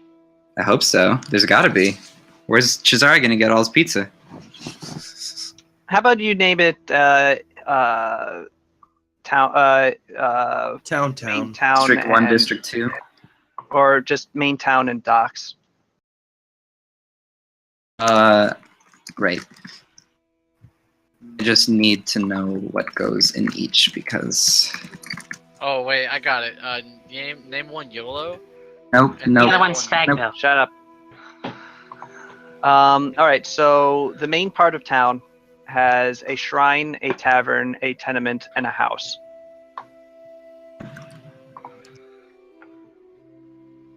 I hope so. There's got to be. Where's Cesare gonna get all his pizza? How about you name it town main town District 1, and- District 2. or just main town and docks. Great. I just need to know what goes in each because. Oh wait, I got it. Name one YOLO. Nope. And The other Nope. one's Stagville. Shut up. All right, so the main part of town has a shrine, a tavern, a tenement, and a house.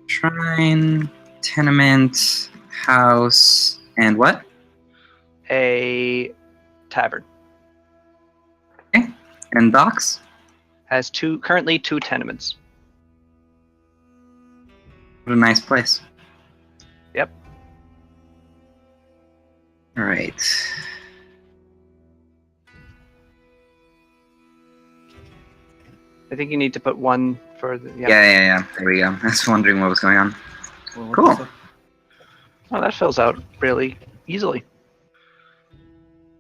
Shrine, tenement, house, and what? A tavern And docks? has currently two tenements. What a nice place. Yep. Alright. I think you need to put one for the. Yeah. There we go. I was wondering what was going on. Well, Cool. so- Oh, that fills out really easily.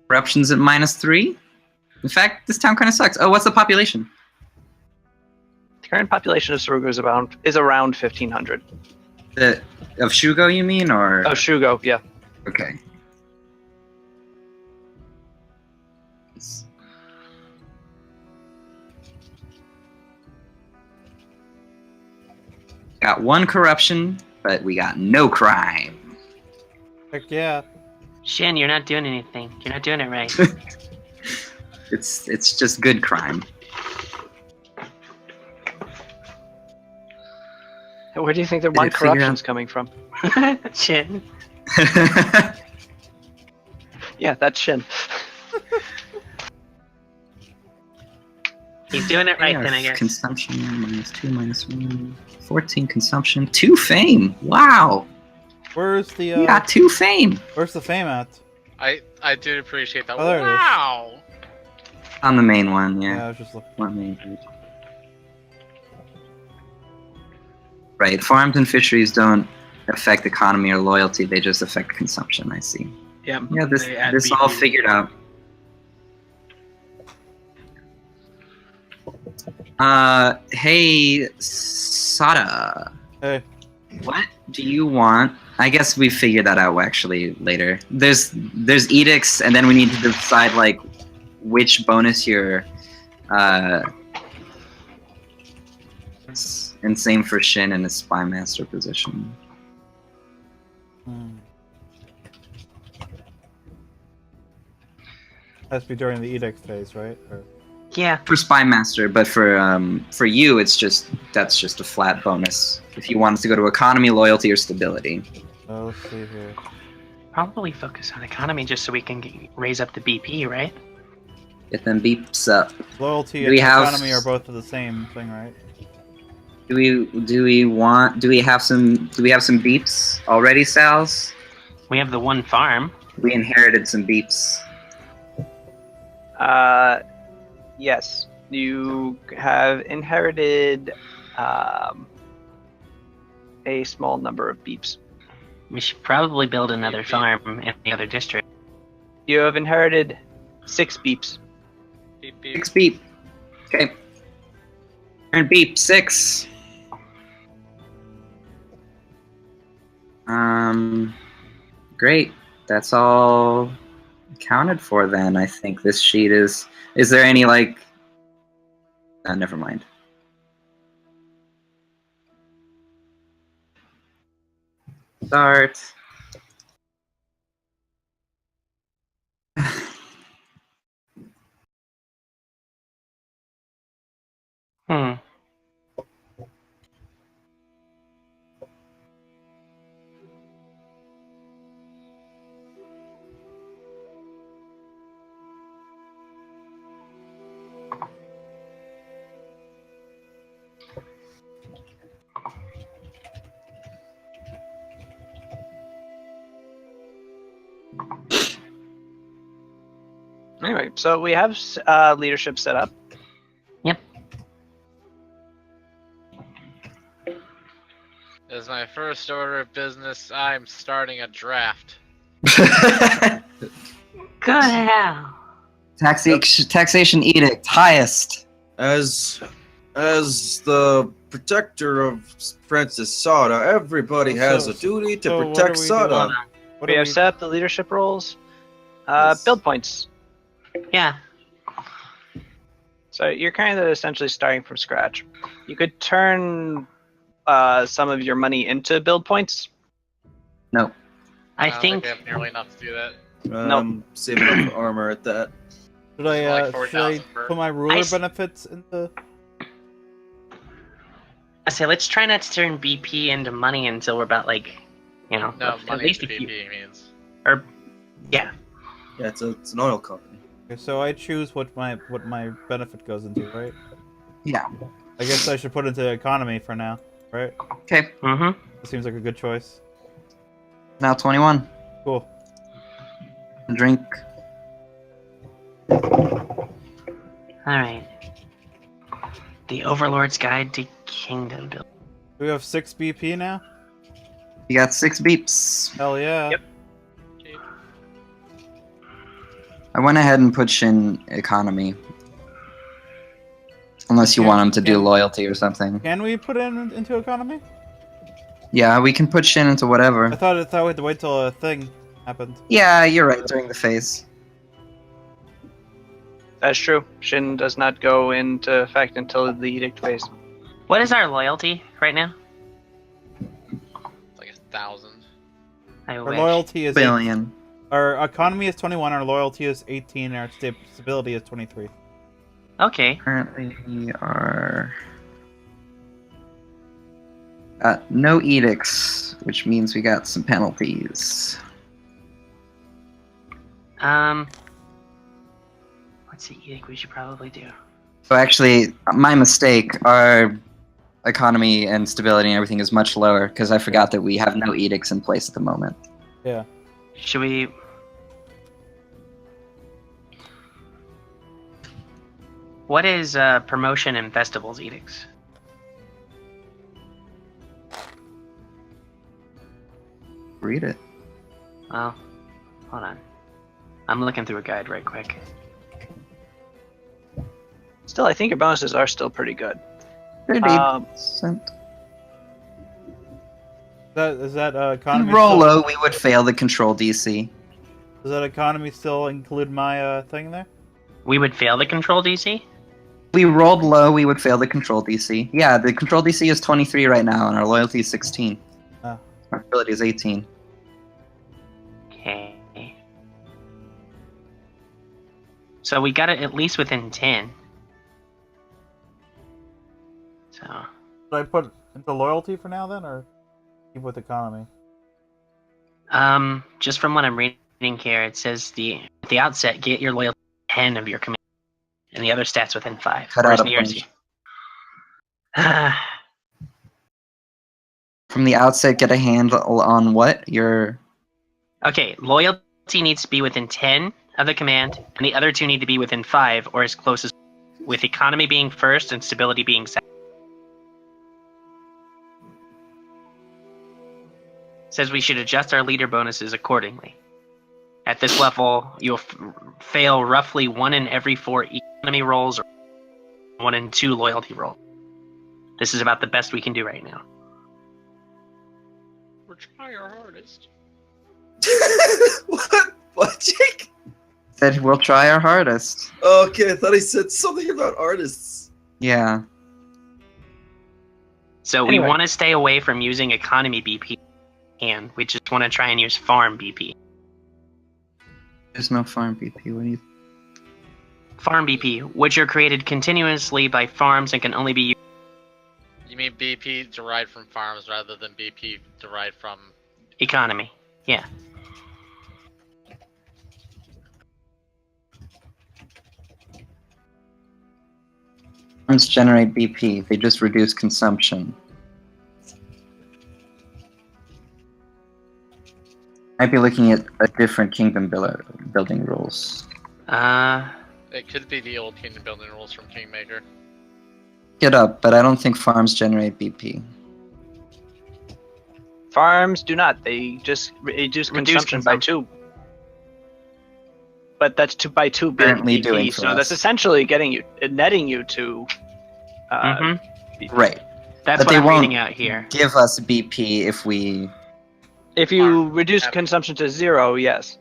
Corruption's at -3. In fact, this town kind of sucks. Oh, what's the population? The current population of Sarugo is around 1,500. Of Shugo, you mean, or? Oh, Shugo, yeah. Okay. Got one corruption, but we got no crime. Heck yeah. Shin, you're not doing anything. You're not doing it right. It's just good crime. Where do you think the Did one it figure corruption's out- coming from? Shin. Yeah, that's Shin. He's doing it right then, I guess. Consumption -2, -1. 14 consumption. 2 fame. Wow. Where's the We got 2 fame. where's the fame at? I do appreciate that. Oh, there it is. Wow. On the main one, Yeah, yeah. I was just looking. One main page. Right. Farms and fisheries don't affect economy or loyalty. They just affect consumption. I see. Yeah. Yeah, this They add all BP. figured out. Hey, Sada. Hey. What do you want? I guess we figured that out actually later. There's edicts, and then we need to decide like which bonus you're. And same for Shin in his spy master position. Hmm. Has to be during the edict phase, right? Or... Yeah. For spy master, but for you, that's just a flat bonus. If you want it to go to economy, loyalty, or stability. Oh, let's see here. Probably focus on economy just so we can raise up the BP, right? Get them beeps up. Loyalty Do and we have- economy are both the same thing, right? Do we have some beeps already, Sals? We have the one farm. We inherited some beeps. Yes, you have inherited a small number of beeps. We should probably build another farm in the other district. You have inherited 6 beeps. Beep, beep. 6 beep. Okay. And beep 6. Great. That's all accounted for then. I think this sheet is. Is there any like? Never mind. Start. Hmm. Anyway, so we have leadership set up. Yep. As my first order of business, I'm starting a draft. Good hell. Taxation edict highest. As the protector of Princess Sada, everybody has a duty to so what protect are we Sada. doing? What We are have set up the leadership roles. Yes. Build points. Yeah. So you're kind of essentially starting from scratch. You could turn some of your money into build points. No. I don't think we have nearly enough to do that. I'm saving up for armor at that. Should I, Like should I 4,000 per- put my ruler I s- benefits into? I say let's try not to turn BP into money until we're about like, No, at money least to a few. BP means. Or yeah. Yeah, it's an oil company. Okay, so I choose what my benefit goes into, right? Yeah. I guess I should put into economy for now, right? Okay. Mm-hmm. That seems like a good choice. Now 21. Cool. Drink. All right. The Overlord's Guide to Kingdom Building. Do we have 6 BP now? You got 6 beeps. Hell yeah. Yep. I went ahead and pushed in economy. Unless you Can- want them to do can- loyalty or something. Can we put in into economy? Yeah, we can put Shin into I whatever. thought we had to wait till a thing happened. Yeah, you're right, during the phase. That's true. Shin does not go into effect until the edict phase. What is our loyalty right now? It's like 1,000. I Our wish. loyalty is Billion. Our economy is 21, our loyalty is 18, and our stability is 23. Okay. Currently, we are no edicts, which means we got some penalties. What's the edict we should probably do? So actually, my mistake. Our economy and stability and everything is much lower because I forgot that we have no edicts in place at the moment. Yeah. Should we? What is promotion and festivals edicts? Read it. Well, hold on. I'm looking through a guide right quick. Still, I think your bonuses are still pretty good. 30%. Is that economy? Roll still, low, we would fail the control DC. Does that economy still include my thing there? We would fail the control DC? We rolled low, we would fail the control DC. Yeah, the control DC is 23 right now, and our loyalty is 16. Oh. Our ability is 18. Okay. So we got it at least within 10. So, Should I put into loyalty for now then, or keep with economy? just from what I'm reading here, it says at the outset, get your loyalty 10 of your command, and the other stats within 5. Cut Whereas out a in yours, bunch. From the outset, get a handle on what? Your... okay, loyalty needs to be within 10 of the command, and the other two need to be within 5 or as close as, with economy being first and stability being second. Says we should adjust our leader bonuses accordingly. At this level, you'll fail roughly 1 in every 4 economy rolls or 1 in 2 loyalty rolls. This is about the best we can do right now. We're trying our hardest. What? What, Jake? Said we'll try our hardest. Okay, I thought he said something about artists. Yeah. So Anyway. we want to stay away from using economy BP, and we just want to try and use farm BP. There's no farm BP. What do you? Farm BP, which are created continuously by farms and can only be used. You mean BP derived from farms rather than BP derived from... Economy. Yeah. Farms generate BP. They just reduce consumption. Might be looking at a different kingdom building rules. It could be the old kingdom building rules from Kingmaker. Get up, but I don't think farms generate BP. Farms do not. They just reduce consumption by 2. But that's by 2 Currently doing BP, for so us. that's essentially netting you to. BP. Right. That's But what they I'm won't reading out here. give us BP if we. If you Farm. reduce consumption to 0, yes.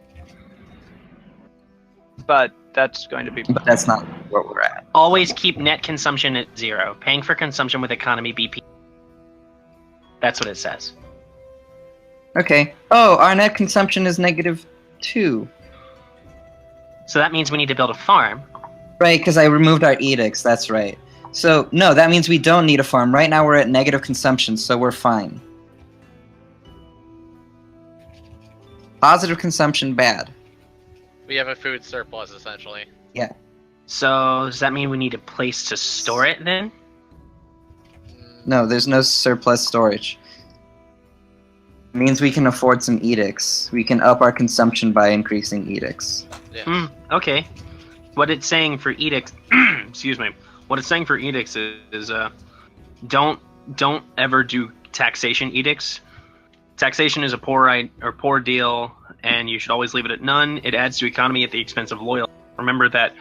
But that's going to be. But that's not where we're at. Always keep net consumption at 0. Paying for consumption with economy BP. That's what it says. Okay. Oh, our net consumption is -2. So that means we need to build a farm. Right, because I removed our edicts. That's right. So no, that means we don't need a farm. Right now we're at negative consumption, so we're fine. Positive consumption, bad. We have a food surplus, essentially. Yeah. So does that mean we need a place to store it then? No, there's no surplus storage. It means we can afford some edicts. We can up our consumption by increasing edicts. Yeah. Okay. What it's saying for edicts, excuse me. What it's saying for edicts is don't ever do taxation edicts. Taxation is a poor deal, and you should always leave it at none. It adds to economy at the expense of loyalty. Remember that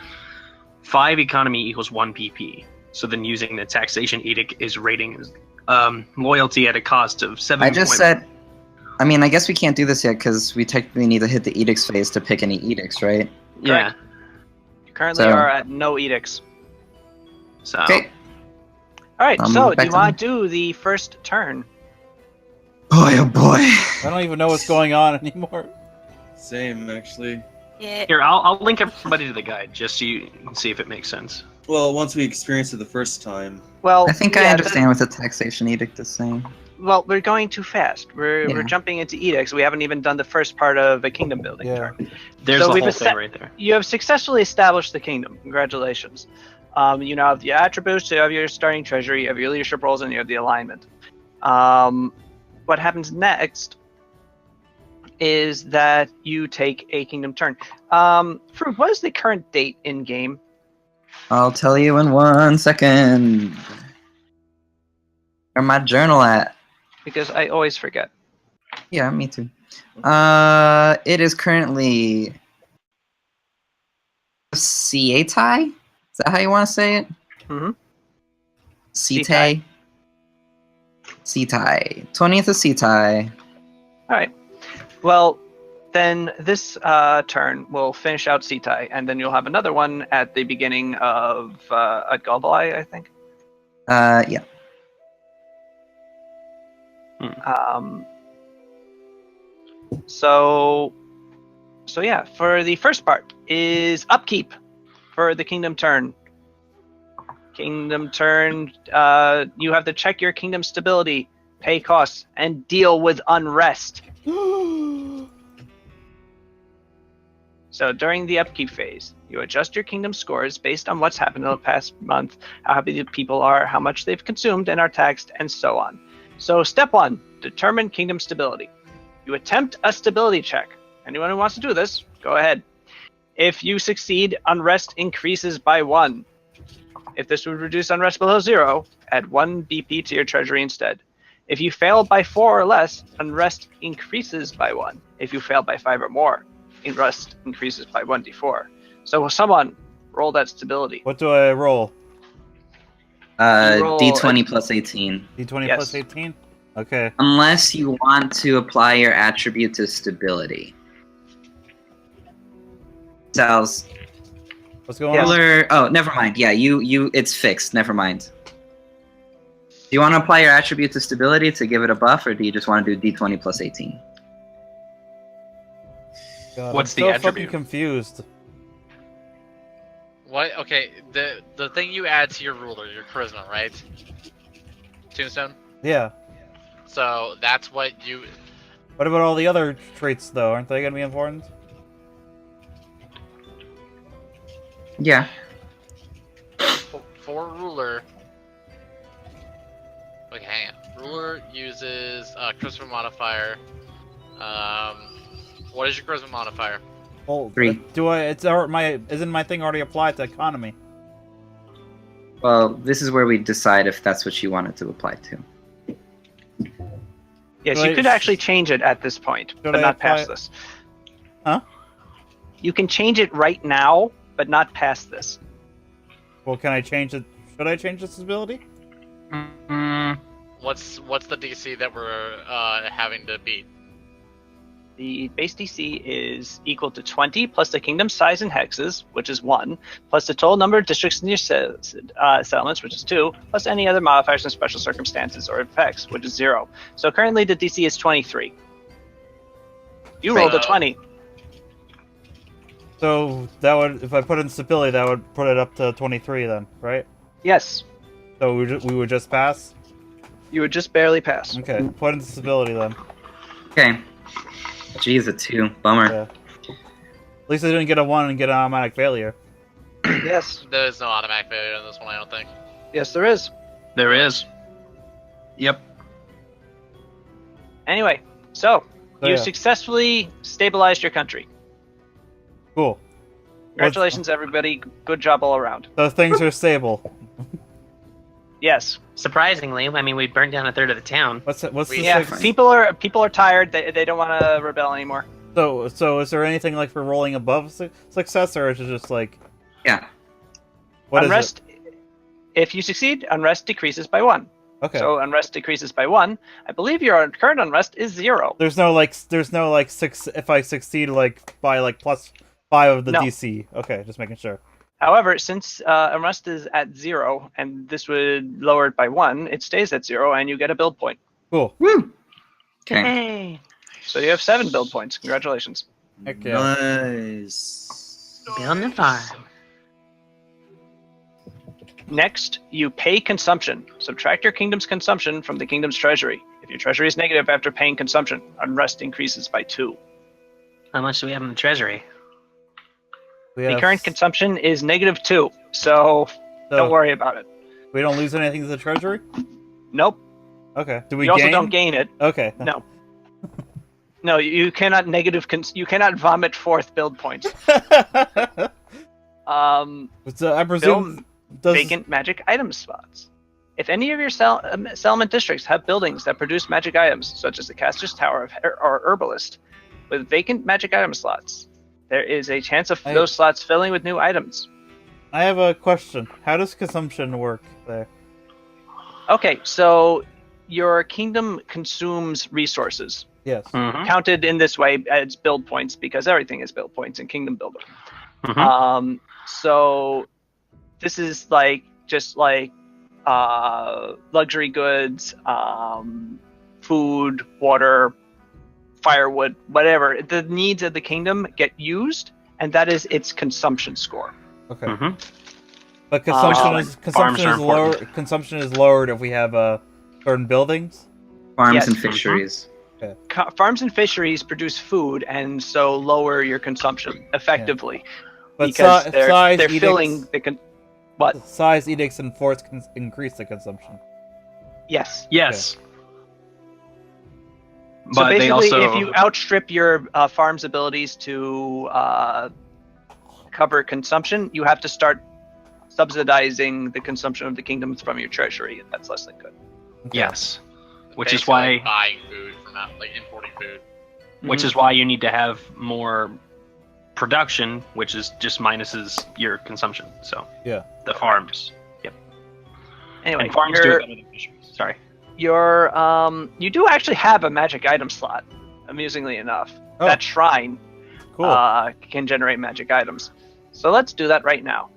5 economy equals 1 PP. So then using the taxation edict is rating loyalty at a cost of 7. I just said. I mean, I guess we can't do this yet because we technically need to hit the edicts phase to pick any edicts, right? Yeah. You currently are at no edicts. So. Okay. All right. I'll So move do you back want to do the first turn? Boy, oh boy. I don't even know what's going on anymore. Same, actually. Yeah. Here, I'll link everybody to the guide just so you can see if it makes sense. Well, once we experienced it the first time. Well, I think I yeah, understand what the taxation edict is saying. Well, we're going too fast. We're Yeah. jumping into edicts. We haven't even done the first part of a kingdom building Yeah. turn. There's So the we've whole estab- thing right there. You have successfully established the kingdom. Congratulations. You now have the attributes, you have your starting treasury, you have your leadership roles, and you have the alignment. What happens next is that you take a kingdom turn. Fruit, what is the current date in game? I'll tell you in 1 second. Where my journal at? Because I always forget. Yeah, me too. It is currently Sietai? Is that how you want to say it? Mm-hmm. Sietai. Sietai. 20th of Sietai. All right. Well, then this turn will finish out Sitai, and then you'll have another one at the beginning of at Galbalai, I think. Yeah. So yeah, for the first part is upkeep for the kingdom turn. Kingdom turn, you have to check your kingdom stability, pay costs, and deal with unrest. So during the upkeep phase, you adjust your kingdom scores based on what's happened in the past month, how happy the people are, how much they've consumed and are taxed, and so on. So step 1, determine kingdom stability. You attempt a stability check. Anyone who wants to do this, go ahead. If you succeed, unrest increases by 1. If this would reduce unrest below 0, add 1 BP to your treasury instead. If you fail by 4 or less, unrest increases by 1. If you fail by 5 or more, unrest increases by 1d4. So someone roll that stability. What do I roll? roll D20 plus 18. D20 Yes. plus 18? Okay. Unless you want to apply your attribute to stability. Sal's What's going on? ruler. Oh, never mind. Yeah, you. It's fixed. Never mind. Do you want to apply your attribute to stability to give it a buff, or do you just want to do D20 plus 18? God, What's I'm the so fucking attribute? confused. What? Okay, the thing you add to your ruler, your charisma, right? Tombstone. Yeah. So that's what you. What about all the other traits, though? Aren't they gonna be important? Yeah. For ruler. Okay, hang on. Ruler uses charisma modifier. What is your charisma modifier? Well, 3. Isn't my thing already applied to economy? Well, this is where we decide if that's what you want it to apply to. Yes, Should you I- could actually change it at this point, but I not apply past it- this. Huh? You can change it right now, but not past this. Well, can I change it? Should I change this ability? What's the DC that we're having to beat? The base DC is equal to 20 plus the kingdom size in hexes, which is 1, plus the total number of districts in your settlements, which is 2, plus any other modifiers and special circumstances or effects, which is 0. So currently the DC is 23. You rolled a 20. So that would, if I put in stability, that would put it up to 23 then, right? Yes, So we would just pass? you would just barely pass. Okay, put in stability then. Okay. Geez, a 2. Bummer. Yeah. At least I didn't get a 1 and get an automatic failure. Yes, There's no automatic failure in this one, I don't think. yes, there is. There is. Yep. Anyway, so So, you yeah. successfully stabilized your country. Cool. Congratulations, everybody. Good job all around. So things are stable. Yes. Surprisingly, I mean, we burnt down a third of the town. What's the Yeah. six? People are tired. They don't want to rebel anymore. So is there anything like for rolling above success, or is it just like Yeah. what is Unrest. If you succeed, unrest decreases by 1. it? Okay. So unrest decreases by 1. I believe your current unrest is 0. There's no like six if I succeed like by like plus 5 of the No. DC. Okay, just making sure. However, since unrest is at 0, and this would lower it by 1, it stays at 0, and you get a build point. Cool. Woo! Okay. Hey, So you have 7 build points. Congratulations. Heck yeah. Nice. building a farm. Next, you pay consumption. Subtract your kingdom's consumption from the kingdom's treasury. If your treasury is negative after paying consumption, unrest increases by 2. How much do we have in the treasury? We The have- current consumption is negative 2, so don't worry about it. We don't lose anything to the treasury. Nope. Okay. Do we You also gain? don't gain it. Okay. No. No, you cannot you cannot vomit forth build points. So I presume does Vacant magic item spots. If any of your settlement districts have buildings that produce magic items, such as the Caster's Tower or Herbalist, with vacant magic item slots, there is a chance of those slots filling with new items. I have a question. How does consumption work there? Okay, so your kingdom consumes resources. Yes. Counted in this way as build points, because everything is build points in Kingdom Builder. So this is like just like luxury goods, food, water, firewood, whatever. The needs of the kingdom get used, and that is its consumption score. Okay. But consumption is lower. Consumption is lowered if we have certain buildings. Farms Yes. and fisheries. Farms and fisheries produce food, and so lower your consumption effectively, But because size they're edicts, filling the what? size edicts and forts can increase the consumption. Yes. Yes. So But they basically, also if you outstrip your farm's abilities to cover consumption, you have to start subsidizing the consumption of the kingdom from your treasury, and that's less than good. Okay. yes, which is Basically, why like, buying food from out, like importing food. which is why you need to have more production, which is just minuses your consumption. So Yeah. the farms. Anyway, And farms do your, it better than fisheries. Sorry. you do actually have a magic item slot, amusingly enough. Oh. That shrine. Cool. can generate magic items. So let's do that right now.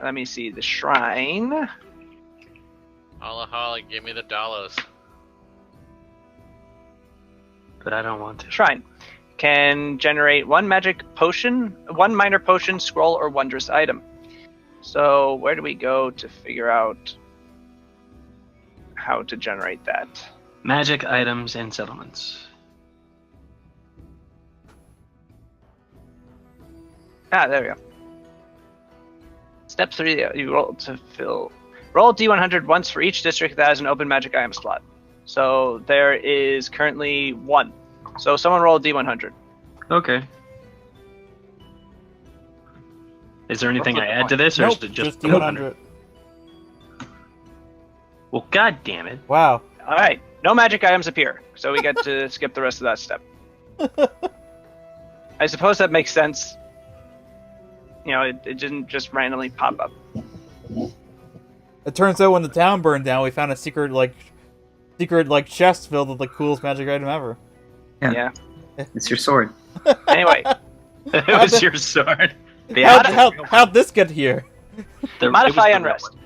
Let me see the shrine. Holla holla, give me the dollars. But I don't want to. Shrine can generate one magic potion, one minor potion, scroll, or wondrous item. So where do we go to figure out how to generate that? Magic items and settlements. There we go. Step 3, you roll to fill. Roll D100 once for each district that has an open magic item slot. So there is currently 1. So someone roll D100. Okay. Is there anything I add to this, or Nope, is it just D100. Well, god damn it. Wow. All right, no magic items appear, so we get to skip the rest of that step. I suppose that makes sense. You know, it didn't just randomly pop up. It turns out when the town burned down, we found a secret chest filled with the coolest magic item ever. Yeah. It's your sword. Anyway, It was your sword. How'd this get here? modify unrest.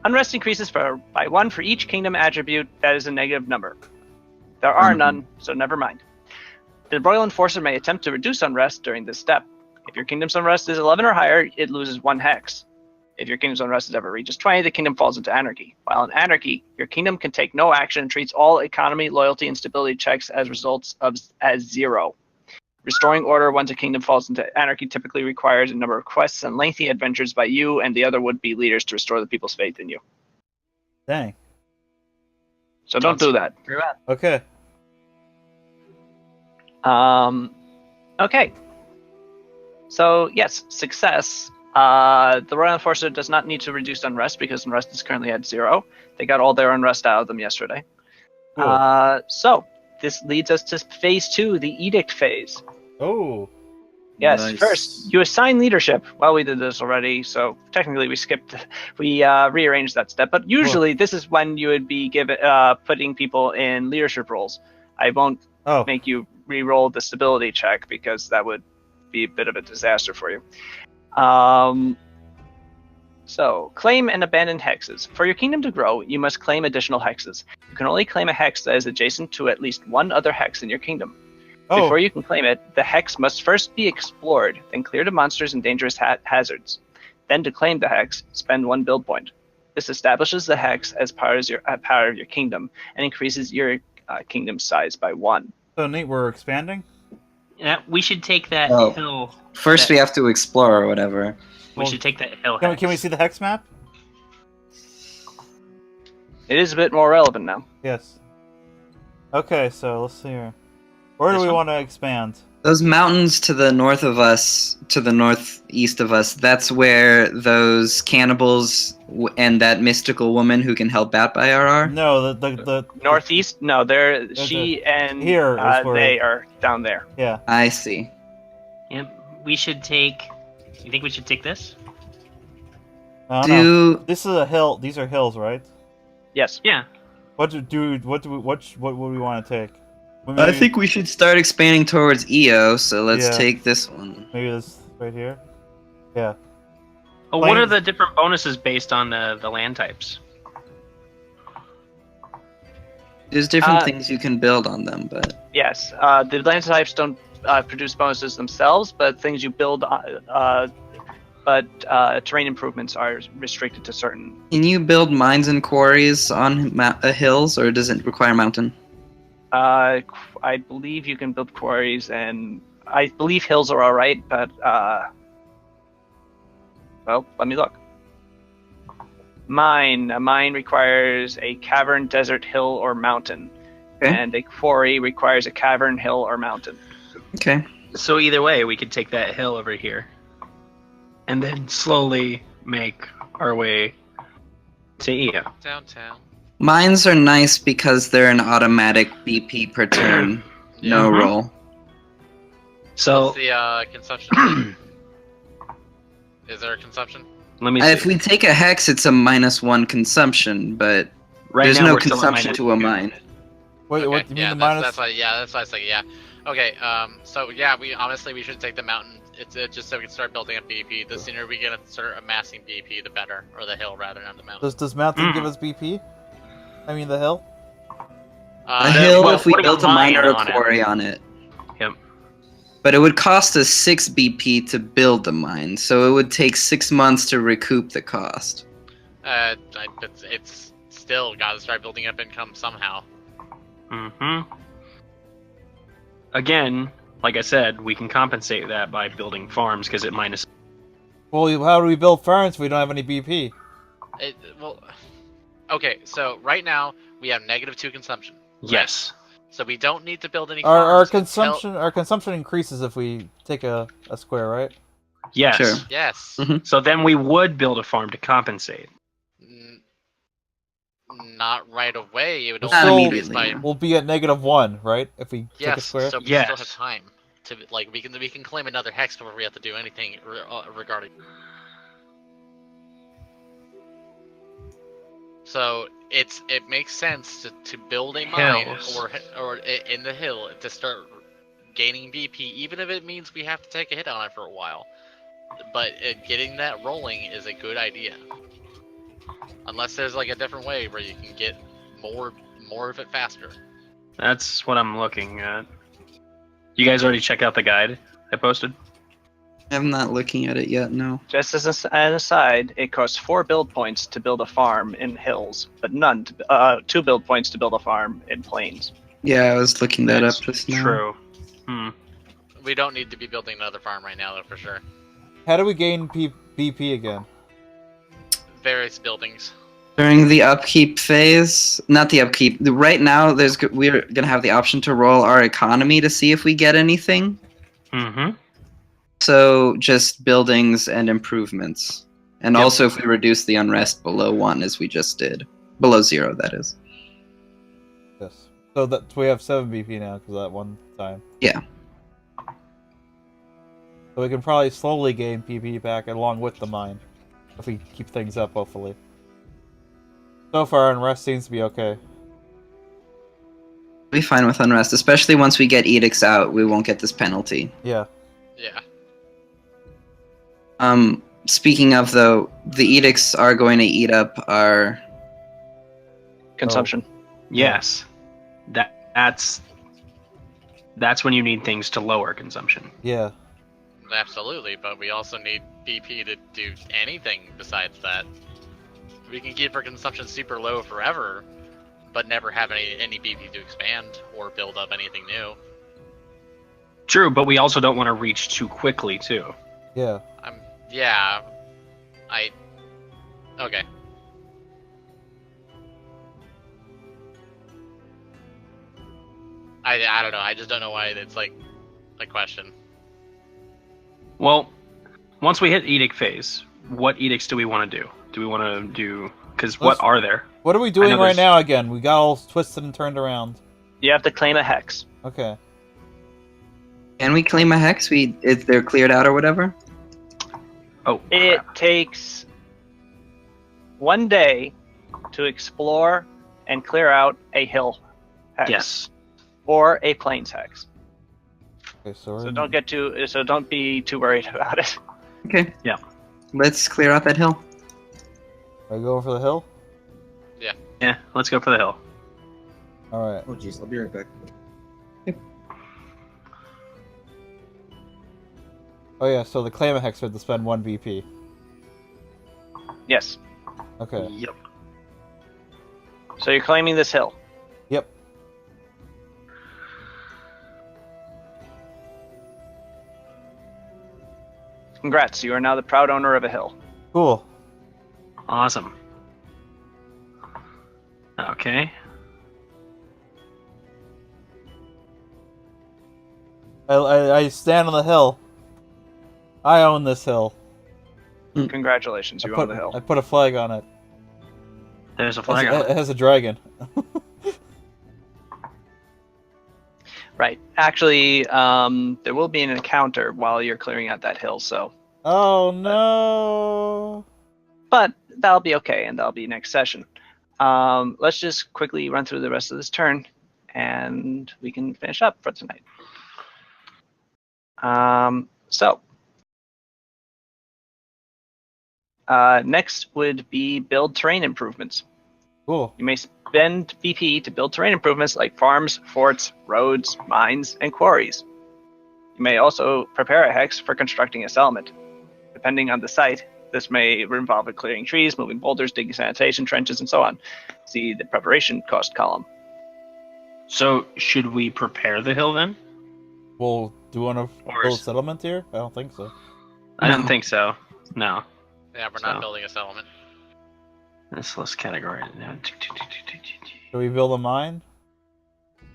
Unrest increases by 1 for each kingdom attribute that is a negative number. There are none, so never mind. The Royal Enforcer may attempt to reduce unrest during this step. If your kingdom's unrest is 11 or higher, it loses 1 hex. If your kingdom's unrest ever reaches 20, the kingdom falls into anarchy. While in anarchy, your kingdom can take no action and treats all economy, loyalty, and stability checks as results as 0. Restoring order once a kingdom falls into anarchy typically requires a number of quests and lengthy adventures by you and the other would-be leaders to restore the people's faith in you. Dang. So don't do that. Okay. Okay. So yes, success. The Royal Enforcer does not need to reduce unrest because unrest is currently at 0. They got all their unrest out of them yesterday. Cool. So this leads us to phase 2, the edict phase. Oh. Yes, Nice. First, you assign leadership. Well, we did this already, so technically we rearranged that step. But usually this is when you would be putting people in leadership roles. I won't make you re-roll the stability check because that would be a bit of a disaster for you. So, claim and abandon hexes. For your kingdom to grow, you must claim additional hexes. You can only claim a hex that is adjacent to at least one other hex in your kingdom. Before you can claim it, the hex must first be explored, then cleared of monsters and dangerous hazards. Then to claim the hex, spend 1 build point. This establishes the hex as part of your kingdom and increases your kingdom size by 1. So neat, we're expanding? Yeah, we should take that hill. First, we have to explore or whatever. We should take that hill. Can we see the hex map? It is a bit more relevant now. Yes. Okay, so let's see here. Where do we want to expand? Those mountains to the north of us, to the northeast of us, that's where those cannibals and that mystical woman who can help Batfire are? No, the northeast? No, they are down there. Yeah. I see. Yep, we should take... You think we should take this? This is a hill. These are hills, right? Yes. Yeah. What would we want to take? I think we should start expanding towards EO, so let's take this one. Maybe this right here? Yeah. Oh, what are the different bonuses based on the land types? There's different things you can build on them, but... Yes, the land types don't produce bonuses themselves, but things you build terrain improvements are restricted to certain... Can you build mines and quarries on hills, or does it require mountain? I believe you can build quarries, and I believe hills are alright, but, well, let me look. A mine requires a cavern, desert, hill, or mountain. Okay. And a quarry requires a cavern, hill, or mountain. Okay. So either way, we could take that hill over here, and then slowly make our way to EO. Downtown. Mines are nice because they're an automatic BP per turn, no roll. So what's the consumption? Is there a consumption? Let me see. If we take a hex, it's a -1 consumption, but right there's now no we're still at consumption to a mine. Wait, Okay, what do you mean yeah, the minus? that's why I was like, yeah. Okay, so yeah, we should take the mountain. It's just so we can start building up BP. The sooner we get to start amassing BP, the better. Or the hill, rather, not the mountain. Does mountain give us BP? I mean the hill? A hill well, if we putting a built a mine or mine a on it. quarry on it. Yep. But it would cost us 6 BP to build the mine, so it would take 6 months to recoup the cost. It's still got to start building up income somehow. Mm-hmm. Again, like I said, we can compensate that by building farms because it minus. Well, how do we build farms if we don't have any BP? Okay, so right now we have -2 consumption. Yes. So we don't need to build any Our farms. our consumption increases if we take a square, right? Yes. Sure. Yes. So then we would build a farm to compensate. Not right away. It would We're only still- increase by. immediately. We'll be at -1, right? If we take a Yes. square. So we Yes. still have time to we can claim another hex before we have to do anything regarding. So it makes sense to build a mine Hills. or in the hill to start gaining BP, even if it means we have to take a hit on it for a while. But getting that rolling is a good idea. Unless there's like a different way where you can get more of it faster. That's what I'm looking at. You guys already check out the guide I posted? I'm not looking at it yet, no. Just as an aside, it costs 4 build points to build a farm in hills, but 2 build points to build a farm in plains. Yeah, I was looking that That's up just now. true. We don't need to be building another farm right now, though, for sure. How do we gain BP again? Various buildings. During the upkeep phase, not the upkeep. Right now, we're gonna have the option to roll our economy to see if we get anything. Mm-hmm. So just buildings and improvements, and Yep. also if we reduce the unrest below 1, as we just did, below 0, that is. Yes. So that we have 7 BP now because of that one time. Yeah. So we can probably slowly gain PP back along with the mine if we keep things up, hopefully. So far, unrest seems to be okay. We'll be fine with unrest, especially once we get edicts out. We won't get this penalty. Yeah. Yeah. Speaking of though, the edicts are going to eat up our. Consumption. Yes. That's when you need things to lower consumption. Yeah. Absolutely, but we also need BP to do anything besides that. We can keep our consumption super low forever, but never have any BP to expand or build up anything new. True, but we also don't want to reach too quickly too. Yeah. Yeah. Okay. I don't know. I just don't know why it's like a question. Well, once we hit edict phase, what edicts do we want to do? Do we want to do? Because what are there? What are we I doing know right there's- now again? We got all twisted and turned around. You have to claim a hex. Okay. Can we claim a hex? If they're cleared out or whatever? Oh, It crap. takes 1 day to explore and clear out a hill hex. Yes. Or a plains hex. Okay, so, So don't be too worried about it. Okay. Yeah. Let's clear out that hill. Are we going for the hill? Yeah, let's go for the hill. Alright. Oh jeez, I'll be right back. Oh yeah, so the claim a hex would to spend 1 BP. Yes. Okay. Yep. So you're claiming this hill. Yep. Congrats, you are now the proud owner of a hill. Cool. Awesome. Okay. I stand on the hill. I own this hill. Congratulations, you own the hill. I put a flag on it. There's a flag on It it. has a dragon. Right. Actually, there will be an encounter while you're clearing out that hill, so. Oh no! But that'll be okay, and that'll be next session. Let's just quickly run through the rest of this turn, and we can finish up for tonight. So next would be build terrain improvements. Cool. You may spend BP to build terrain improvements like farms, forts, roads, mines, and quarries. You may also prepare a hex for constructing a settlement. Depending on the site, this may involve clearing trees, moving boulders, digging sanitation trenches, and so on. See the preparation cost column. So should we prepare the hill then? Well, do you want to Or build a is- settlement here? I don't think so. I don't No. think so. No. Yeah, we're So- not building a settlement. Let's categorize it now. Do we build a mine?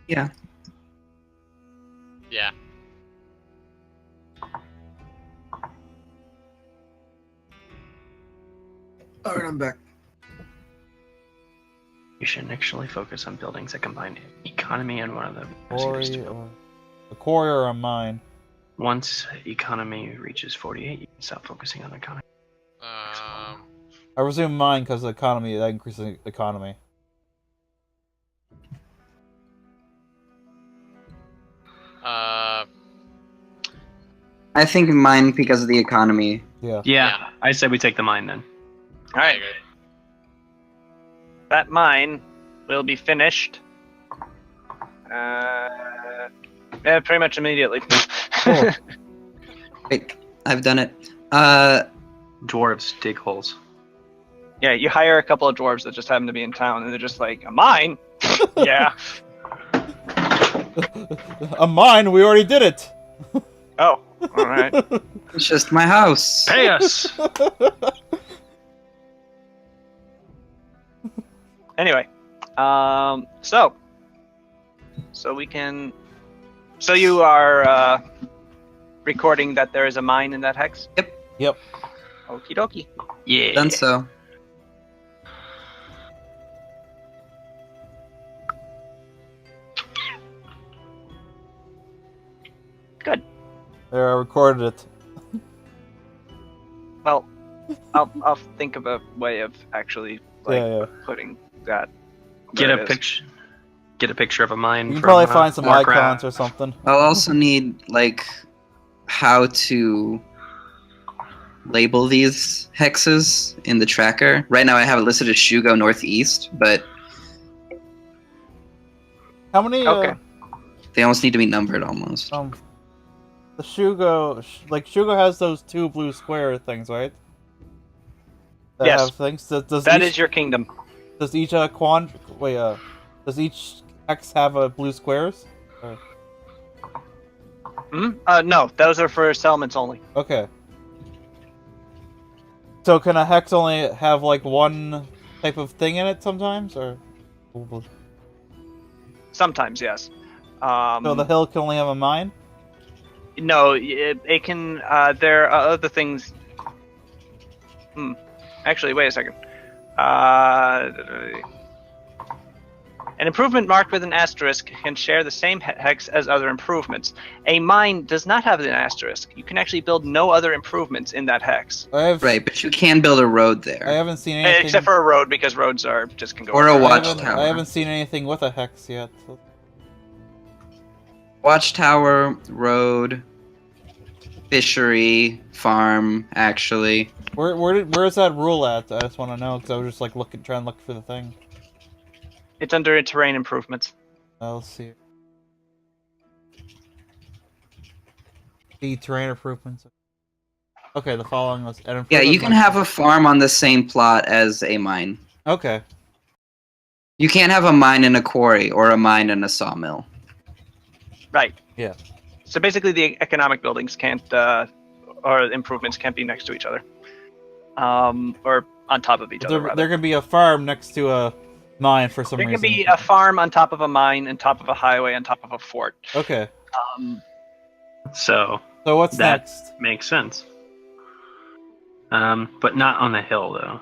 Yeah. Yeah. All right, I'm back. You should initially focus on buildings that combine economy and one of the Quarry or a quarry or a mine? Once economy reaches 48, you can stop focusing on economy. I resume mine because the economy, that increases the economy. I think mine because of the economy. Yeah. Yeah, I said we take the mine then. All right, I agree. that mine will be finished. Pretty much immediately. Cool. Wait, I've done it. Dwarves dig holes. Yeah, you hire a couple of dwarves that just happen to be in town, and they're just like, a mine? Yeah. A mine? We already did it! Oh, all right. It's just my house. Pay us! Anyway, so we can. So you are recording that there is a mine in that hex. Yep. Okie dokie. Yeah. Done so. Good. There, I recorded it. Well, I'll think of a way of actually Yeah. putting that. Get where a it is. picture. Get a picture of a mine. You can from, probably find some Warcraft. icons or something. I'll also need like how to label these hexes in the tracker. Right now I have it listed as Shugo Northeast, but How many, Okay. they almost need to be numbered almost. the Shugo, Shugo has those two blue square things, right? That Yes. have things. Does That each, is your kingdom. Does each does each hex have blue squares? No, those are for settlements only. Okay. So can a hex only have like one type of thing in it sometimes, or? Sometimes, yes. So the hill can only have a mine? No, it can. There are other things. Actually, wait a second. An improvement marked with an asterisk can share the same hex as other improvements. A mine does not have an asterisk. You can actually build no other improvements in that hex, Right, but you can build a road I there. haven't seen anything. except for a road because roads are just can go. Or a over. watchtower. I haven't seen anything with a hex yet. So. Watchtower, road, fishery, farm, actually. Where's that rule at? I just want to know because I was just like trying to look for the thing. It's under terrain improvements. Let's see. The terrain improvements. Okay, the following was an Yeah, you improvement can have a farm on the same plot as a mine. Okay. You can't have a mine and a quarry, or a mine and a sawmill. Right. Yeah. So basically, the economic buildings can't, or improvements can't be next to each other, or on top of each other. There can be a farm next to a mine for some There reason. can be a farm on top of a mine, on top of a highway, on top of a fort. Okay. So So what's that next? makes sense. But not on the hill though.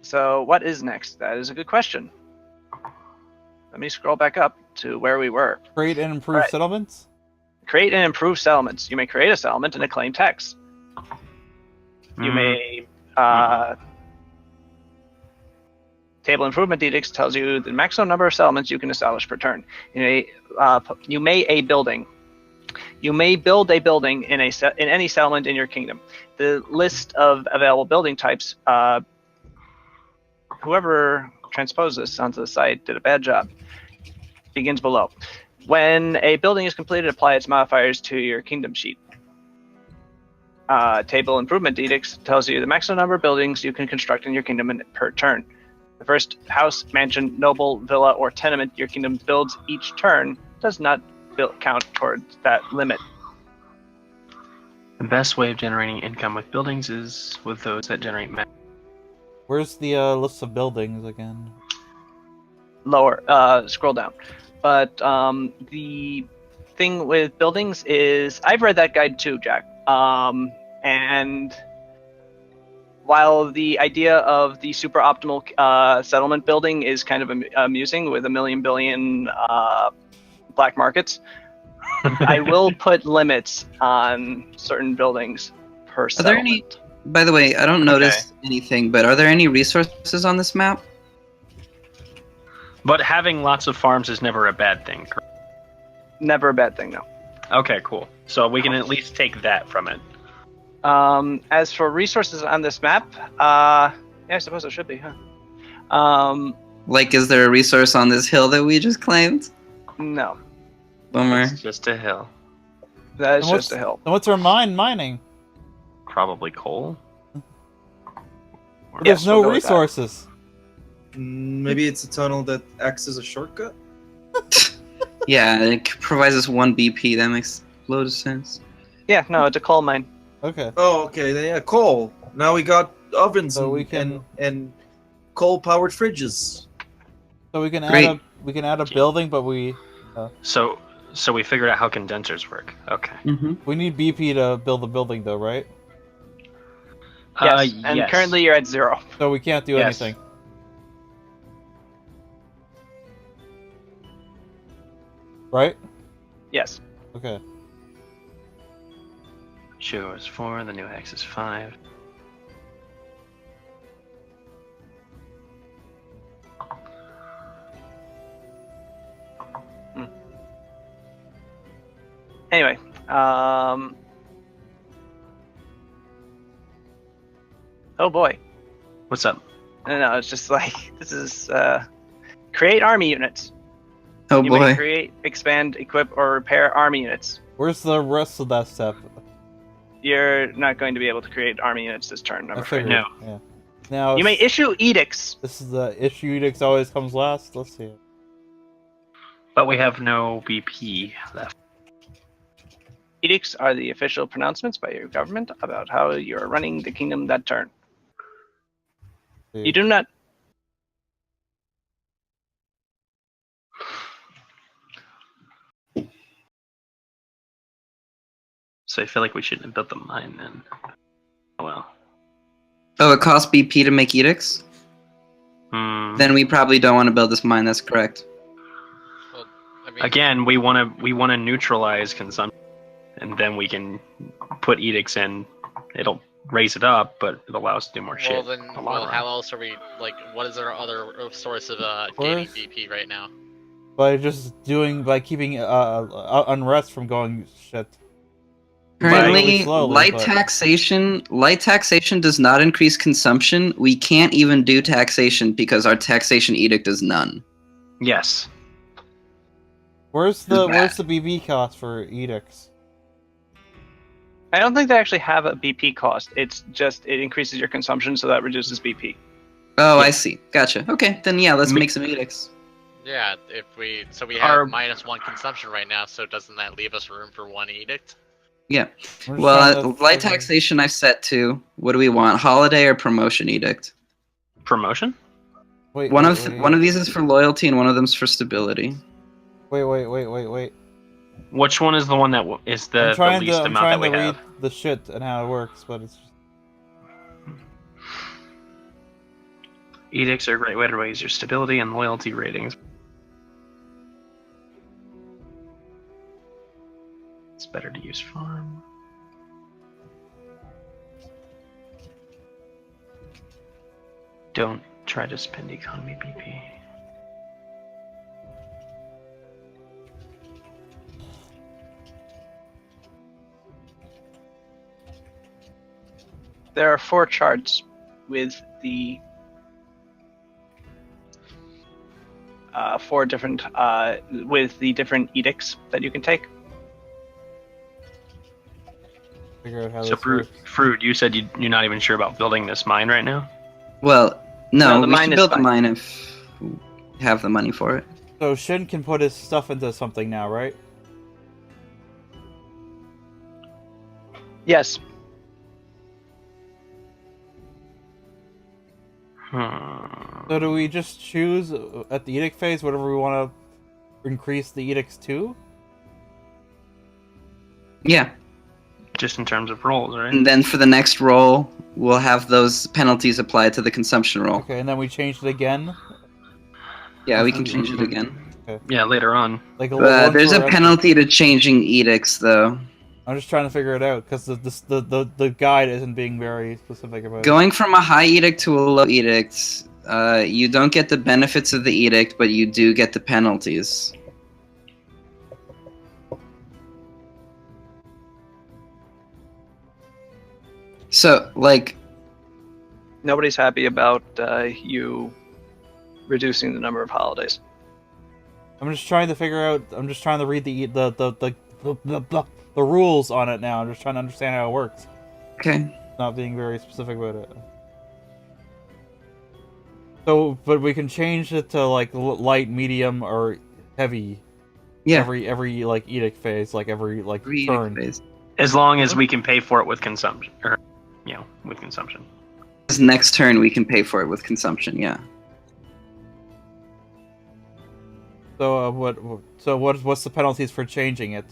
So what is next? That is a good question. Let me scroll back up to where we were. Create and improve Right. settlements? Create and improve settlements. You may create a settlement and a claim tax. You may table improvement edicts tells you the maximum number of settlements you can establish per turn. You may a building You may build a building in any settlement in your kingdom. The list of available building types, whoever transposed this onto the site did a bad job, begins below. When a building is completed, apply its modifiers to your kingdom sheet. Table Improvement Edicts tells you the maximum number of buildings you can construct in your kingdom per turn. The first house, mansion, noble, villa, or tenement your kingdom builds each turn does not count towards that limit. The best way of generating income with buildings is with those that generate math. Where's the list of buildings again? Lower, scroll down. But the thing with buildings is, I've read that guide too, Jack. And while the idea of the super optimal settlement building is kind of amusing with a million billion black markets, I will put limits on certain buildings per settlement. Are there any? By the way, I don't notice anything, but are there any resources on this map? But having lots of farms is never a bad thing, correct? Never a bad thing, no. Okay, cool. So we can at least take that from it. As for resources on this map, yeah, I suppose it should be, huh? Like, is there a resource on this hill that we just claimed? No. Bummer. It's just a hill. That is just a hill. And what's our mining? Probably coal. But there's no resources. Maybe it's a tunnel that acts as a shortcut? Yeah, it provides us 1 BP. That makes a load of sense. Yeah, no, it's a coal mine. Okay. Oh, okay. Then yeah, coal. Now we got ovens So we can- and coal-powered fridges. So we can Great. add a building, but we So we figured out how condensers work. Okay. we need BP to build the building though, right? Yes, and yes. currently you're at 0. So we can't do Yes. anything. Right? Yes. Okay. Show is 4, the new hex is 5. Anyway, oh boy. What's up? No, it's just like, this is, create army units. Oh You may boy. create, expand, equip, or repair army units. Where's the rest of that step? You're not going to be able to create army units this turn, I'm I afraid. figured. No. Yeah. Now You may issue edicts. This is the issue. Edicts always comes last. Let's see. But we have no BP left. Edicts are the official pronouncements by your government about how you're running the kingdom that turn. You do not. So I feel like we shouldn't have built the mine then. Oh well. Oh, it costs BP to make edicts? Then we probably don't want to build this mine. That's correct. Well, I mean, Again, we want to neutralize consumption, and then we can put edicts in. It'll raise it up, but it'll allow us to do more shit. well then, in the long well, run. how else are we like? What is our other source of gaining Where's- BP right now? by keeping unrest from going shit. Currently, slowly, light but- taxation does not increase consumption. We can't even do taxation because our taxation edict is none. Yes. Where's bad. the BB cost for edicts? I don't think they actually have a BP cost. It's just it increases your consumption, so that reduces BP. Oh, I see. Gotcha. Okay, then yeah, let's make some edicts. Yeah, if we have Our- -1 consumption right now, so doesn't that leave us room for 1 edict? Yeah. I'm just trying Well, to light figure- taxation I've set to. What do we want? Holiday or promotion edict? Promotion? Wait, One wait, of these is for loyalty and one of them's for stability. Wait. Which one is the one that is the least I'm amount trying that we to read have? the shit and how it works, but it's just... Edicts are a great way to raise your stability and loyalty ratings. It's better to use farm. Don't try to spend economy BP. There are 4 charts with the 4 different with the different edicts that you can take. Figure out how So, this works. Frood, you said you're not even sure about building this mine right now? Well, No, no, the we mine should is build the fine. mine if we have the money for it. So Shin can put his stuff into something now, right? Yes. So do we just choose at the edict phase whatever we want to increase the edicts to? Yeah. Just in terms of rolls, right? And then for the next roll, we'll have those penalties applied to the consumption roll. Okay, and then we change it again? Yeah, we can change it again. Yeah, later on. Like once There's a we're at penalty to changing edicts, though. I'm just trying to figure it out because the guide isn't being very specific about it. Going from a high edict to a low edict, you don't get the benefits of the edict, but you do get the penalties. So, like, Nobody's happy about you reducing the number of holidays. I'm just trying to figure out. I'm just trying to read the rules on it now. I'm just trying to understand how it works. okay. Not being very specific about it. So, but we can change it to like light, medium, or heavy. Yeah. Every like edict phase, like every like Every turn. edict phase. As long as we can pay for it with consumption, or with consumption. This next turn, we can pay for it with consumption. Yeah. So what's the penalties for changing it?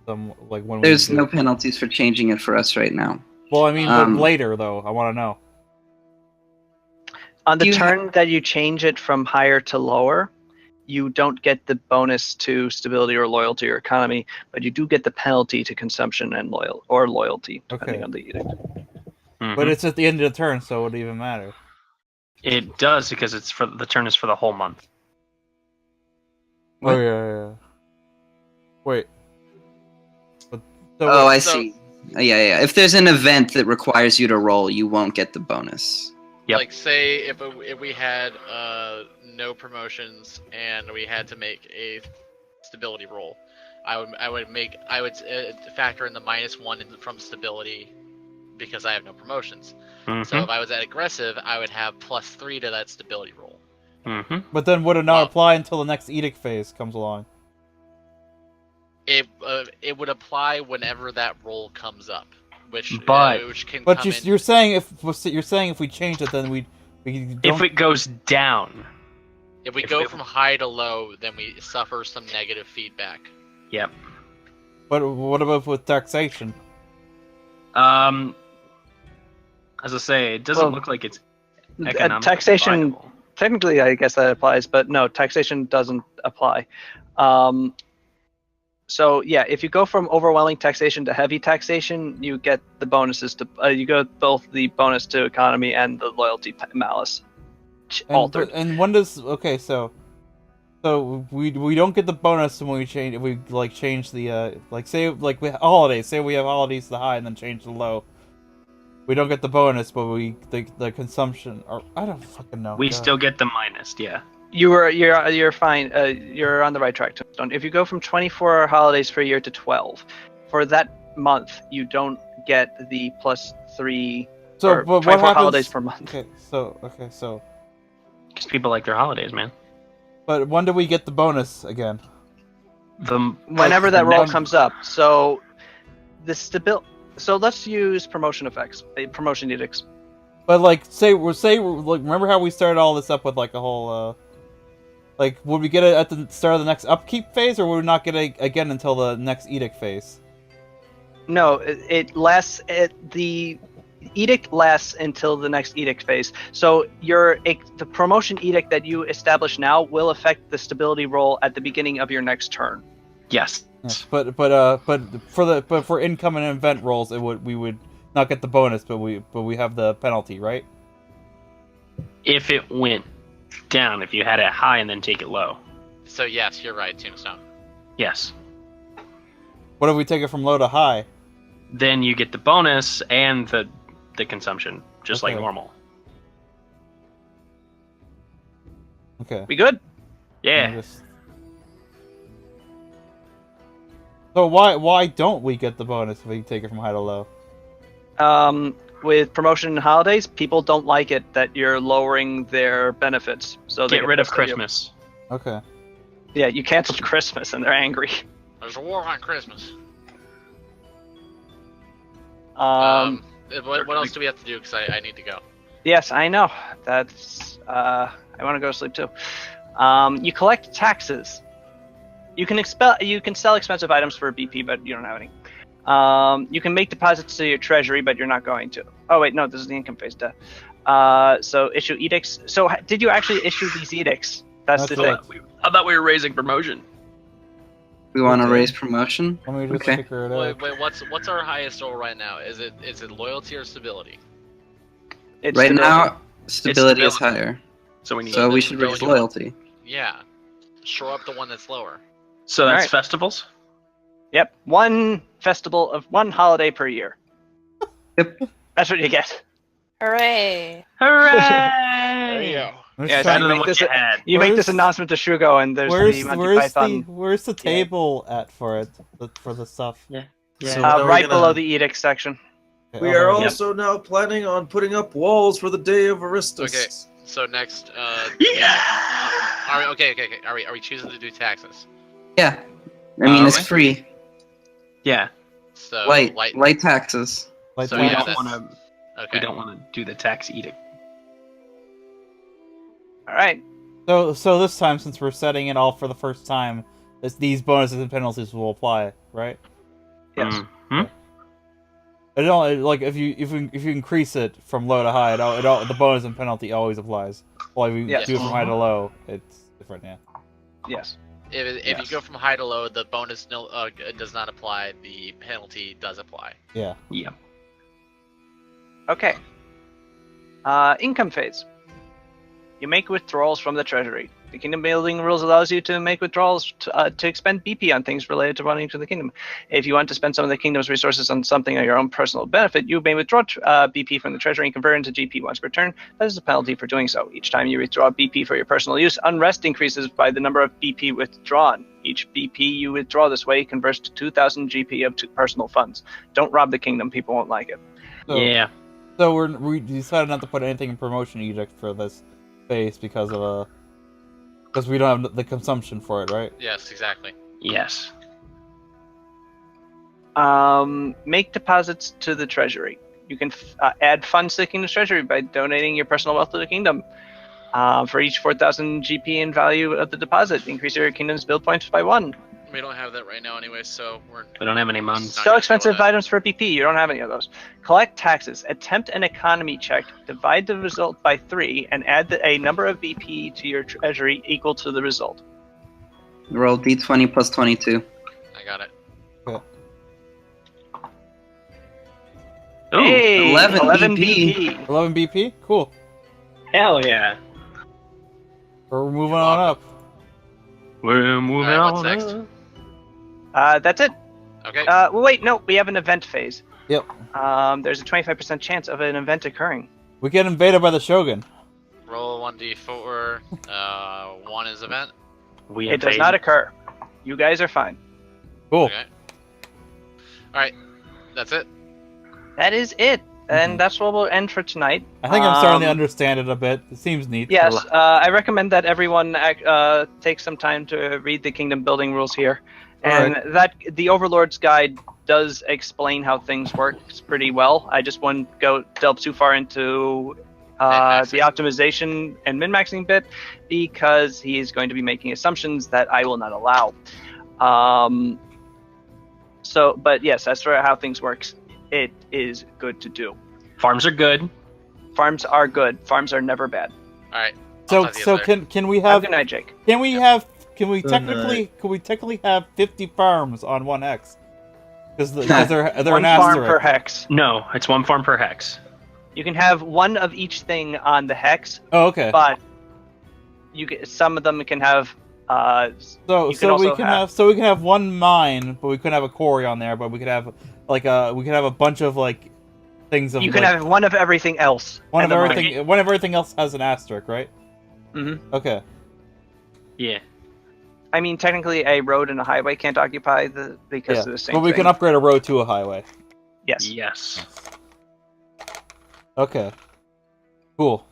Like when There's we do no it? penalties for changing it for us right now. Well, I mean, but Um, later though, I want to know. On the You turn that you change it from higher to lower, you don't get the bonus to stability or loyalty or economy, but you do get the penalty to consumption and loyalty, depending Okay. on the edict. But it's at the end of the turn, so it would even matter. It does because it's for the turn is for the whole month. What? Oh yeah. Wait. But, so Oh, wait, I see. Yeah. If there's an event that requires you to roll, you won't get the bonus. Yep. Like, say if we had no promotions and we had to make a stability roll, I would factor in the -1 from stability because I have no promotions. So if I was at aggressive, I would have +3 to that stability roll. But then would it not apply until the next edict phase comes along? It would apply whenever that roll comes up, which can But come in. you're saying if we change it, then we don't... If it goes down. If we go from high to low, then we suffer some negative feedback. Yep. But what about with taxation? As I say, it doesn't look like it's economically Taxation, viable. technically, I guess that applies, but no, taxation doesn't apply. So yeah, if you go from overwhelming taxation to heavy taxation, you get the bonuses to you get both the bonus to economy and the loyalty malice altered. And when does so we don't get the bonus when we change if we like change the like say like with holidays, say we have holidays to the high and then change to low. We don't get the bonus, but we the consumption or I don't fucking know. We God. still get the minus, yeah. You're fine. You're on the right track, Tombstone. If you go from 24 holidays per year to 12, for that month you don't get the +3. So, or but 24 what happens? holidays per month. Okay, so. Because people like their holidays, man. But when do we get the bonus again? Whenever that roll comes up. So the So let's use promotion effects, promotion edicts. But like, remember how we started all this up with like a whole, like, would we get it at the start of the next upkeep phase, or would we not get it again until the next edict phase? No, it lasts. The edict lasts until the next edict phase. So the promotion edict that you establish now will affect the stability roll at the beginning of your next turn. Yes. Yes, but for income and event rolls, we would not get the bonus, but we have the penalty, right? If it went down, if you had it high and then take it low. So yes, you're right, Tombstone. Yes. What if we take it from low to high? Then you get the bonus and the the consumption, just like Okay. normal. Okay. We good? Yeah. So why don't we get the bonus if we take it from high to low? With promotion and holidays, people don't like it that you're lowering their benefits. So they Get rid of pissed at you. Christmas. Okay. Yeah, you canceled Christmas and they're angry. There's a war on Christmas. What else do we have to do? Because I need to go. Yes, I know. That's I want to go to sleep too. You collect taxes. You can sell expensive items for BP, but you don't have any. You can make deposits to your treasury, but you're not going to. Oh wait, no, this is the income phase. Duh. So issue edicts. So did you actually issue these edicts? That's the thing. I thought we were raising promotion. We want to Okay. raise promotion. Let me just Okay. figure it out. Wait, what's our highest roll right now? Is it loyalty or stability? It's Right stability. now, stability is stability. higher. So we need. So then we should don't raise you- loyalty. Yeah. Shore up the one that's lower. So that's Alright. festivals. Yep, one holiday per year. Yep. That's what you get. Hooray! Hooray! go. I'm just Yeah, trying Better you than make what this you a- had. You make this Where's- announcement to Shugo, and there's Where's the Monty where's Python where's the table at for it for the stuff? So what are we right gonna- below the edict section. Okay, We oh, are there it is. also now planning on putting up walls for the Day of Aristus. Okay. So next, Yeah. are we okay? Are we choosing to do taxes? Yeah. I mean, it's Okay. free. Yeah. So Light taxes. Like So We yeah, don't that's- want to. Okay. We don't want to do the tax edict. All right. So this time, since we're setting it all for the first time, these bonuses and penalties will apply, right? Yes. Mhm. It don't like if you increase it from low to high, the bonus and penalty always applies. Well, if you Yes. do it from high to low, it's different. Yeah. Yes. If Yes. you go from high to low, the bonus does not apply. The penalty does apply. Yeah. Yeah. Okay. Income phase. You make withdrawals from the treasury. The kingdom building rules allows you to make withdrawals to expend BP on things related to running to the kingdom. If you want to spend some of the kingdom's resources on something at your own personal benefit, you may withdraw BP from the treasury and convert it into GP once per turn. That is a penalty for doing so. Each time you withdraw BP for your personal use, unrest increases by the number of BP withdrawn. Each BP you withdraw this way converts to 2,000 GP of personal funds. Don't rob the kingdom; people won't like it. So, Yeah. So we decided not to put anything in promotion edict for this phase because we don't have the consumption for it, right? Yes, exactly. Yes. Make deposits to the treasury. You can add funds to the kingdom's treasury by donating your personal wealth to the kingdom. For each 4,000 GP in value of the deposit, increase your kingdom's build points by 1. We don't have that right now anyway, so we're. We don't have any mons. Not Sell gonna expensive go with items for BP. You don't have any of those. Collect taxes. Attempt an economy check. Divide the result by 3 and add a number of BP to your treasury equal to the result. Roll d20 plus 22. that. I got it. Ooh, Hey, 11 BP. 11 BP, cool. hell yeah. We're moving on up. We're moving Alright, on. what's next? That's it. Okay. Well, wait, no, we have an event phase. Yep. There's a 25% chance of an event occurring. We get invaded by the Shogun. Roll 1d4. 1 is event. We It does not occur. You guys are fine. Cool. Okay. All right. That's it. That is it. And Mhm. that's where we'll end for tonight. I think I'm starting to Um, understand it a bit. It seems neat. Yes, I recommend that everyone take some time to read the kingdom building rules here. And that the Overlord's Guide does explain how things work pretty well. I just wouldn't delve too far into Min-maxing. the optimization and min-maxing bit because he is going to be making assumptions that I will not allow. But yes, as for how things works, it is good to do. Farms are good. Farms are good. Farms are never bad. All right. So talk to you so later. can we Have a have good night, Jake. can we Good technically have 50 farms on 1x? Because they're One an farm per asterisk. hex. No, it's one farm per hex. You can have one of each thing on the hex, Oh, okay. but some of them can have. So you can also we can have one mine, but we couldn't have a quarry on there. But we could have a bunch of like things of You can like, have one of everything else. one and of the money. everything. One of everything else has an asterisk, right? Mm-hmm. Okay. Yeah. I mean, technically, a road and a highway can't occupy because Yeah. they're the same But we thing. can upgrade a road to a highway. Yes. Yes. Okay. Cool.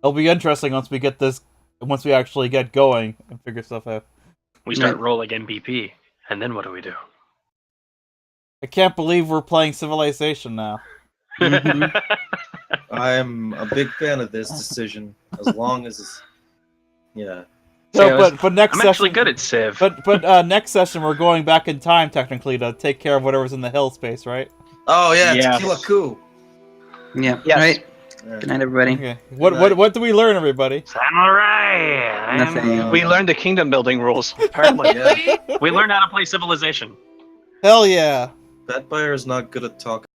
It'll be interesting once we actually get going and figure stuff out. We start rolling MVP, and then what do we do? I can't believe we're playing Civilization now. I'm a big fan of this decision, as long as it's... Yeah. So, but next I'm session, actually good at Civ. But next session we're going back in time technically to take care of whatever's in the hill space, right? Oh, yeah, Yes. Tequila Coup. Yeah. Yes. Right. Yeah. Good night, everybody. Okay. What do we learn, everybody? Samurai! Nothing. We learned the kingdom building rules, apparently. Yeah. We learned how to play Civilization. Hell yeah! That buyer is not good at talking.